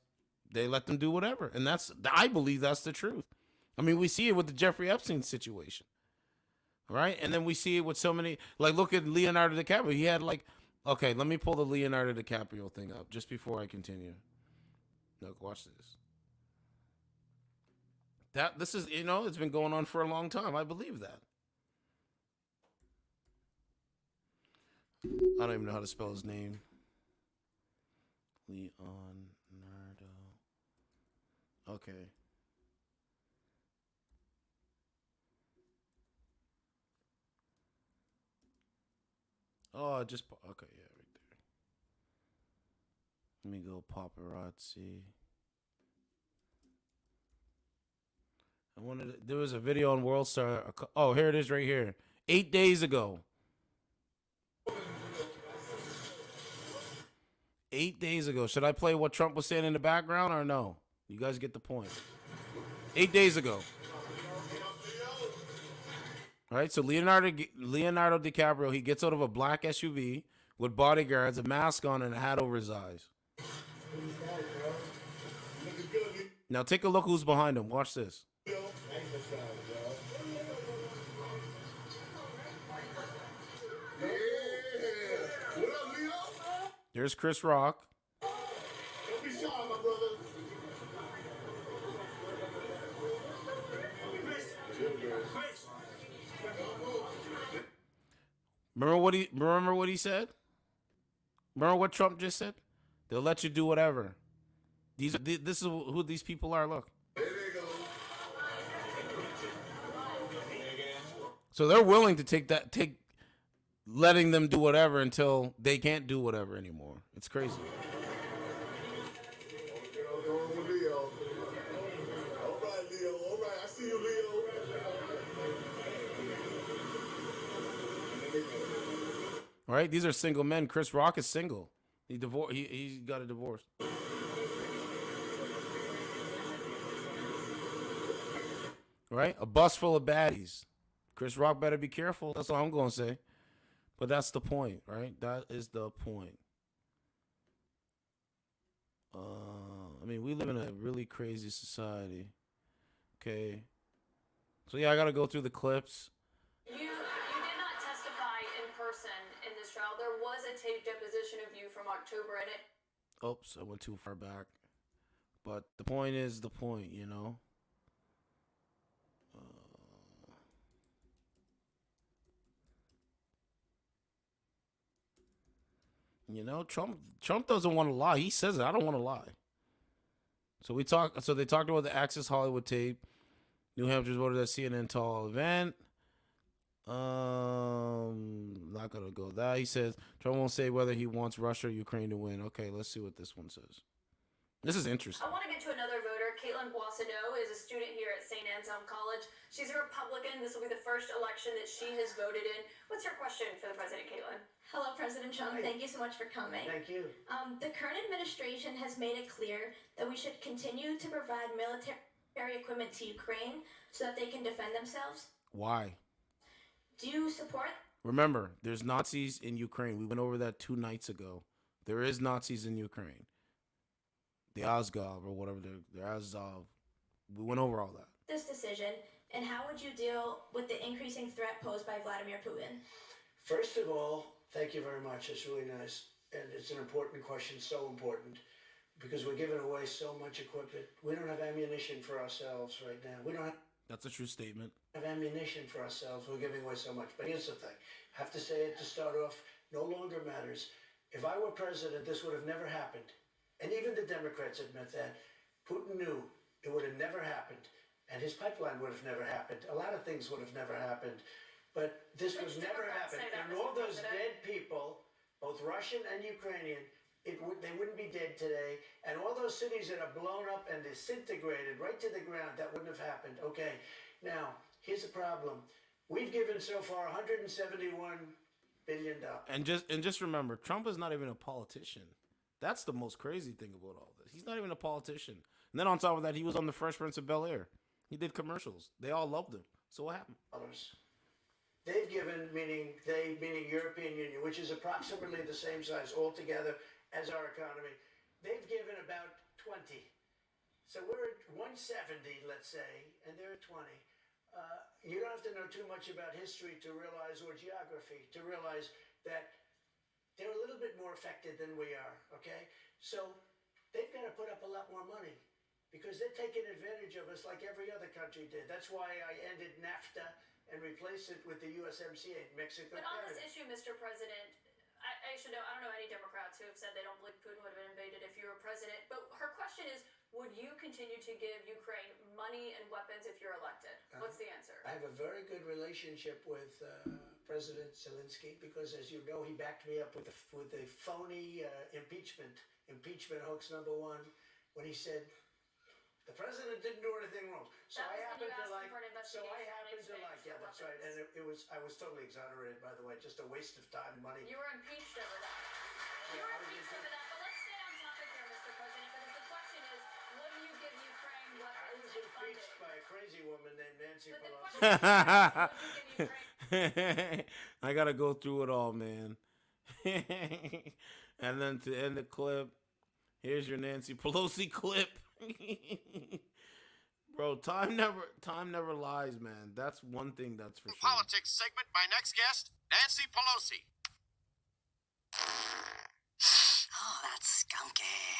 [SPEAKER 1] they let them do whatever. And I believe that's the truth. I mean, we see it with the Jeffrey Epstein situation. Right? And then we see it with so many, like, look at Leonardo DiCaprio. He had okay, let me pull the Leonardo DiCaprio thing up just before I continue. Look, watch this. This is, it's been going on for a long time. I believe that. I don't even know how to spell his name. Leonardo. Okay. Oh, okay, yeah, right there. Let me go paparazzi. There was a video on World Star. Oh, here it is right here. 8 days ago. 8 days ago. Should I play what Trump was saying in the background or no? You guys get the point. 8 days ago. All right, so Leonardo DiCaprio, he gets out of a black SUV with bodyguards, a mask on, and a hat over his eyes. Now take a look who's behind him. Watch this. There's Chris Rock.
[SPEAKER 5] Don't be shy, my brother.
[SPEAKER 1] Remember what he said? Remember what Trump just said? They'll let you do whatever. This is who these people are. Look. So they're willing to take letting them do whatever until they can't do whatever anymore. It's crazy.
[SPEAKER 5] All right, I see you, Leo.
[SPEAKER 1] All right, these are single men. Chris Rock is single. He got a divorce. Right? A bus full of baddies. Chris Rock better be careful. That's all I'm going to say. But that's the point, right? That is the point. I mean, we live in a really crazy society. Okay. So, yeah, I got to go through the clips.
[SPEAKER 13] You did not testify in person in this trial. There was a tape deposition of you from October, and it...
[SPEAKER 1] Oops, I went too far back. But the point is the point, you know? You know, Trump doesn't want to lie. He says it. I don't want to lie. So they talked about the Access Hollywood tape. New Hampshire's voted at CNN tall event. Not gonna go that. He says Trump won't say whether he wants Russia or Ukraine to win. Okay, let's see what this one says. This is interesting.
[SPEAKER 13] I want to get to another voter. Caitlin Boissonneau is a student here at St. Anselm College. She's a Republican. This will be the first election that she has voted in. What's your question for the president, Caitlin?
[SPEAKER 14] Hello, President Trump.
[SPEAKER 15] Hi.
[SPEAKER 14] Thank you so much for coming.
[SPEAKER 15] Thank you.
[SPEAKER 14] The current administration has made it clear that we should continue to provide military equipment to Ukraine so that they can defend themselves.
[SPEAKER 1] Why?
[SPEAKER 14] Do you support?
[SPEAKER 1] Remember, there's Nazis in Ukraine. We went over that 2 nights ago. There is Nazis in Ukraine. The Azov or whatever, the Azov. We went over all that.
[SPEAKER 14] This decision, and how would you deal with the increasing threat posed by Vladimir Putin?
[SPEAKER 15] First of all, thank you very much. It's really nice. And it's an important question, so important, because we're giving away so much equipment. We don't have ammunition for ourselves right now. We don't have
[SPEAKER 1] That's a true statement.
[SPEAKER 15] ammunition for ourselves. We're giving away so much. But here's the thing. I have to say it to start off. No longer matters. If I were president, this would have never happened. And even the Democrats admit that. Putin knew it would have never happened. And his pipeline would have never happened. A lot of things would have never happened. But this would never happen. And all those dead people, both Russian and Ukrainian, they wouldn't be dead today. And all those cities that are blown up and disintegrated right to the ground, that wouldn't have happened. Okay, now, here's the problem. We've given so far $171 billion.
[SPEAKER 1] And just remember, Trump is not even a politician. That's the most crazy thing about all this. He's not even a politician. And then on top of that, he was on the Fresh Prince of Bel-Air. He did commercials. They all loved him. So what happened?
[SPEAKER 15] They've given, meaning European Union, which is approximately the same size altogether as our economy. They've given about 20. So we're at 170, let's say, and they're at 20. You don't have to know too much about history to realize, or geography, to realize that they're a little bit more affected than we are, okay? So they've got to put up a lot more money because they're taking advantage of us like every other country did. That's why I ended NAFTA and replaced it with the USMCA, Mexico.
[SPEAKER 13] But on this issue, Mr. President, I should know, I don't know any Democrats who have said they don't believe Putin would have invaded if you were president. But her question is, would you continue to give Ukraine money and weapons if you're elected? What's the answer?
[SPEAKER 15] I have a very good relationship with President Zelensky because, as you know, he backed me up with the phony impeachment hoax #1 when he said the president didn't do anything wrong. So I happen to like. Yeah, that's right. And I was totally exonerated, by the way. Just a waste of time and money.
[SPEAKER 13] You were impeached over that. You were impeached over that. But let's stay on topic here, Mr. President, because the question is, what do you give Ukraine weapons
[SPEAKER 15] I was impeached by a crazy woman named Nancy Pelosi.
[SPEAKER 1] I gotta go through it all, man. And then to end the clip, here's your Nancy Pelosi clip. Bro, time never lies, man. That's one thing that's for sure.
[SPEAKER 16] Politics segment. My next guest, Nancy Pelosi.
[SPEAKER 3] Oh, that's skunky.